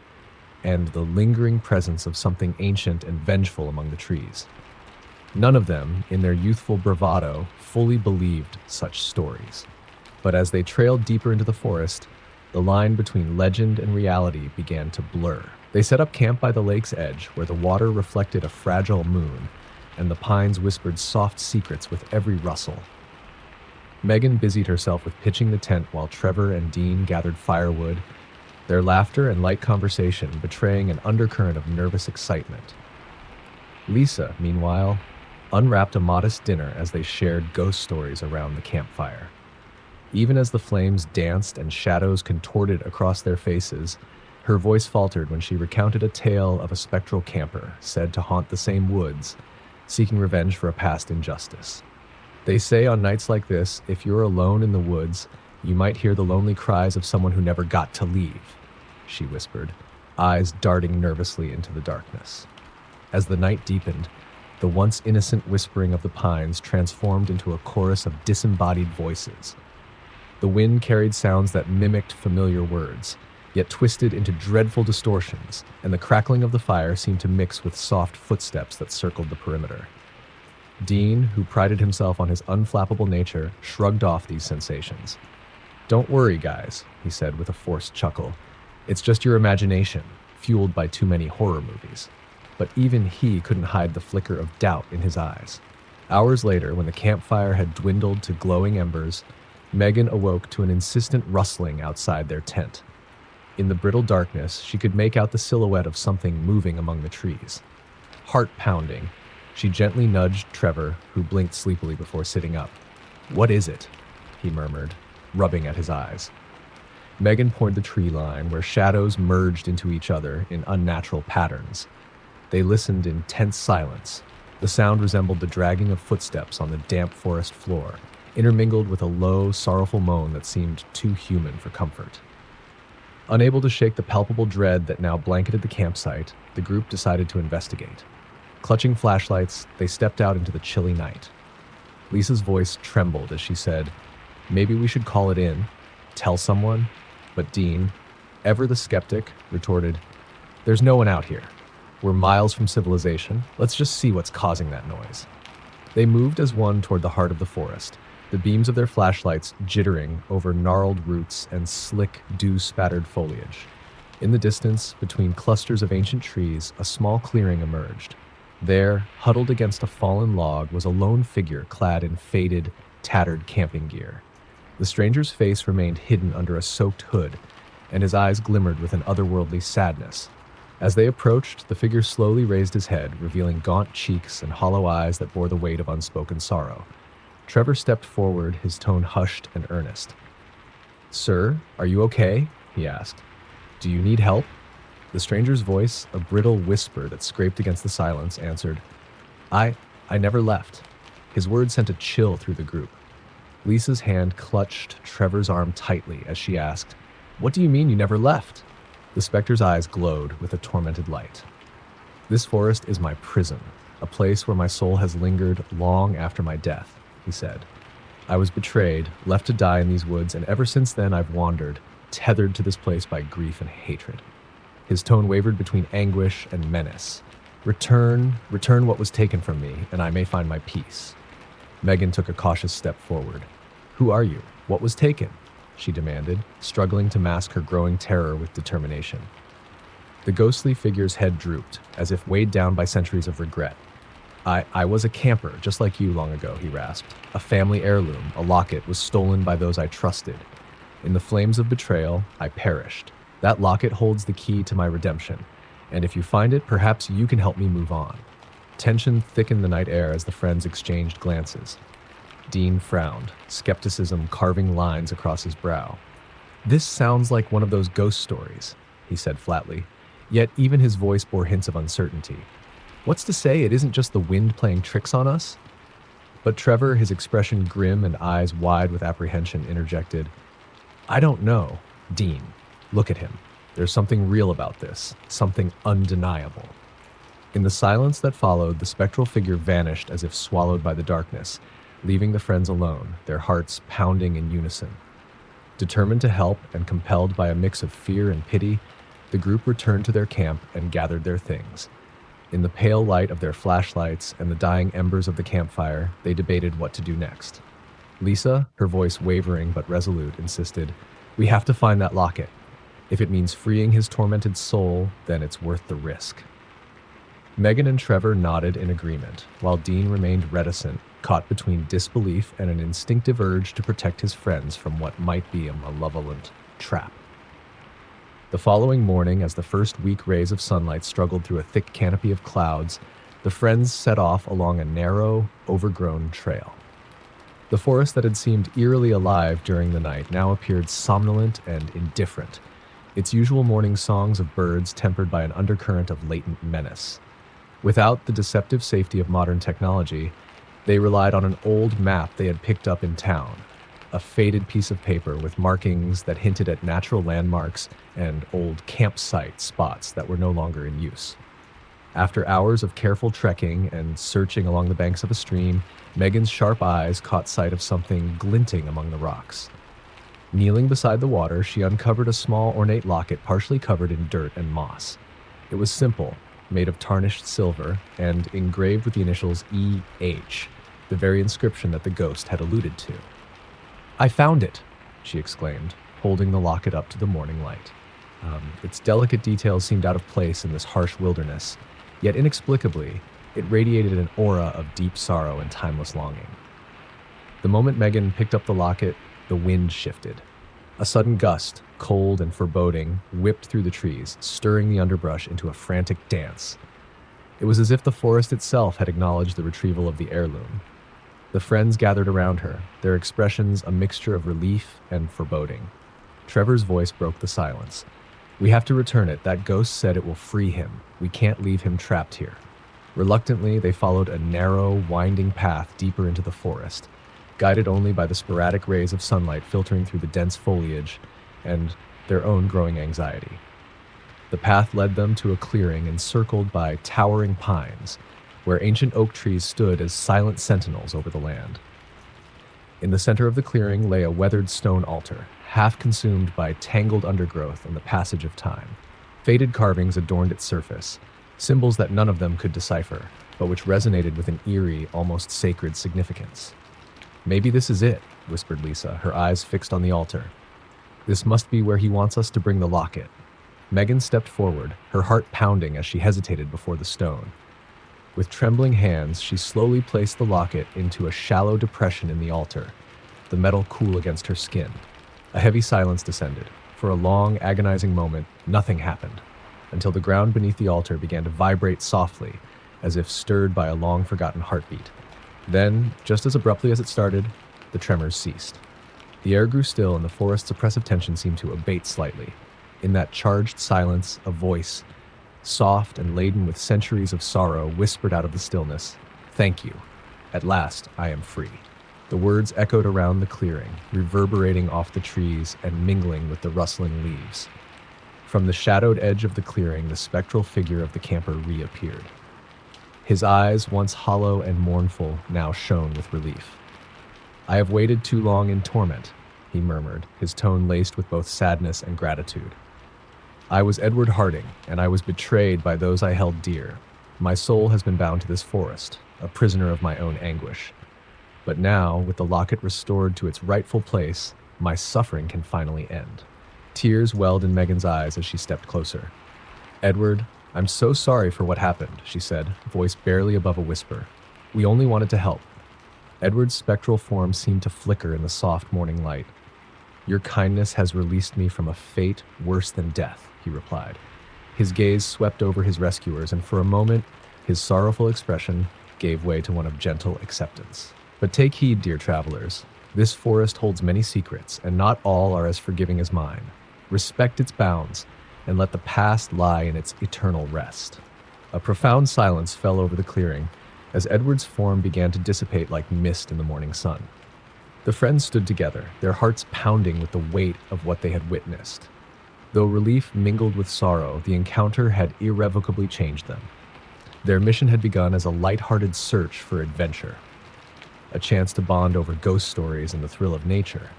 and the lingering presence of something ancient and vengeful among the trees. None of them, in their youthful bravado, fully believed such stories. But as they trailed deeper into the forest, the line between legend and reality began to blur. They set up camp by the lake's edge, where the water reflected a fragile moon, and the pines whispered soft secrets with every rustle. Megan busied herself with pitching the tent while Trevor and Dean gathered firewood, their laughter and light conversation betraying an undercurrent of nervous excitement. Lisa, meanwhile, unwrapped a modest dinner as they shared ghost stories around the campfire. Even as the flames danced and shadows contorted across their faces, her voice faltered when she recounted a tale of a spectral camper said to haunt the same woods, seeking revenge for a past injustice. They say on nights like this, if you're alone in the woods, you might hear the lonely cries of someone who never got to leave, she whispered, eyes darting nervously into the darkness. As the night deepened, the once innocent whispering of the pines transformed into a chorus of disembodied voices. The wind carried sounds that mimicked familiar words, yet twisted into dreadful distortions, and the crackling of the fire seemed to mix with soft footsteps that circled the perimeter. Dean, who prided himself on his unflappable nature, shrugged off these sensations. "Don't worry, guys," he said with a forced chuckle. "It's just your imagination, fueled by too many horror movies." But even he couldn't hide the flicker of doubt in his eyes. Hours later, when the campfire had dwindled to glowing embers, Megan awoke to an insistent rustling outside their tent. In the brittle darkness, she could make out the silhouette of something moving among the trees. Heart pounding, she gently nudged Trevor, who blinked sleepily before sitting up. "What is it?" he murmured, rubbing at his eyes. Megan pointed the tree line, where shadows merged into each other in unnatural patterns. They listened in tense silence. The sound resembled the dragging of footsteps on the damp forest floor, intermingled with a low, sorrowful moan that seemed too human for comfort. Unable to shake the palpable dread that now blanketed the campsite, the group decided to investigate. Clutching flashlights, they stepped out into the chilly night. Lisa's voice trembled as she said, "Maybe we should call it in, tell someone." But Dean, ever the skeptic, retorted, "There's no one out here. We're miles from civilization. Let's just see what's causing that noise." They moved as one toward the heart of the forest, the beams of their flashlights jittering over gnarled roots and slick, dew-spattered foliage. In the distance, between clusters of ancient trees, a small clearing emerged. There, huddled against a fallen log, was a lone figure clad in faded, tattered camping gear. The stranger's face remained hidden under a soaked hood, and his eyes glimmered with an otherworldly sadness. As they approached, the figure slowly raised his head, revealing gaunt cheeks and hollow eyes that bore the weight of unspoken sorrow. Trevor stepped forward, his tone hushed and earnest. "Sir, are you okay?" he asked. "Do you need help?" The stranger's voice, a brittle whisper that scraped against the silence, answered, I never left." His words sent a chill through the group. Lisa's hand clutched Trevor's arm tightly as she asked, "What do you mean you never left?" The specter's eyes glowed with a tormented light. "This forest is my prison, a place where my soul has lingered long after my death," he said. "I was betrayed, left to die in these woods, and ever since then I've wandered, tethered to this place by grief and hatred." His tone wavered between anguish and menace. Return what was taken from me, and I may find my peace." Megan took a cautious step forward. "Who are you? What was taken?" she demanded, struggling to mask her growing terror with determination. The ghostly figure's head drooped, as if weighed down by centuries of regret. I was a camper, just like you long ago," he rasped. "A family heirloom, a locket, was stolen by those I trusted. In the flames of betrayal, I perished. That locket holds the key to my redemption, and if you find it, perhaps you can help me move on." Tension thickened the night air as the friends exchanged glances. Dean frowned, skepticism carving lines across his brow. "This sounds like one of those ghost stories," he said flatly, yet even his voice bore hints of uncertainty. "What's to say it isn't just the wind playing tricks on us?" But Trevor, his expression grim and eyes wide with apprehension, interjected, "I don't know. Dean, look at him. There's something real about this, something undeniable." In the silence that followed, the spectral figure vanished as if swallowed by the darkness, leaving the friends alone, their hearts pounding in unison. Determined to help and compelled by a mix of fear and pity, the group returned to their camp and gathered their things. In the pale light of their flashlights and the dying embers of the campfire, they debated what to do next. Lisa, her voice wavering but resolute, insisted, "We have to find that locket." If it means freeing his tormented soul, then it's worth the risk. Megan and Trevor nodded in agreement, while Dean remained reticent, caught between disbelief and an instinctive urge to protect his friends from what might be a malevolent trap. The following morning, as the first weak rays of sunlight struggled through a thick canopy of clouds, the friends set off along a narrow, overgrown trail. The forest that had seemed eerily alive during the night now appeared somnolent and indifferent, its usual morning songs of birds tempered by an undercurrent of latent menace. Without the deceptive safety of modern technology, they relied on an old map they had picked up in town, a faded piece of paper with markings that hinted at natural landmarks and old campsite spots that were no longer in use. After hours of careful trekking and searching along the banks of a stream, Megan's sharp eyes caught sight of something glinting among the rocks. Kneeling beside the water, she uncovered a small ornate locket partially covered in dirt and moss. It was simple, made of tarnished silver, and engraved with the initials E.H., the very inscription that the ghost had alluded to. "I found it," she exclaimed, holding the locket up to the morning light. Its delicate details seemed out of place in this harsh wilderness, yet inexplicably, it radiated an aura of deep sorrow and timeless longing. The moment Megan picked up the locket, the wind shifted. A sudden gust, cold and foreboding, whipped through the trees, stirring the underbrush into a frantic dance. It was as if the forest itself had acknowledged the retrieval of the heirloom. The friends gathered around her, their expressions a mixture of relief and foreboding. Trevor's voice broke the silence. "We have to return it. That ghost said it will free him. We can't leave him trapped here." Reluctantly, they followed a narrow, winding path deeper into the forest, guided only by the sporadic rays of sunlight filtering through the dense foliage and their own growing anxiety. The path led them to a clearing encircled by towering pines, where ancient oak trees stood as silent sentinels over the land. In the center of the clearing lay a weathered stone altar, half consumed by tangled undergrowth and the passage of time. Faded carvings adorned its surface, symbols that none of them could decipher, but which resonated with an eerie, almost sacred significance. "Maybe this is it," whispered Lisa, her eyes fixed on the altar. "This must be where he wants us to bring the locket." Megan stepped forward, her heart pounding as she hesitated before the stone. With trembling hands, she slowly placed the locket into a shallow depression in the altar, the metal cool against her skin. A heavy silence descended. For a long, agonizing moment, nothing happened, until the ground beneath the altar began to vibrate softly, as if stirred by a long-forgotten heartbeat. Then, just as abruptly as it started, the tremors ceased. The air grew still and the forest's oppressive tension seemed to abate slightly. In that charged silence, a voice, soft and laden with centuries of sorrow, whispered out of the stillness, "Thank you. At last, I am free." The words echoed around the clearing, reverberating off the trees and mingling with the rustling leaves. From the shadowed edge of the clearing, the spectral figure of the camper reappeared. His eyes, once hollow and mournful, now shone with relief. "I have waited too long in torment," he murmured, his tone laced with both sadness and gratitude. "I was Edward Harding, and I was betrayed by those I held dear. My soul has been bound to this forest, a prisoner of my own anguish. But now, with the locket restored to its rightful place, my suffering can finally end." Tears welled in Megan's eyes as she stepped closer. "Edward, I'm so sorry for what happened," she said, voice barely above a whisper. "We only wanted to help." Edward's spectral form seemed to flicker in the soft morning light. "Your kindness has released me from a fate worse than death," he replied. His gaze swept over his rescuers, and for a moment, his sorrowful expression gave way to one of gentle acceptance. "But take heed, dear travelers. This forest holds many secrets, and not all are as forgiving as mine. Respect its bounds, and let the past lie in its eternal rest." A profound silence fell over the clearing as Edward's form began to dissipate like mist in the morning sun. The friends stood together, their hearts pounding with the weight of what they had witnessed. Though relief mingled with sorrow, the encounter had irrevocably changed them. Their mission had begun as a light-hearted search for adventure, a chance to bond over ghost stories and the thrill of nature.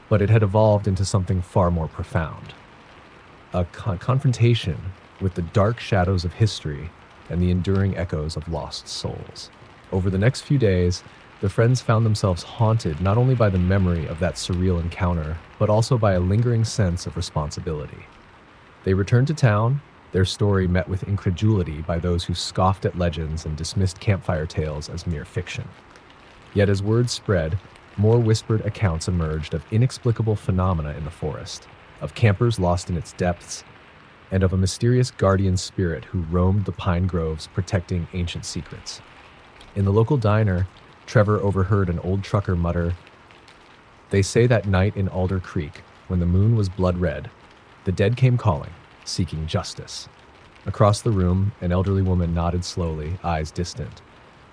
But it had evolved into something far more profound. A confrontation with the dark shadows of history and the enduring echoes of lost souls. Over the next few days, The friends found themselves haunted not only by the memory of that surreal encounter, but also by a lingering sense of responsibility. They returned to town, their story met with incredulity by those who scoffed at legends and dismissed campfire tales as mere fiction. Yet as word spread, more whispered accounts emerged of inexplicable phenomena in the forest, of campers lost in its depths, and of a mysterious guardian spirit who roamed the pine groves protecting ancient secrets. In the local diner, Trevor overheard an old trucker mutter, "They say that night in Alder Creek, when the moon was blood red, the dead came calling, seeking justice." Across the room, an elderly woman nodded slowly, eyes distant.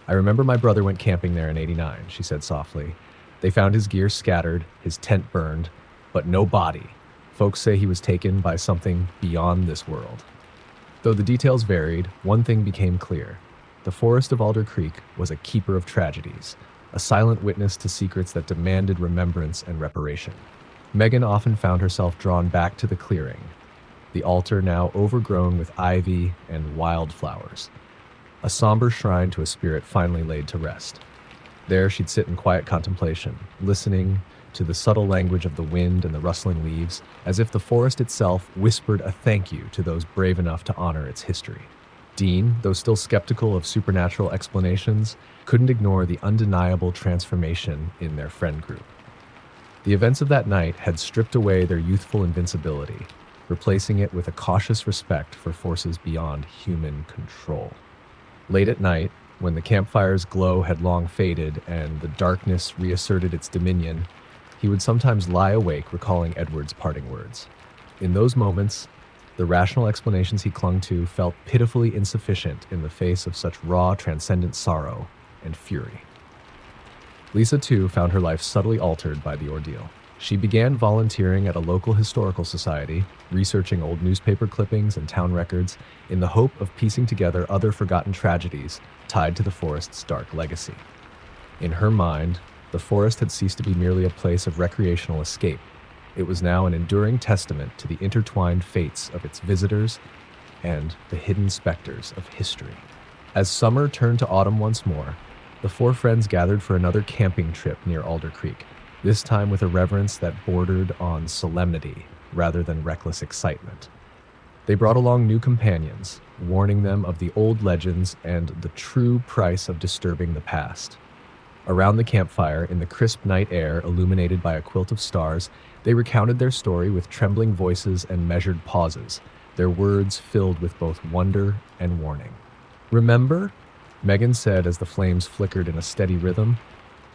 "I remember my brother went camping there in '89, she said softly. "They found his gear scattered, his tent burned, but no body. Folks say he was taken by something beyond this world." Though the details varied, one thing became clear. The forest of Alder Creek was a keeper of tragedies, a silent witness to secrets that demanded remembrance and reparation. Megan often found herself drawn back to the clearing, the altar now overgrown with ivy and wildflowers, a somber shrine to a spirit finally laid to rest. There she'd sit in quiet contemplation, listening to the subtle language of the wind and the rustling leaves, as if the forest itself whispered a thank you to those brave enough to honor its history. Dean, though still skeptical of supernatural explanations, couldn't ignore the undeniable transformation in their friend group. The events of that night had stripped away their youthful invincibility, replacing it with a cautious respect for forces beyond human control. Late at night, when the campfire's glow had long faded and the darkness reasserted its dominion, he would sometimes lie awake recalling Edward's parting words. In those moments, the rational explanations he clung to felt pitifully insufficient in the face of such raw, transcendent sorrow and fury. Lisa, too, found her life subtly altered by the ordeal. She began volunteering at a local historical society, researching old newspaper clippings and town records in the hope of piecing together other forgotten tragedies tied to the forest's dark legacy. In her mind, the forest had ceased to be merely a place of recreational escape. It was now an enduring testament to the intertwined fates of its visitors and the hidden specters of history. As summer turned to autumn once more, the four friends gathered for another camping trip near Alder Creek, this time with a reverence that bordered on solemnity rather than reckless excitement. They brought along new companions, warning them of the old legends and the true price of disturbing the past. Around the campfire, in the crisp night air illuminated by a quilt of stars, they recounted their story with trembling voices and measured pauses, their words filled with both wonder and warning. "Remember," Megan said as the flames flickered in a steady rhythm,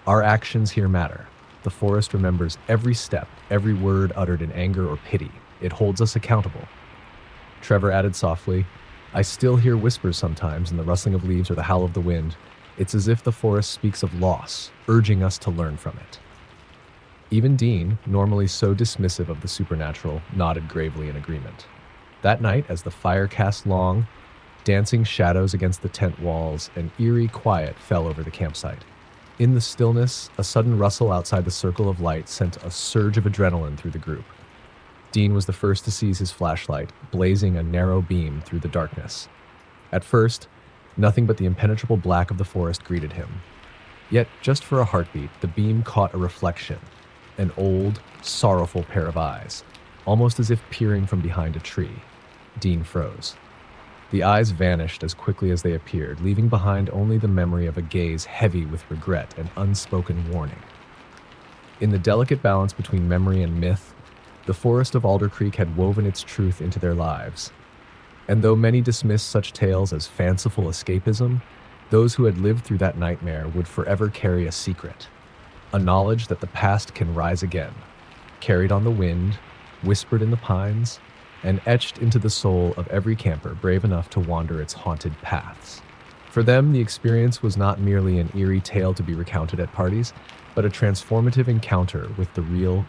"our actions here matter. The forest remembers every step, every word uttered in anger or pity. It holds us accountable." Trevor added softly, "I still hear whispers sometimes in the rustling of leaves or the howl of the wind. It's as if the forest speaks of loss, urging us to learn from it." Even Dean, normally so dismissive of the supernatural, nodded gravely in agreement. That night, as the fire cast long, dancing shadows against the tent walls, an eerie quiet fell over the campsite. In the stillness, a sudden rustle outside the circle of light sent a surge of adrenaline through the group. Dean was the first to seize his flashlight, blazing a narrow beam through the darkness. At first, nothing but the impenetrable black of the forest greeted him. Yet, just for a heartbeat, the beam caught a reflection, an old, sorrowful pair of eyes, almost as if peering from behind a tree. Dean froze. The eyes vanished as quickly as they appeared, leaving behind only the memory of a gaze heavy with regret and unspoken warning. In the delicate balance between memory and myth, the forest of Alder Creek had woven its truth into their lives. And though many dismissed such tales as fanciful escapism, those who had lived through that nightmare would forever carry a secret, a knowledge that the past can rise again, carried on the wind, whispered in the pines, and etched into the soul of every camper brave enough to wander its haunted paths. For them, the experience was not merely an eerie tale to be recounted at parties, but a transformative encounter with the real,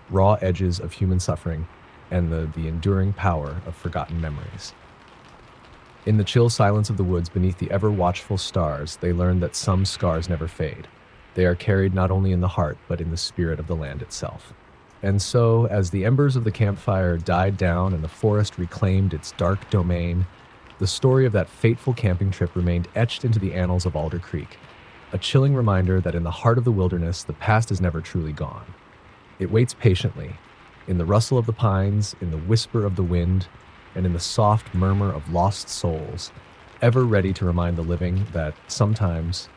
raw edges of human suffering and the enduring power of forgotten memories. In the chill silence of the woods beneath the ever-watchful stars, they learned that some scars never fade. They are carried not only in the heart, but in the spirit of the land itself. And so, as the embers of the campfire died down and the forest reclaimed its dark domain, the story of that fateful camping trip remained etched into the annals of Alder Creek, a chilling reminder that in the heart of the wilderness, the past is never truly gone. It waits patiently, in the rustle of the pines, in the whisper of the wind, and in the soft murmur of lost souls, ever ready to remind the living that sometimes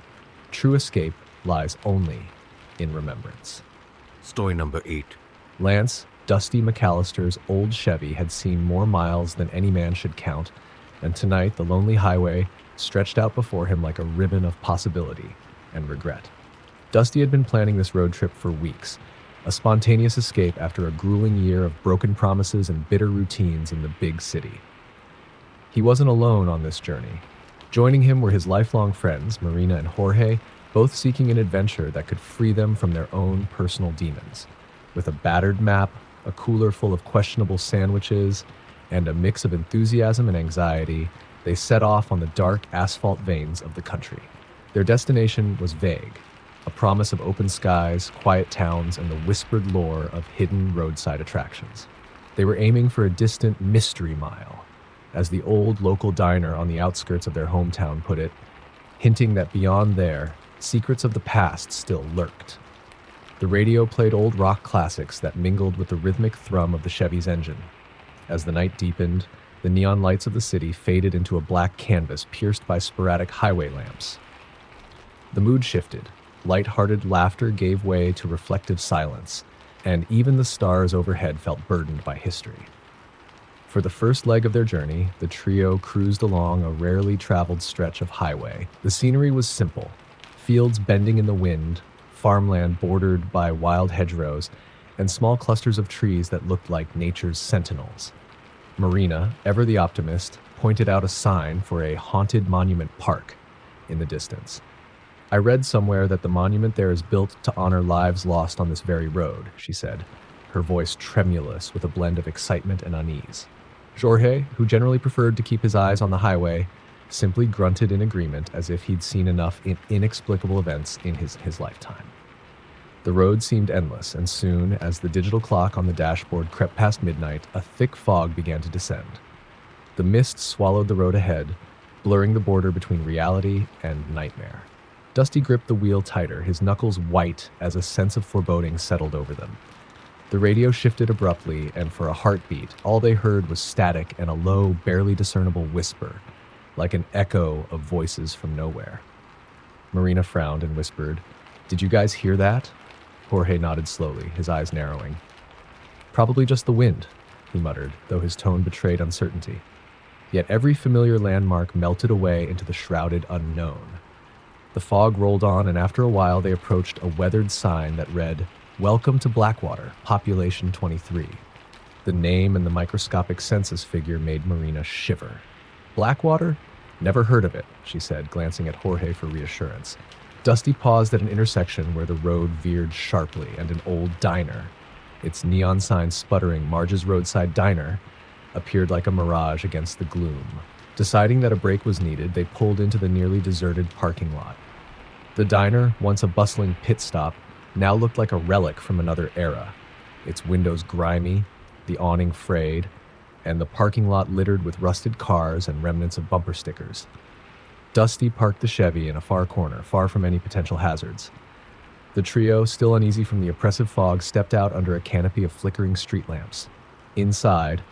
true escape lies only in remembrance. Story number 8. Lance, Dusty McAllister's old Chevy, had seen more miles than any man should count, and tonight the lonely highway stretched out before him like a ribbon of possibility and regret. Dusty had been planning this road trip for weeks, a spontaneous escape after a grueling year of broken promises and bitter routines in the big city. He wasn't alone on this journey. Joining him were his lifelong friends, Marina and Jorge, both seeking an adventure that could free them from their own personal demons. With a battered map, a cooler full of questionable sandwiches, and a mix of enthusiasm and anxiety, they set off on the dark asphalt veins of the country. Their destination was vague, a promise of open skies, quiet towns, and the whispered lore of hidden roadside attractions. They were aiming for a distant mystery mile, as the old local diner on the outskirts of their hometown put it, hinting that beyond there, secrets of the past still lurked. The radio played old rock classics that mingled with the rhythmic thrum of the Chevy's engine. As the night deepened, the neon lights of the city faded into a black canvas pierced by sporadic highway lamps. The mood shifted. Light-hearted laughter gave way to reflective silence, and even the stars overhead felt burdened by history. For the first leg of their journey, the trio cruised along a rarely traveled stretch of highway. The scenery was simple: fields bending in the wind, farmland bordered by wild hedgerows, and small clusters of trees that looked like nature's sentinels. Marina, ever the optimist, pointed out a sign for a haunted monument park in the distance. "I read somewhere that the monument there is built to honor lives lost on this very road," she said, her voice tremulous with a blend of excitement and unease. Jorge, who generally preferred to keep his eyes on the highway, simply grunted in agreement as if he'd seen enough inexplicable events in his lifetime. The road seemed endless, and soon, as the digital clock on the dashboard crept past midnight, a thick fog began to descend. The mist swallowed the road ahead, blurring the border between reality and nightmare. Dusty gripped the wheel tighter, his knuckles white as a sense of foreboding settled over them. The radio shifted abruptly, and for a heartbeat, all they heard was static and a low, barely discernible whisper, like an echo of voices from nowhere. Marina frowned and whispered, "Did you guys hear that?" Jorge nodded slowly, his eyes narrowing. "Probably just the wind," he muttered, though his tone betrayed uncertainty. Yet every familiar landmark melted away into the shrouded unknown. The fog rolled on, and after a while they approached a weathered sign that read, "Welcome to Blackwater, population 23. The name and the microscopic census figure made Marina shiver. "Blackwater? Never heard of it," she said, glancing at Jorge for reassurance. Dusty paused at an intersection where the road veered sharply, and an old diner, its neon sign sputtering Marge's Roadside Diner, appeared like a mirage against the gloom. Deciding that a break was needed, they pulled into the nearly deserted parking lot. The diner, once a bustling pit stop, now looked like a relic from another era, its windows grimy, the awning frayed, and the parking lot littered with rusted cars and remnants of bumper stickers. Dusty parked the Chevy in a far corner, far from any potential hazards. The trio, still uneasy from the oppressive fog, stepped out under a canopy of flickering street lamps. Inside,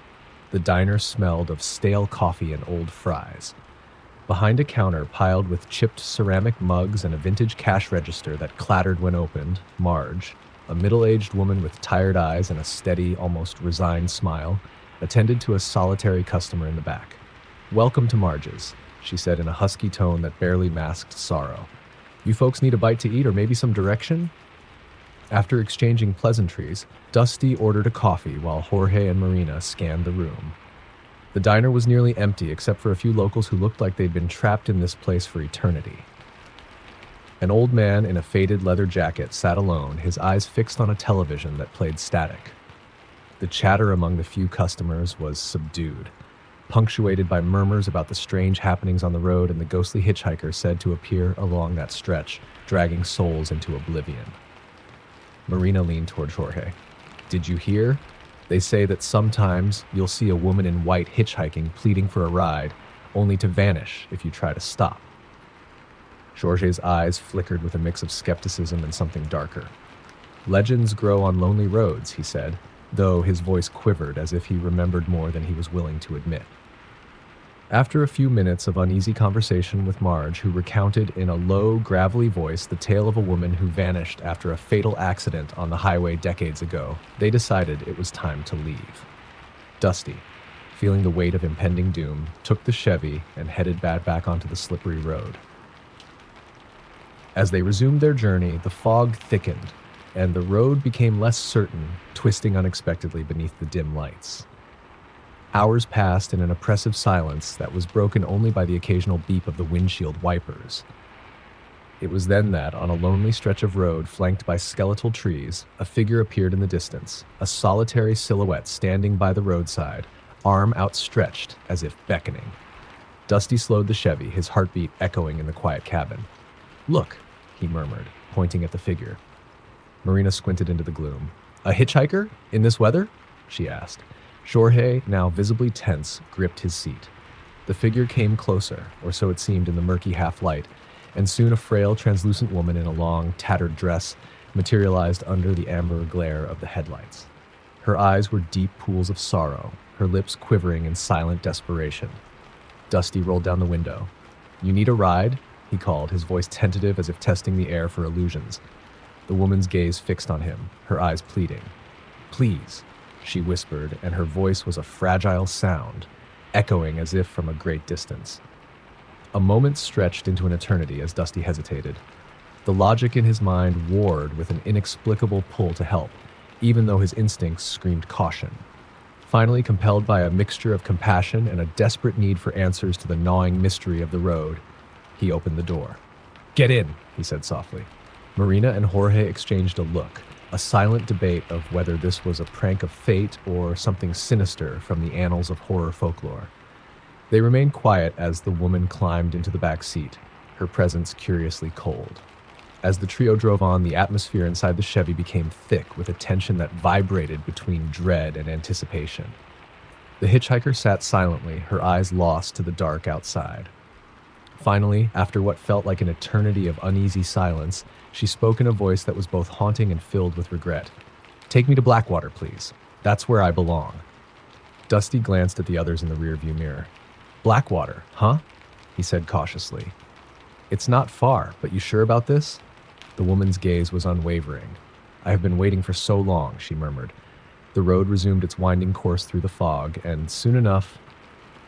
the diner smelled of stale coffee and old fries. Behind a counter piled with chipped ceramic mugs and a vintage cash register that clattered when opened, Marge, a middle-aged woman with tired eyes and a steady, almost resigned smile, attended to a solitary customer in the back. "Welcome to Marge's," she said in a husky tone that barely masked sorrow. "You folks need a bite to eat or maybe some direction?" After exchanging pleasantries, Dusty ordered a coffee while Jorge and Marina scanned the room. The diner was nearly empty except for a few locals who looked like they'd been trapped in this place for eternity. An old man in a faded leather jacket sat alone, his eyes fixed on a television that played static. The chatter among the few customers was subdued, punctuated by murmurs about the strange happenings on the road and the ghostly hitchhiker said to appear along that stretch, dragging souls into oblivion. Marina leaned toward Jorge. "Did you hear? They say that sometimes you'll see a woman in white hitchhiking pleading for a ride, only to vanish if you try to stop." Georges' eyes flickered with a mix of skepticism and something darker. Legends grow on lonely roads, he said, though his voice quivered as if he remembered more than he was willing to admit. After a few minutes of uneasy conversation with Marge, who recounted in a low, gravelly voice the tale of a woman who vanished after a fatal accident on the highway decades ago, they decided it was time to leave. Dusty, feeling the weight of impending doom, took the Chevy and headed back onto the slippery road. As they resumed their journey, the fog thickened, and the road became less certain, twisting unexpectedly beneath the dim lights. Hours passed in an oppressive silence that was broken only by the occasional beep of the windshield wipers. It was then that, on a lonely stretch of road flanked by skeletal trees, a figure appeared in the distance, a solitary silhouette standing by the roadside, arm outstretched as if beckoning. Dusty slowed the Chevy, his heartbeat echoing in the quiet cabin. "Look," he murmured, pointing at the figure. Marina squinted into the gloom. "A hitchhiker? In this weather?" she asked. Jorge, now visibly tense, gripped his seat. The figure came closer, or so it seemed in the murky half-light, and soon a frail, translucent woman in a long, tattered dress materialized under the amber glare of the headlights. Her eyes were deep pools of sorrow, her lips quivering in silent desperation. Dusty rolled down the window. "You need a ride?" he called, his voice tentative as if testing the air for illusions. The woman's gaze fixed on him, her eyes pleading. "Please," she whispered, and her voice was a fragile sound, echoing as if from a great distance. A moment stretched into an eternity as Dusty hesitated. The logic in his mind warred with an inexplicable pull to help, even though his instincts screamed caution. Finally, compelled by a mixture of compassion and a desperate need for answers to the gnawing mystery of the road, he opened the door. "Get in," he said softly. Marina and Jorge exchanged a look, a silent debate of whether this was a prank of fate or something sinister from the annals of horror folklore. They remained quiet as the woman climbed into the back seat, her presence curiously cold. As the trio drove on, the atmosphere inside the Chevy became thick with a tension that vibrated between dread and anticipation. The hitchhiker sat silently, her eyes lost to the dark outside. Finally, after what felt like an eternity of uneasy silence, she spoke in a voice that was both haunting and filled with regret. "Take me to Blackwater, please. That's where I belong." Dusty glanced at the others in the rearview mirror. "Blackwater, huh?" he said cautiously. "It's not far, but you sure about this?" The woman's gaze was unwavering. "I have been waiting for so long," she murmured. The road resumed its winding course through the fog, and soon enough,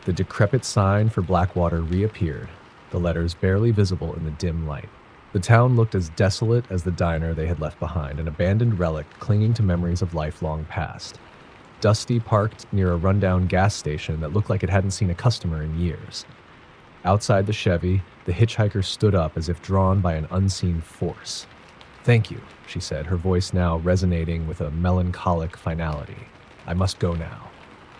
the decrepit sign for Blackwater reappeared, the letters barely visible in the dim light. The town looked as desolate as the diner they had left behind, an abandoned relic clinging to memories of life long past. Dusty parked near a rundown gas station that looked like it hadn't seen a customer in years. Outside the Chevy, the hitchhiker stood up as if drawn by an unseen force. "Thank you," she said, her voice now resonating with a melancholic finality. "I must go now."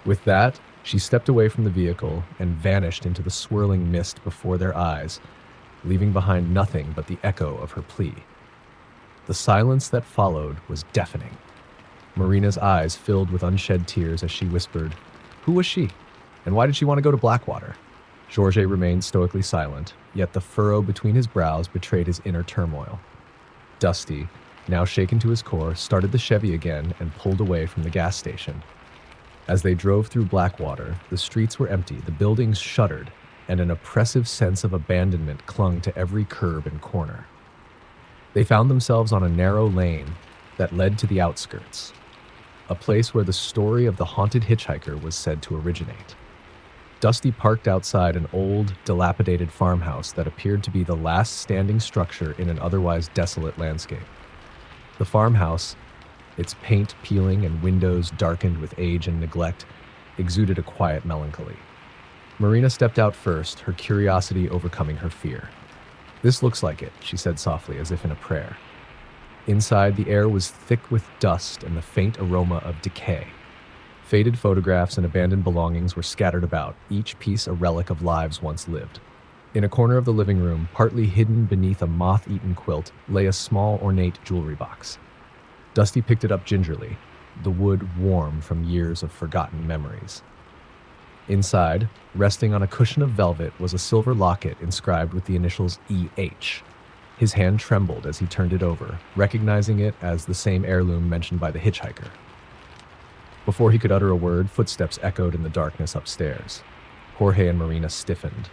With that, she stepped away from the vehicle and vanished into the swirling mist before their eyes, leaving behind nothing but the echo of her plea. The silence that followed was deafening. Marina's eyes filled with unshed tears as she whispered, "Who was she? And why did she want to go to Blackwater?" Jorge remained stoically silent, yet the furrow between his brows betrayed his inner turmoil. Dusty, now shaken to his core, started the Chevy again and pulled away from the gas station. As they drove through Blackwater, the streets were empty, the buildings shuttered, and an oppressive sense of abandonment clung to every curb and corner. They found themselves on a narrow lane that led to the outskirts, a place where the story of the haunted hitchhiker was said to originate. Dusty parked outside an old, dilapidated farmhouse that appeared to be the last standing structure in an otherwise desolate landscape. The farmhouse, its paint peeling and windows darkened with age and neglect, exuded a quiet melancholy. Marina stepped out first, her curiosity overcoming her fear. "This looks like it," she said softly, as if in a prayer. Inside, the air was thick with dust and the faint aroma of decay. Faded photographs and abandoned belongings were scattered about, each piece a relic of lives once lived. In a corner of the living room, partly hidden beneath a moth-eaten quilt, lay a small, ornate jewelry box. Dusty picked it up gingerly, the wood warm from years of forgotten memories. Inside, resting on a cushion of velvet, was a silver locket inscribed with the initials EH. His hand trembled as he turned it over, recognizing it as the same heirloom mentioned by the hitchhiker. Before he could utter a word, footsteps echoed in the darkness upstairs. Jorge and Marina stiffened.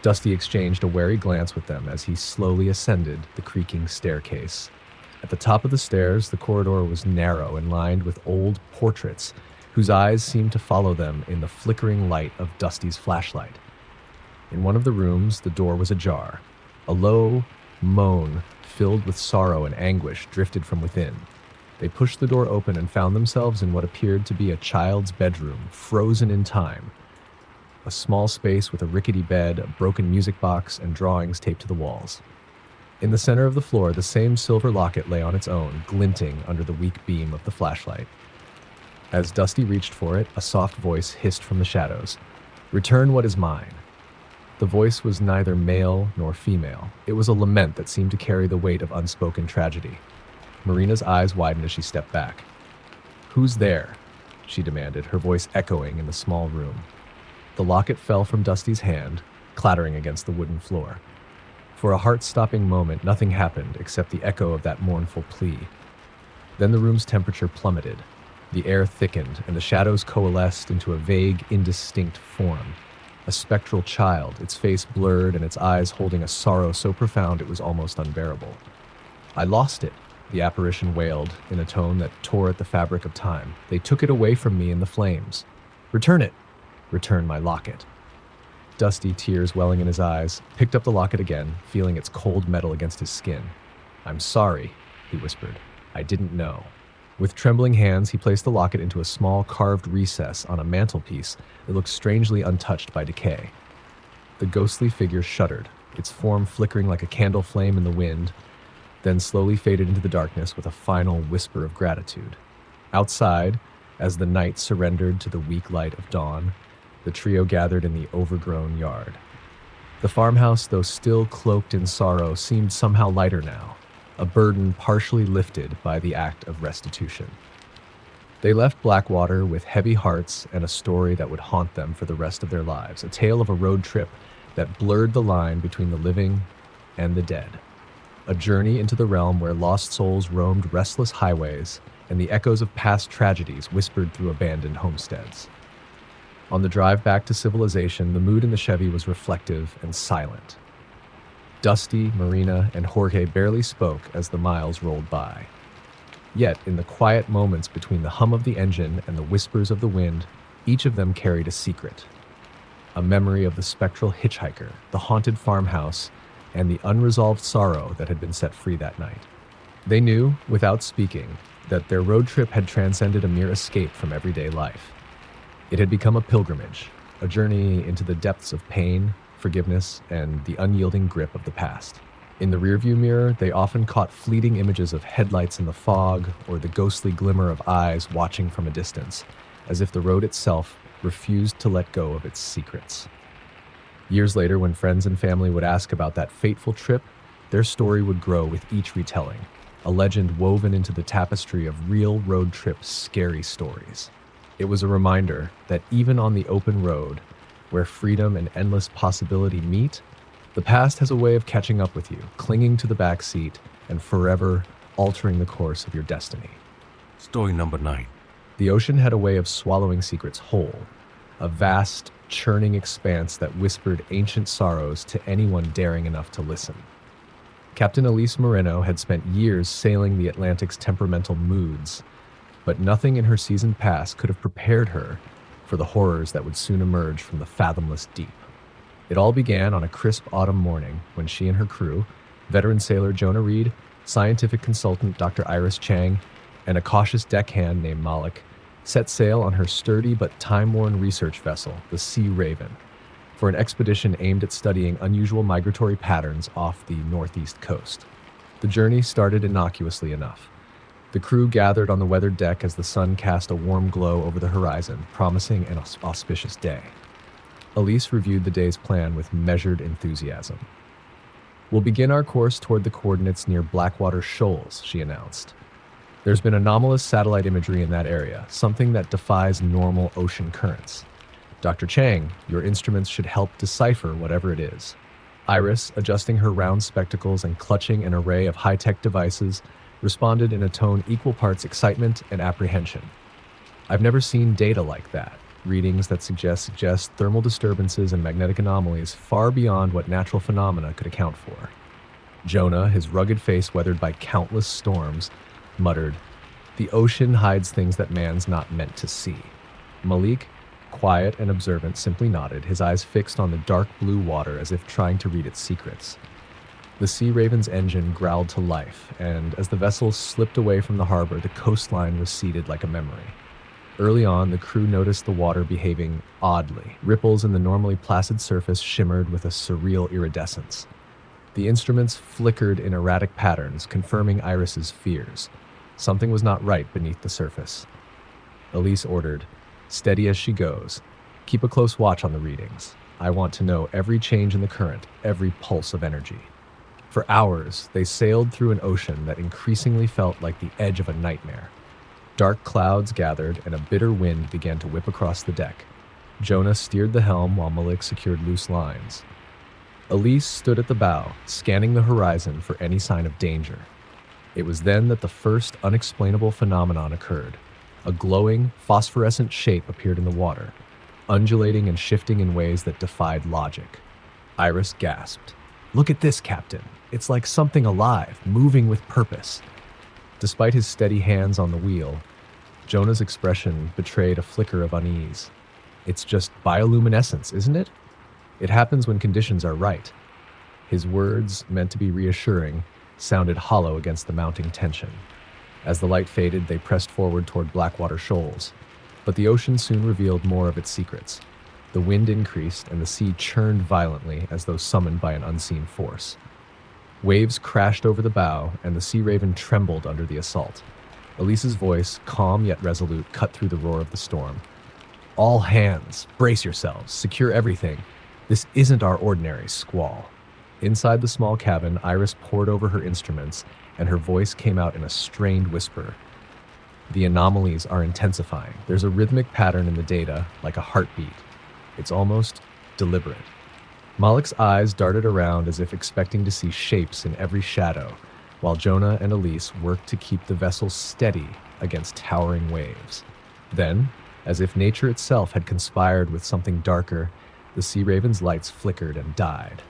Dusty exchanged a wary glance with them as he slowly ascended the creaking staircase. At the top of the stairs, the corridor was narrow and lined with old portraits, whose eyes seemed to follow them in the flickering light of Dusty's flashlight. In one of the rooms, the door was ajar. A low moan, filled with sorrow and anguish, drifted from within. They pushed the door open and found themselves in what appeared to be a child's bedroom, frozen in time. A small space with a rickety bed, a broken music box, and drawings taped to the walls. In the center of the floor, the same silver locket lay on its own, glinting under the weak beam of the flashlight. As Dusty reached for it, a soft voice hissed from the shadows. "Return what is mine." The voice was neither male nor female. It was a lament that seemed to carry the weight of unspoken tragedy. Marina's eyes widened as she stepped back. "Who's there?" she demanded, her voice echoing in the small room. The locket fell from Dusty's hand, clattering against the wooden floor. For a heart-stopping moment, nothing happened except the echo of that mournful plea. Then the room's temperature plummeted. The air thickened, and the shadows coalesced into a vague, indistinct form. A spectral child, its face blurred and its eyes holding a sorrow so profound it was almost unbearable. "I lost it," the apparition wailed in a tone that tore at the fabric of time. "They took it away from me in the flames. Return it! Return my locket." Dusty, tears welling in his eyes, picked up the locket again, feeling its cold metal against his skin. "I'm sorry," he whispered. "I didn't know." With trembling hands, he placed the locket into a small carved recess on a mantelpiece that looked strangely untouched by decay. The ghostly figure shuddered, its form flickering like a candle flame in the wind, then slowly faded into the darkness with a final whisper of gratitude. Outside, as the night surrendered to the weak light of dawn, the trio gathered in the overgrown yard. The farmhouse, though still cloaked in sorrow, seemed somehow lighter now, a burden partially lifted by the act of restitution. They left Blackwater with heavy hearts and a story that would haunt them for the rest of their lives, a tale of a road trip that blurred the line between the living and the dead. A journey into the realm where lost souls roamed restless highways and the echoes of past tragedies whispered through abandoned homesteads. On the drive back to civilization, the mood in the Chevy was reflective and silent. Dusty, Marina, and Jorge barely spoke as the miles rolled by. Yet, in the quiet moments between the hum of the engine and the whispers of the wind, each of them carried a secret. A memory of the spectral hitchhiker, the haunted farmhouse, and the unresolved sorrow that had been set free that night. They knew, without speaking, that their road trip had transcended a mere escape from everyday life. It had become a pilgrimage, a journey into the depths of pain, forgiveness, and the unyielding grip of the past. In the rearview mirror, they often caught fleeting images of headlights in the fog or the ghostly glimmer of eyes watching from a distance, as if the road itself refused to let go of its secrets. Years later, when friends and family would ask about that fateful trip, their story would grow with each retelling, a legend woven into the tapestry of real road trip scary stories. It was a reminder that even on the open road, where freedom and endless possibility meet, the past has a way of catching up with you, clinging to the back seat, and forever altering the course of your destiny. Story number 9. The ocean had a way of swallowing secrets whole, a vast, churning expanse that whispered ancient sorrows to anyone daring enough to listen. Captain Elise Moreno had spent years sailing the Atlantic's temperamental moods, but nothing in her seasoned past could have prepared her for the horrors that would soon emerge from the fathomless deep. It all began on a crisp autumn morning when she and her crew, veteran sailor Jonah Reed, scientific consultant Dr. Iris Chang, and a cautious deckhand named Malik, set sail on her sturdy but time-worn research vessel, the Sea Raven, for an expedition aimed at studying unusual migratory patterns off the northeast coast. The journey started innocuously enough. The crew gathered on the weathered deck as the sun cast a warm glow over the horizon, promising an auspicious day. Elise reviewed the day's plan with measured enthusiasm. "We'll begin our course toward the coordinates near Blackwater Shoals," she announced. "There's been anomalous satellite imagery in that area, something that defies normal ocean currents. Dr. Chang, your instruments should help decipher whatever it is. Iris, adjusting her round spectacles and clutching an array of high-tech devices, responded in a tone equal parts excitement and apprehension. I've never seen data like that. Readings that suggest thermal disturbances and magnetic anomalies far beyond what natural phenomena could account for. Jonah, his rugged face weathered by countless storms, muttered, "The ocean hides things that man's not meant to see." Malik, quiet and observant, simply nodded, his eyes fixed on the dark blue water as if trying to read its secrets. The Sea Raven's engine growled to life, and as the vessel slipped away from the harbor, the coastline receded like a memory. Early on, the crew noticed the water behaving oddly. Ripples in the normally placid surface shimmered with a surreal iridescence. The instruments flickered in erratic patterns, confirming Iris's fears. Something was not right beneath the surface. Elise ordered, "Steady as she goes. Keep a close watch on the readings. I want to know every change in the current, every pulse of energy." For hours, they sailed through an ocean that increasingly felt like the edge of a nightmare. Dark clouds gathered, and a bitter wind began to whip across the deck. Jonah steered the helm while Malik secured loose lines. Elise stood at the bow, scanning the horizon for any sign of danger. It was then that the first unexplainable phenomenon occurred. A glowing, phosphorescent shape appeared in the water, undulating and shifting in ways that defied logic. Iris gasped. "Look at this, Captain. It's like something alive, moving with purpose." Despite his steady hands on the wheel, Jonah's expression betrayed a flicker of unease. "It's just bioluminescence, isn't it? It happens when conditions are right." His words, meant to be reassuring, sounded hollow against the mounting tension. As the light faded, they pressed forward toward Blackwater Shoals. But the ocean soon revealed more of its secrets. The wind increased, and the sea churned violently as though summoned by an unseen force. Waves crashed over the bow, and the Sea Raven trembled under the assault. Elise's voice, calm yet resolute, cut through the roar of the storm. "All hands, brace yourselves, secure everything. This isn't our ordinary squall." Inside the small cabin, Iris pored over her instruments, and her voice came out in a strained whisper. "The anomalies are intensifying. There's a rhythmic pattern in the data, like a heartbeat. It's almost deliberate." Malik's eyes darted around as if expecting to see shapes in every shadow, while Jonah and Elise worked to keep the vessel steady against towering waves. Then, as if nature itself had conspired with something darker, the Sea Raven's lights flickered and died.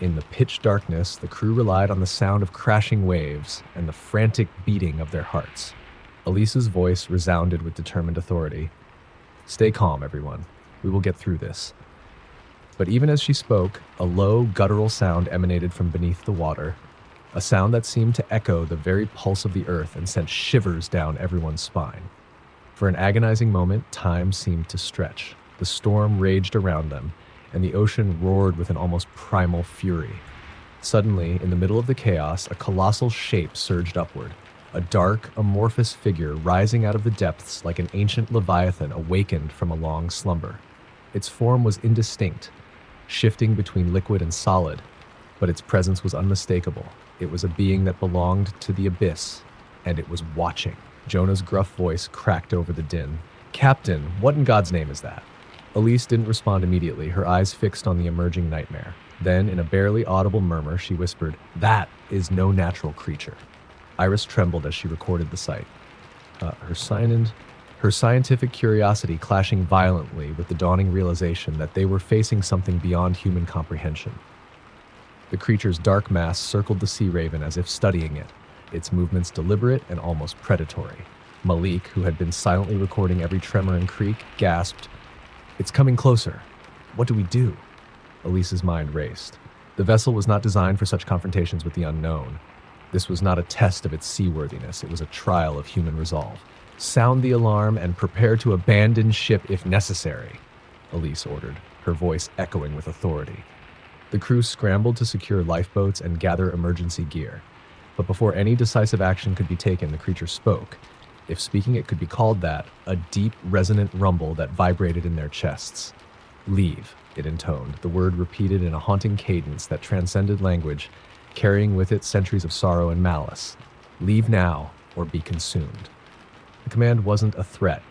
In the pitch darkness, the crew relied on the sound of crashing waves and the frantic beating of their hearts. Elise's voice resounded with determined authority. "Stay calm, everyone. We will get through this." But even as she spoke, a low, guttural sound emanated from beneath the water, a sound that seemed to echo the very pulse of the earth and sent shivers down everyone's spine. For an agonizing moment, time seemed to stretch. The storm raged around them, and the ocean roared with an almost primal fury. Suddenly, in the middle of the chaos, a colossal shape surged upward, a dark, amorphous figure rising out of the depths like an ancient leviathan awakened from a long slumber. Its form was indistinct, shifting between liquid and solid, but its presence was unmistakable. It was a being that belonged to the abyss, and it was watching. Jonah's gruff voice cracked over the din. "Captain, what in God's name is that?" Elise didn't respond immediately, her eyes fixed on the emerging nightmare. Then, in a barely audible murmur, she whispered, "That is no natural creature." Iris trembled as she recorded the sight. Her scientific curiosity clashing violently with the dawning realization that they were facing something beyond human comprehension. The creature's dark mass circled the Sea Raven as if studying it, its movements deliberate and almost predatory. Malik, who had been silently recording every tremor and creak, gasped, "It's coming closer. What do we do?" Elise's mind raced. The vessel was not designed for such confrontations with the unknown. This was not a test of its seaworthiness, it was a trial of human resolve. "Sound the alarm and prepare to abandon ship if necessary," Elise ordered, her voice echoing with authority. The crew scrambled to secure lifeboats and gather emergency gear. But before any decisive action could be taken, the creature spoke. If speaking it could be called that, a deep, resonant rumble that vibrated in their chests. "Leave," it intoned, the word repeated in a haunting cadence that transcended language, carrying with it centuries of sorrow and malice. "Leave now, or be consumed." The command wasn't a threat.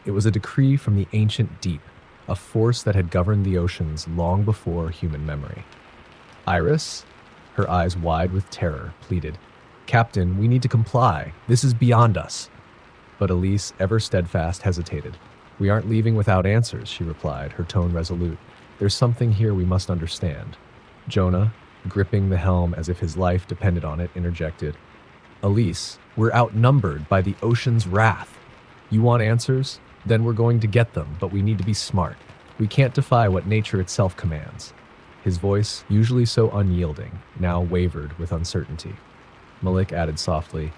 It was a decree from the ancient deep, a force that had governed the oceans long before human memory. Iris, her eyes wide with terror, pleaded, "Captain, we need to comply. This is beyond us." But Elise, ever steadfast, hesitated. "We aren't leaving without answers," she replied, her tone resolute. "There's something here we must understand." Jonah, gripping the helm as if his life depended on it, interjected, "Elise, we're outnumbered by the ocean's wrath. You want answers? Then we're going to get them, but we need to be smart. We can't defy what nature itself commands." His voice, usually so unyielding, now wavered with uncertainty. Malik added softly,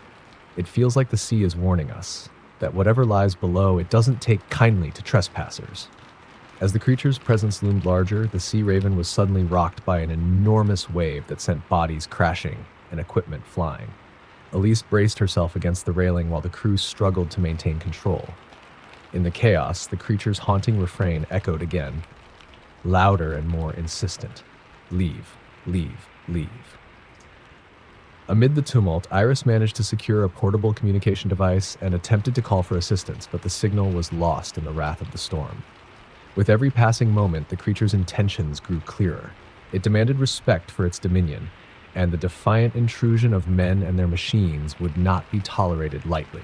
"It feels like the sea is warning us, that whatever lies below, it doesn't take kindly to trespassers." As the creature's presence loomed larger, the Sea Raven was suddenly rocked by an enormous wave that sent bodies crashing and equipment flying. Elise braced herself against the railing while the crew struggled to maintain control. In the chaos, the creature's haunting refrain echoed again, louder and more insistent. "Leave, leave, leave." Amid the tumult, Iris managed to secure a portable communication device and attempted to call for assistance, but the signal was lost in the wrath of the storm. With every passing moment, the creature's intentions grew clearer. It demanded respect for its dominion, and the defiant intrusion of men and their machines would not be tolerated lightly.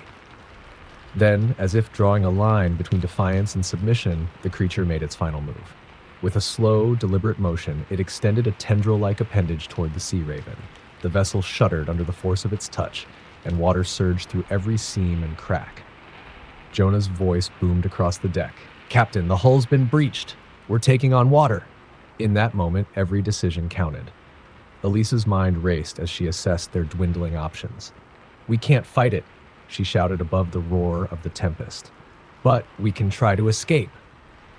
Then, as if drawing a line between defiance and submission, the creature made its final move. With a slow, deliberate motion, it extended a tendril-like appendage toward the Sea Raven. The vessel shuddered under the force of its touch, and water surged through every seam and crack. Jonah's voice boomed across the deck. "Captain, the hull's been breached. We're taking on water." In that moment, every decision counted. Elise's mind raced as she assessed their dwindling options. "We can't fight it," she shouted above the roar of the tempest. "But we can try to escape."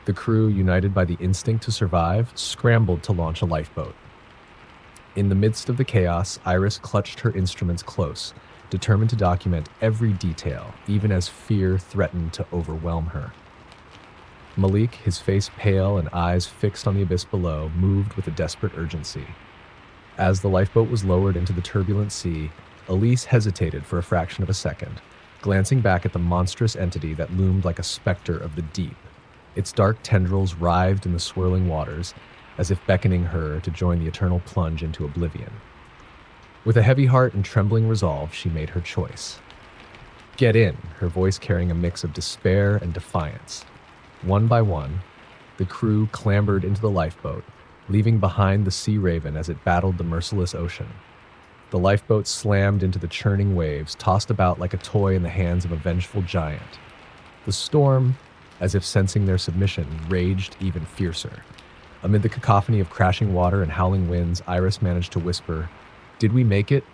The crew, united by the instinct to survive, scrambled to launch a lifeboat. In the midst of the chaos, Iris clutched her instruments close, determined to document every detail, even as fear threatened to overwhelm her. Malik, his face pale and eyes fixed on the abyss below, moved with a desperate urgency. As the lifeboat was lowered into the turbulent sea, Elise hesitated for a fraction of a second, glancing back at the monstrous entity that loomed like a specter of the deep. Its dark tendrils writhed in the swirling waters, as if beckoning her to join the eternal plunge into oblivion. With a heavy heart and trembling resolve, she made her choice. "Get in," her voice carrying a mix of despair and defiance. One by one, the crew clambered into the lifeboat, leaving behind the Sea Raven as it battled the merciless ocean. The lifeboat slammed into the churning waves, tossed about like a toy in the hands of a vengeful giant. The storm, as if sensing their submission, raged even fiercer. Amid the cacophony of crashing water and howling winds, Iris managed to whisper, "Did we make it,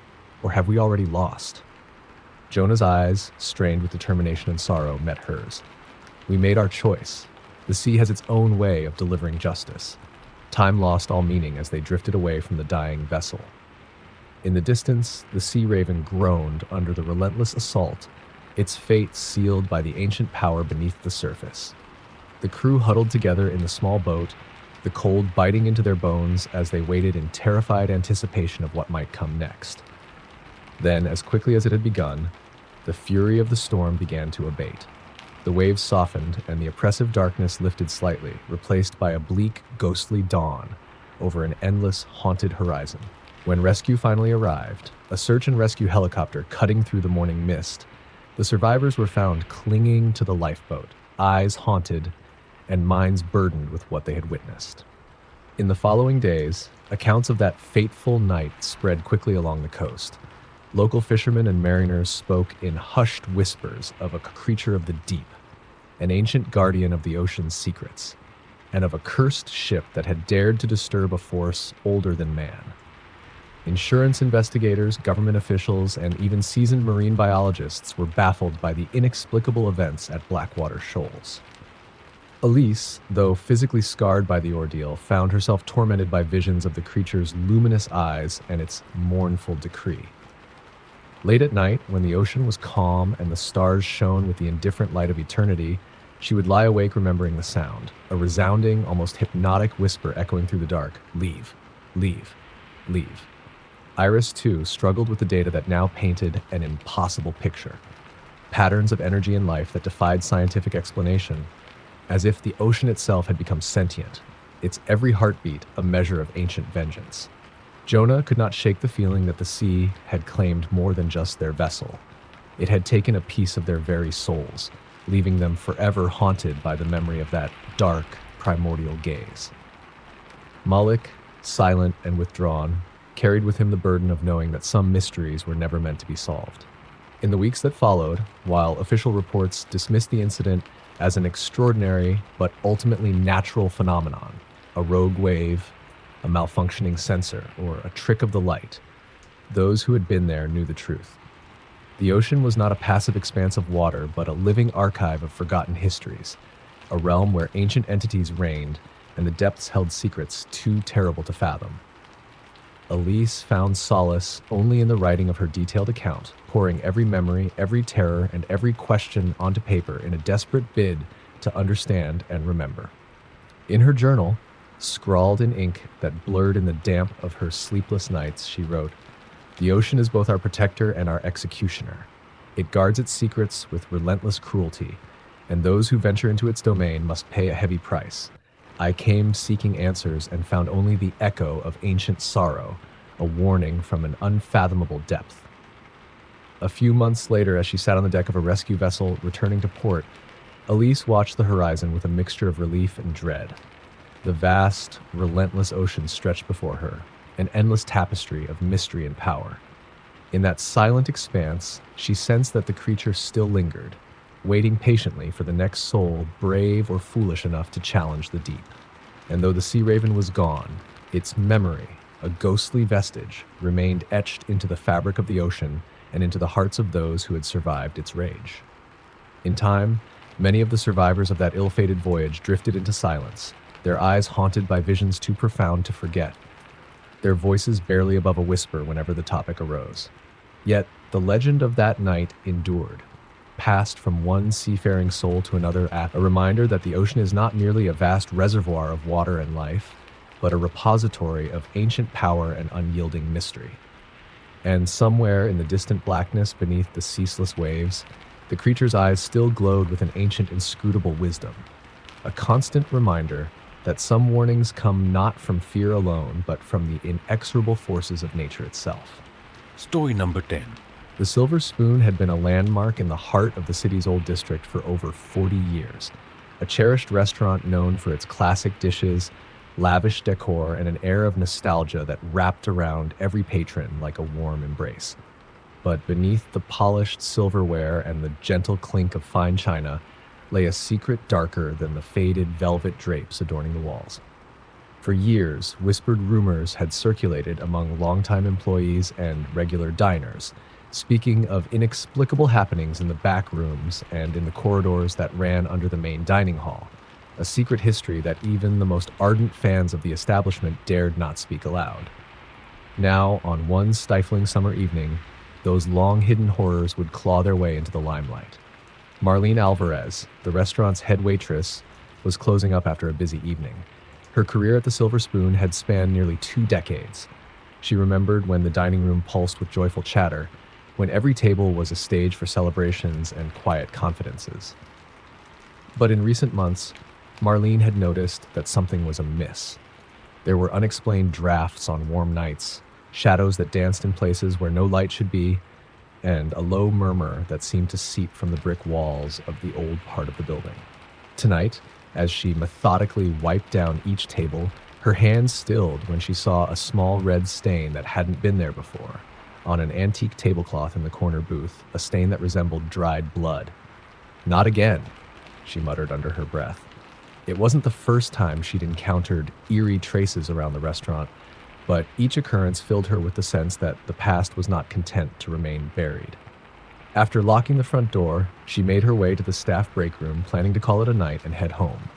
or have we already lost?" Jonah's eyes, strained with determination and sorrow, met hers. "We made our choice. The sea has its own way of delivering justice." Time lost all meaning as they drifted away from the dying vessel. In the distance, the Sea Raven groaned under the relentless assault, its fate sealed by the ancient power beneath the surface. The crew huddled together in the small boat, the cold biting into their bones as they waited in terrified anticipation of what might come next. Then, as quickly as it had begun, the fury of the storm began to abate. The waves softened, and the oppressive darkness lifted slightly, replaced by a bleak, ghostly dawn over an endless, haunted horizon. When rescue finally arrived, a search and rescue helicopter cutting through the morning mist, the survivors were found clinging to the lifeboat, eyes haunted and minds burdened with what they had witnessed. In the following days, accounts of that fateful night spread quickly along the coast. Local fishermen and mariners spoke in hushed whispers of a creature of the deep, an ancient guardian of the ocean's secrets, and of a cursed ship that had dared to disturb a force older than man. Insurance investigators, government officials, and even seasoned marine biologists were baffled by the inexplicable events at Blackwater Shoals. Elise, though physically scarred by the ordeal, found herself tormented by visions of the creature's luminous eyes and its mournful decree. Late at night, when the ocean was calm and the stars shone with the indifferent light of eternity, she would lie awake remembering the sound, a resounding, almost hypnotic whisper echoing through the dark, "Leave, leave, leave." Iris, too, struggled with the data that now painted an impossible picture. Patterns of energy and life that defied scientific explanation, as if the ocean itself had become sentient, its every heartbeat a measure of ancient vengeance. Jonah could not shake the feeling that the sea had claimed more than just their vessel. It had taken a piece of their very souls, leaving them forever haunted by the memory of that dark, primordial gaze. Malik, silent and withdrawn, carried with him the burden of knowing that some mysteries were never meant to be solved. In the weeks that followed, while official reports dismissed the incident as an extraordinary but ultimately natural phenomenon, a rogue wave, a malfunctioning sensor, or a trick of the light, those who had been there knew the truth. The ocean was not a passive expanse of water, but a living archive of forgotten histories, a realm where ancient entities reigned and the depths held secrets too terrible to fathom. Elise found solace only in the writing of her detailed account, pouring every memory, every terror, and every question onto paper in a desperate bid to understand and remember. In her journal, scrawled in ink that blurred in the damp of her sleepless nights, she wrote, "The ocean is both our protector and our executioner. It guards its secrets with relentless cruelty, and those who venture into its domain must pay a heavy price. I came seeking answers and found only the echo of ancient sorrow, a warning from an unfathomable depth." A few months later, as she sat on the deck of a rescue vessel returning to port, Elise watched the horizon with a mixture of relief and dread. The vast, relentless ocean stretched before her, an endless tapestry of mystery and power. In that silent expanse, she sensed that the creature still lingered, waiting patiently for the next soul brave or foolish enough to challenge the deep. And though the sea raven was gone, its memory, a ghostly vestige, remained etched into the fabric of the ocean and into the hearts of those who had survived its rage. In time, many of the survivors of that ill-fated voyage drifted into silence, their eyes haunted by visions too profound to forget, their voices barely above a whisper whenever the topic arose. Yet the legend of that night endured, passed from one seafaring soul to another, a reminder that the ocean is not merely a vast reservoir of water and life, but a repository of ancient power and unyielding mystery. And somewhere in the distant blackness beneath the ceaseless waves, the creature's eyes still glowed with an ancient inscrutable wisdom, a constant reminder that some warnings come not from fear alone, but from the inexorable forces of nature itself. Story number 10. The Silver Spoon had been a landmark in the heart of the city's old district for over 40 years, a cherished restaurant known for its classic dishes, lavish decor, and an air of nostalgia that wrapped around every patron like a warm embrace. But beneath the polished silverware and the gentle clink of fine china lay a secret darker than the faded velvet drapes adorning the walls. For years, whispered rumors had circulated among longtime employees and regular diners, speaking of inexplicable happenings in the back rooms and in the corridors that ran under the main dining hall, a secret history that even the most ardent fans of the establishment dared not speak aloud. Now, on one stifling summer evening, those long-hidden horrors would claw their way into the limelight. Marlene Alvarez, the restaurant's head waitress, was closing up after a busy evening. Her career at the Silver Spoon had spanned nearly 2 decades. She remembered when the dining room pulsed with joyful chatter, when every table was a stage for celebrations and quiet confidences. But in recent months, Marlene had noticed that something was amiss. There were unexplained drafts on warm nights, shadows that danced in places where no light should be, and a low murmur that seemed to seep from the brick walls of the old part of the building. Tonight, as she methodically wiped down each table, her hands stilled when she saw a small red stain that hadn't been there before. On an antique tablecloth in the corner booth, a stain that resembled dried blood. "Not again," she muttered under her breath. It wasn't the first time she'd encountered eerie traces around the restaurant, but each occurrence filled her with the sense that the past was not content to remain buried. After locking the front door, she made her way to the staff break room, planning to call it a night and head home.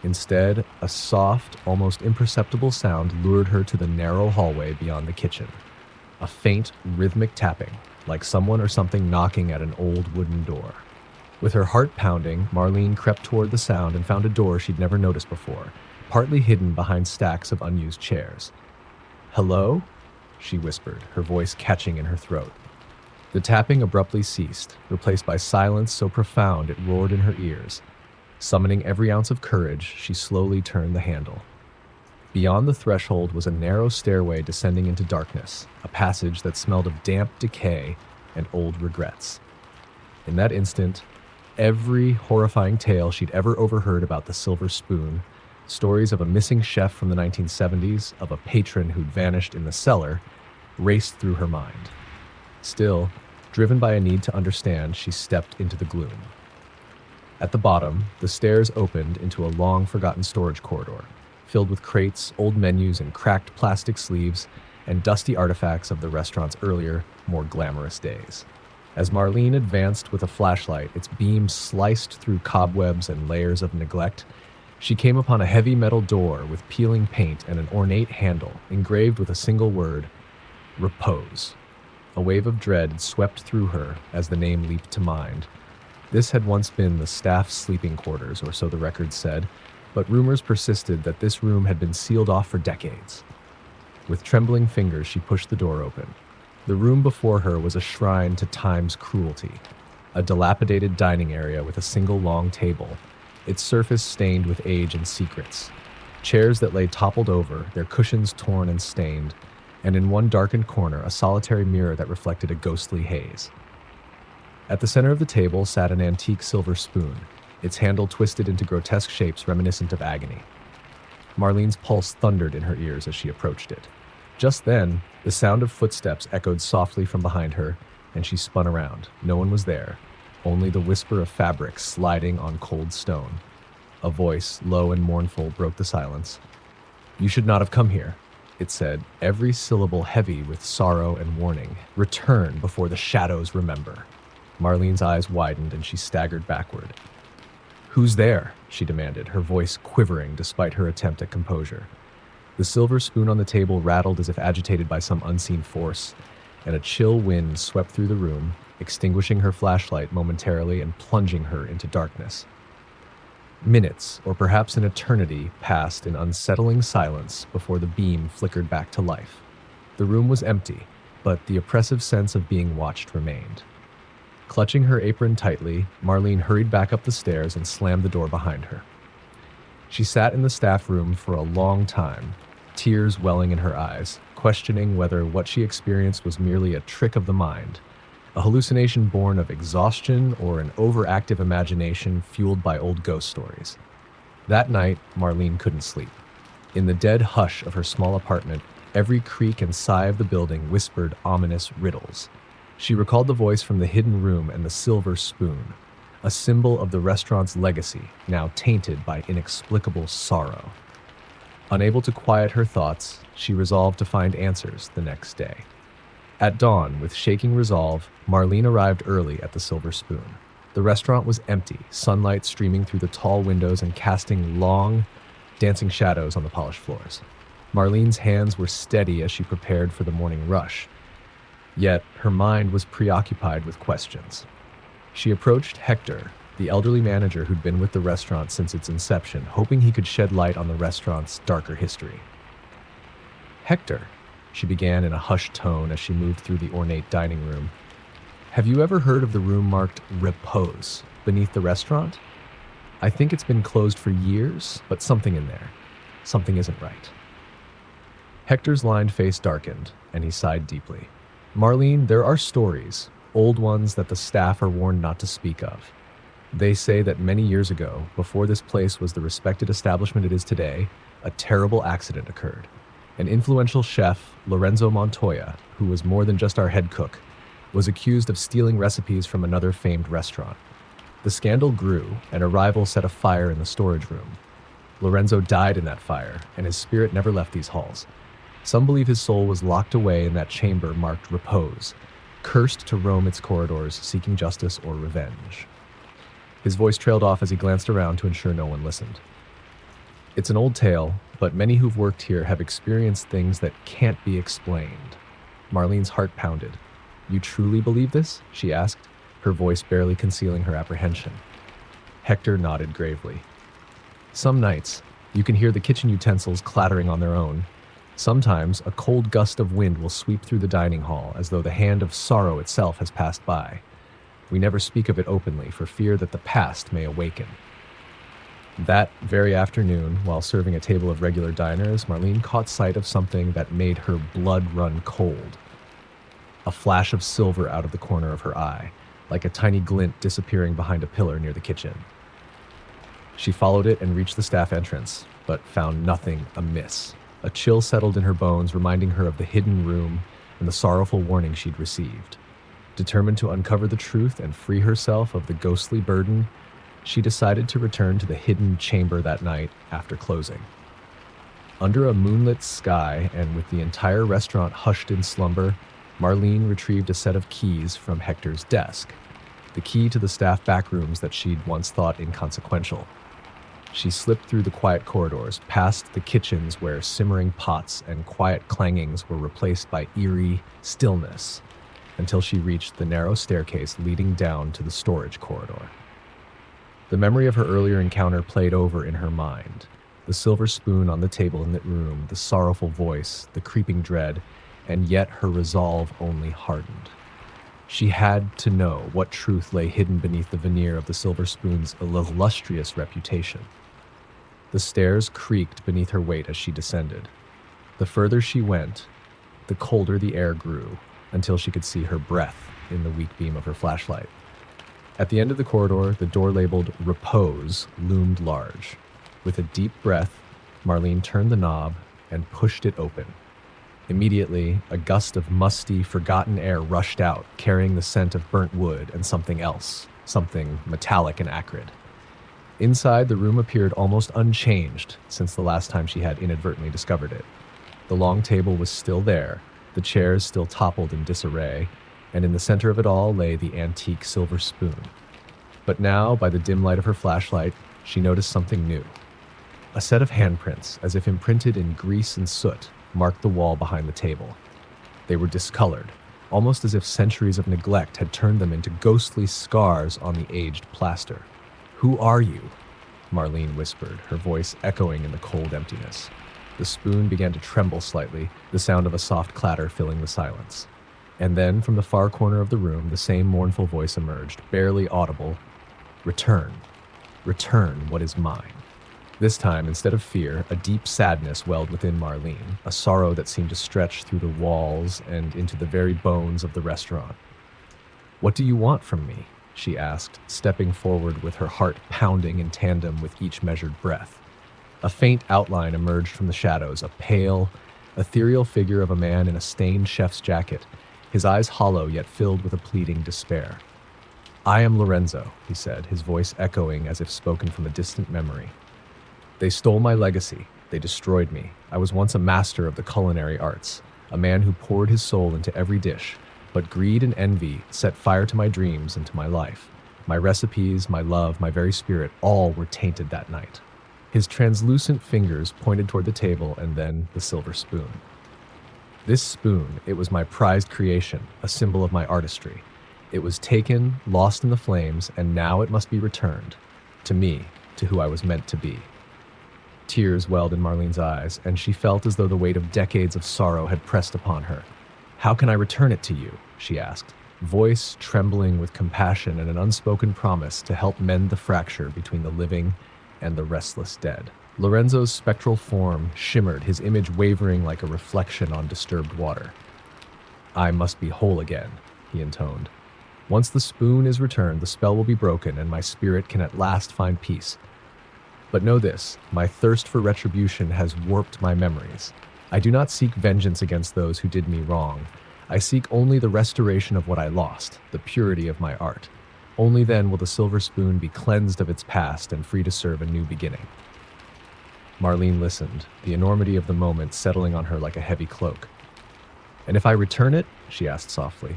Instead, a soft, almost imperceptible sound lured her to the narrow hallway beyond the kitchen. A faint, rhythmic tapping, like someone or something knocking at an old wooden door. With her heart pounding, Marlene crept toward the sound and found a door she'd never noticed before, partly hidden behind stacks of unused chairs. "Hello?" she whispered, her voice catching in her throat. The tapping abruptly ceased, replaced by silence so profound it roared in her ears. Summoning every ounce of courage, she slowly turned the handle. Beyond the threshold was a narrow stairway descending into darkness, a passage that smelled of damp decay and old regrets. In that instant, every horrifying tale she'd ever overheard about the silver spoon, stories of a missing chef from the 1970s, of a patron who'd vanished in the cellar, raced through her mind. Still, driven by a need to understand, she stepped into the gloom. At the bottom, the stairs opened into a long-forgotten storage corridor, filled with crates, old menus, and cracked plastic sleeves, and dusty artifacts of the restaurant's earlier, more glamorous days. As Marlene advanced with a flashlight, its beam sliced through cobwebs and layers of neglect, she came upon a heavy metal door with peeling paint and an ornate handle engraved with a single word, repose. A wave of dread swept through her as the name leaped to mind. This had once been the staff's sleeping quarters, or so the records said, but rumors persisted that this room had been sealed off for decades. With trembling fingers, she pushed the door open. The room before her was a shrine to time's cruelty, a dilapidated dining area with a single long table, its surface stained with age and secrets, chairs that lay toppled over, their cushions torn and stained, and in one darkened corner, a solitary mirror that reflected a ghostly haze. At the center of the table sat an antique silver spoon, its handle twisted into grotesque shapes reminiscent of agony. Marlene's pulse thundered in her ears as she approached it. Just then, the sound of footsteps echoed softly from behind her, and she spun around. No one was there, only the whisper of fabric sliding on cold stone. A voice, low and mournful, broke the silence. "You should not have come here," it said, every syllable heavy with sorrow and warning. "Return before the shadows remember." Marlene's eyes widened and she staggered backward. "Who's there?" she demanded, her voice quivering despite her attempt at composure. The silver spoon on the table rattled as if agitated by some unseen force, and a chill wind swept through the room, extinguishing her flashlight momentarily and plunging her into darkness. Minutes, or perhaps an eternity, passed in unsettling silence before the beam flickered back to life. The room was empty, but the oppressive sense of being watched remained. Clutching her apron tightly, Marlene hurried back up the stairs and slammed the door behind her. She sat in the staff room for a long time, tears welling in her eyes, questioning whether what she experienced was merely a trick of the mind, a hallucination born of exhaustion or an overactive imagination fueled by old ghost stories. That night, Marlene couldn't sleep. In the dead hush of her small apartment, every creak and sigh of the building whispered ominous riddles. She recalled the voice from the hidden room and the silver spoon, a symbol of the restaurant's legacy, now tainted by inexplicable sorrow. Unable to quiet her thoughts, she resolved to find answers the next day. At dawn, with shaking resolve, Marlene arrived early at the Silver Spoon. The restaurant was empty, sunlight streaming through the tall windows and casting long, dancing shadows on the polished floors. Marlene's hands were steady as she prepared for the morning rush, yet her mind was preoccupied with questions. She approached Hector, the elderly manager who'd been with the restaurant since its inception, hoping he could shed light on the restaurant's darker history. "Hector," she began in a hushed tone as she moved through the ornate dining room, "have you ever heard of the room marked Repose beneath the restaurant? I think it's been closed for years, but something in there. Something isn't right." Hector's lined face darkened, and he sighed deeply. "Marlene, there are stories, old ones that the staff are warned not to speak of. They say that many years ago, before this place was the respected establishment it is today, a terrible accident occurred. An influential chef, Lorenzo Montoya, who was more than just our head cook, was accused of stealing recipes from another famed restaurant. The scandal grew, and a rival set a fire in the storage room. Lorenzo died in that fire, and his spirit never left these halls. Some believe his soul was locked away in that chamber marked Repose, cursed to roam its corridors seeking justice or revenge." His voice trailed off as he glanced around to ensure no one listened. "It's an old tale, but many who've worked here have experienced things that can't be explained." Marlene's heart pounded. "You truly believe this?" she asked, her voice barely concealing her apprehension. Hector nodded gravely. "Some nights, you can hear the kitchen utensils clattering on their own. Sometimes, a cold gust of wind will sweep through the dining hall as though the hand of sorrow itself has passed by. We never speak of it openly for fear that the past may awaken." That very afternoon, while serving a table of regular diners, Marlene caught sight of something that made her blood run cold. A flash of silver out of the corner of her eye, like a tiny glint disappearing behind a pillar near the kitchen. She followed it and reached the staff entrance, but found nothing amiss. A chill settled in her bones, reminding her of the hidden room and the sorrowful warning she'd received. Determined to uncover the truth and free herself of the ghostly burden, she decided to return to the hidden chamber that night after closing. Under a moonlit sky and with the entire restaurant hushed in slumber, Marlene retrieved a set of keys from Hector's desk, the key to the staff back rooms that she'd once thought inconsequential. She slipped through the quiet corridors, past the kitchens where simmering pots and quiet clangings were replaced by eerie stillness, until she reached the narrow staircase leading down to the storage corridor. The memory of her earlier encounter played over in her mind. The silver spoon on the table in that room, the sorrowful voice, the creeping dread, and yet her resolve only hardened. She had to know what truth lay hidden beneath the veneer of the silver spoon's illustrious reputation. The stairs creaked beneath her weight as she descended. The further she went, the colder the air grew, until she could see her breath in the weak beam of her flashlight. At the end of the corridor, the door labeled Repose loomed large. With a deep breath, Marlene turned the knob and pushed it open. Immediately, a gust of musty, forgotten air rushed out, carrying the scent of burnt wood and something else, something metallic and acrid. Inside, the room appeared almost unchanged since the last time she had inadvertently discovered it. The long table was still there, the chairs still toppled in disarray, and in the center of it all lay the antique silver spoon. But now, by the dim light of her flashlight, she noticed something new. A set of handprints, as if imprinted in grease and soot, marked the wall behind the table. They were discolored, almost as if centuries of neglect had turned them into ghostly scars on the aged plaster. "Who are you?" Marlene whispered, her voice echoing in the cold emptiness. The spoon began to tremble slightly, the sound of a soft clatter filling the silence. And then, from the far corner of the room, the same mournful voice emerged, barely audible. "Return. Return what is mine." This time, instead of fear, a deep sadness welled within Marlene, a sorrow that seemed to stretch through the walls and into the very bones of the restaurant. "What do you want from me?" she asked, stepping forward with her heart pounding in tandem with each measured breath. A faint outline emerged from the shadows, a pale, ethereal figure of a man in a stained chef's jacket, his eyes hollow yet filled with a pleading despair. "I am Lorenzo," he said, his voice echoing as if spoken from a distant memory. "They stole my legacy. They destroyed me. I was once a master of the culinary arts, a man who poured his soul into every dish, but greed and envy set fire to my dreams and to my life. My recipes, my love, my very spirit, all were tainted that night." His translucent fingers pointed toward the table and then the silver spoon. "This spoon, it was my prized creation, a symbol of my artistry. It was taken, lost in the flames, and now it must be returned. To me, to who I was meant to be." Tears welled in Marlene's eyes, and she felt as though the weight of decades of sorrow had pressed upon her. "How can I return it to you?" she asked, voice trembling with compassion and an unspoken promise to help mend the fracture between the living and the restless dead. Lorenzo's spectral form shimmered, his image wavering like a reflection on disturbed water. "I must be whole again," he intoned. "Once the spoon is returned, the spell will be broken and my spirit can at last find peace. But know this, my thirst for retribution has warped my memories. I do not seek vengeance against those who did me wrong. I seek only the restoration of what I lost, the purity of my art. Only then will the silver spoon be cleansed of its past and free to serve a new beginning." Marlene listened, the enormity of the moment settling on her like a heavy cloak. "And if I return it?" she asked softly.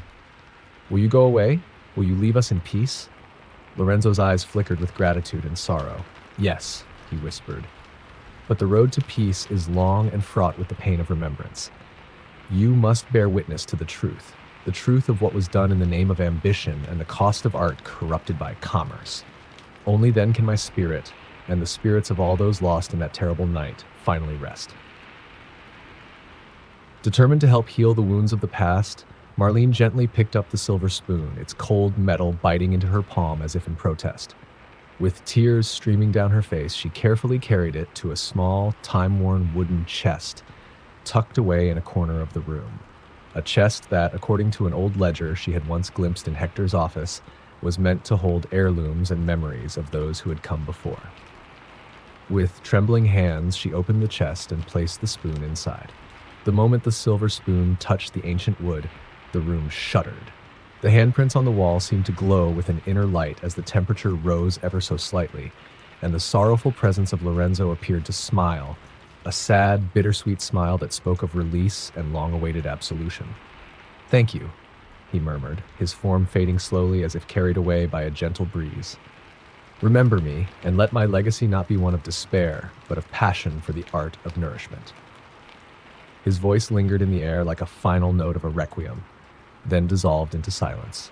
"Will you go away? Will you leave us in peace?" Lorenzo's eyes flickered with gratitude and sorrow. "Yes," he whispered. "But the road to peace is long and fraught with the pain of remembrance. You must bear witness to the truth of what was done in the name of ambition and the cost of art corrupted by commerce. Only then can my spirit, and the spirits of all those lost in that terrible night, finally rest." Determined to help heal the wounds of the past, Marlene gently picked up the silver spoon, its cold metal biting into her palm as if in protest. With tears streaming down her face, she carefully carried it to a small, time-worn wooden chest tucked away in a corner of the room. A chest that, according to an old ledger she had once glimpsed in Hector's office, was meant to hold heirlooms and memories of those who had come before. With trembling hands, she opened the chest and placed the spoon inside. The moment the silver spoon touched the ancient wood, the room shuddered. The handprints on the wall seemed to glow with an inner light as the temperature rose ever so slightly, and the sorrowful presence of Lorenzo appeared to smile, a sad, bittersweet smile that spoke of release and long-awaited absolution. "Thank you," he murmured, his form fading slowly as if carried away by a gentle breeze. "Remember me, and let my legacy not be one of despair, but of passion for the art of nourishment." His voice lingered in the air like a final note of a requiem, then dissolved into silence.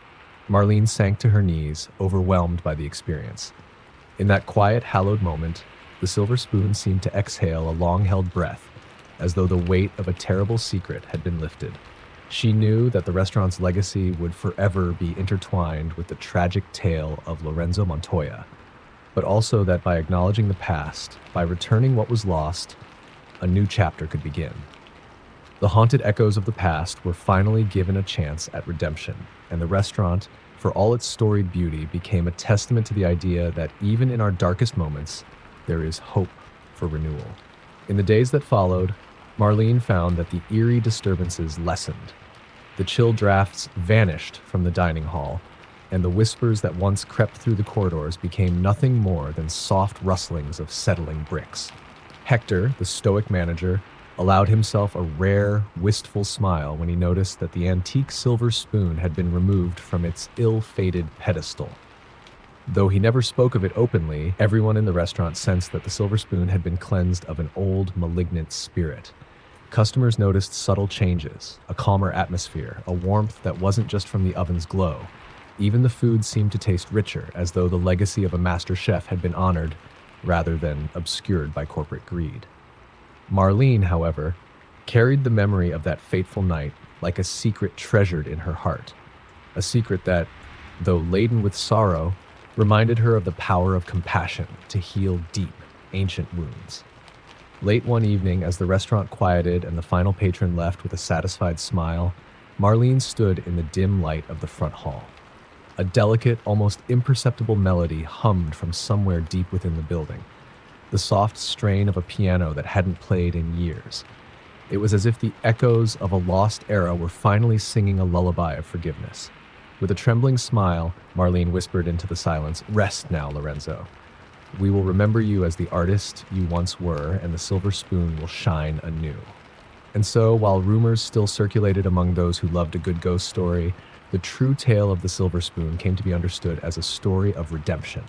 Marlene sank to her knees, overwhelmed by the experience. In that quiet, hallowed moment, the silver spoon seemed to exhale a long-held breath, as though the weight of a terrible secret had been lifted. She knew that the restaurant's legacy would forever be intertwined with the tragic tale of Lorenzo Montoya, but also that by acknowledging the past, by returning what was lost, a new chapter could begin. The haunted echoes of the past were finally given a chance at redemption, and the restaurant, for all its storied beauty, became a testament to the idea that even in our darkest moments, there is hope for renewal. In the days that followed, Marlene found that the eerie disturbances lessened. The chill drafts vanished from the dining hall, and the whispers that once crept through the corridors became nothing more than soft rustlings of settling bricks. Hector, the stoic manager, allowed himself a rare, wistful smile when he noticed that the antique silver spoon had been removed from its ill-fated pedestal. Though he never spoke of it openly, everyone in the restaurant sensed that the silver spoon had been cleansed of an old, malignant spirit. Customers noticed subtle changes, a calmer atmosphere, a warmth that wasn't just from the oven's glow. Even the food seemed to taste richer, as though the legacy of a master chef had been honored rather than obscured by corporate greed. Marlene, however, carried the memory of that fateful night like a secret treasured in her heart, a secret that, though laden with sorrow, reminded her of the power of compassion to heal deep, ancient wounds. Late one evening, as the restaurant quieted and the final patron left with a satisfied smile, Marlene stood in the dim light of the front hall. A delicate, almost imperceptible melody hummed from somewhere deep within the building, the soft strain of a piano that hadn't played in years. It was as if the echoes of a lost era were finally singing a lullaby of forgiveness. With a trembling smile, Marlene whispered into the silence, "Rest now, Lorenzo. We will remember you as the artist you once were, and the silver spoon will shine anew." And so, while rumors still circulated among those who loved a good ghost story, the true tale of the silver spoon came to be understood as a story of redemption.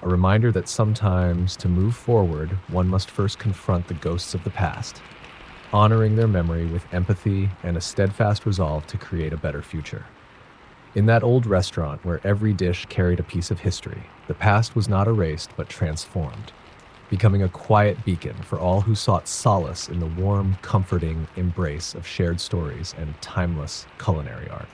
A reminder that sometimes, to move forward, one must first confront the ghosts of the past, honoring their memory with empathy and a steadfast resolve to create a better future. In that old restaurant where every dish carried a piece of history, the past was not erased but transformed, becoming a quiet beacon for all who sought solace in the warm, comforting embrace of shared stories and timeless culinary art.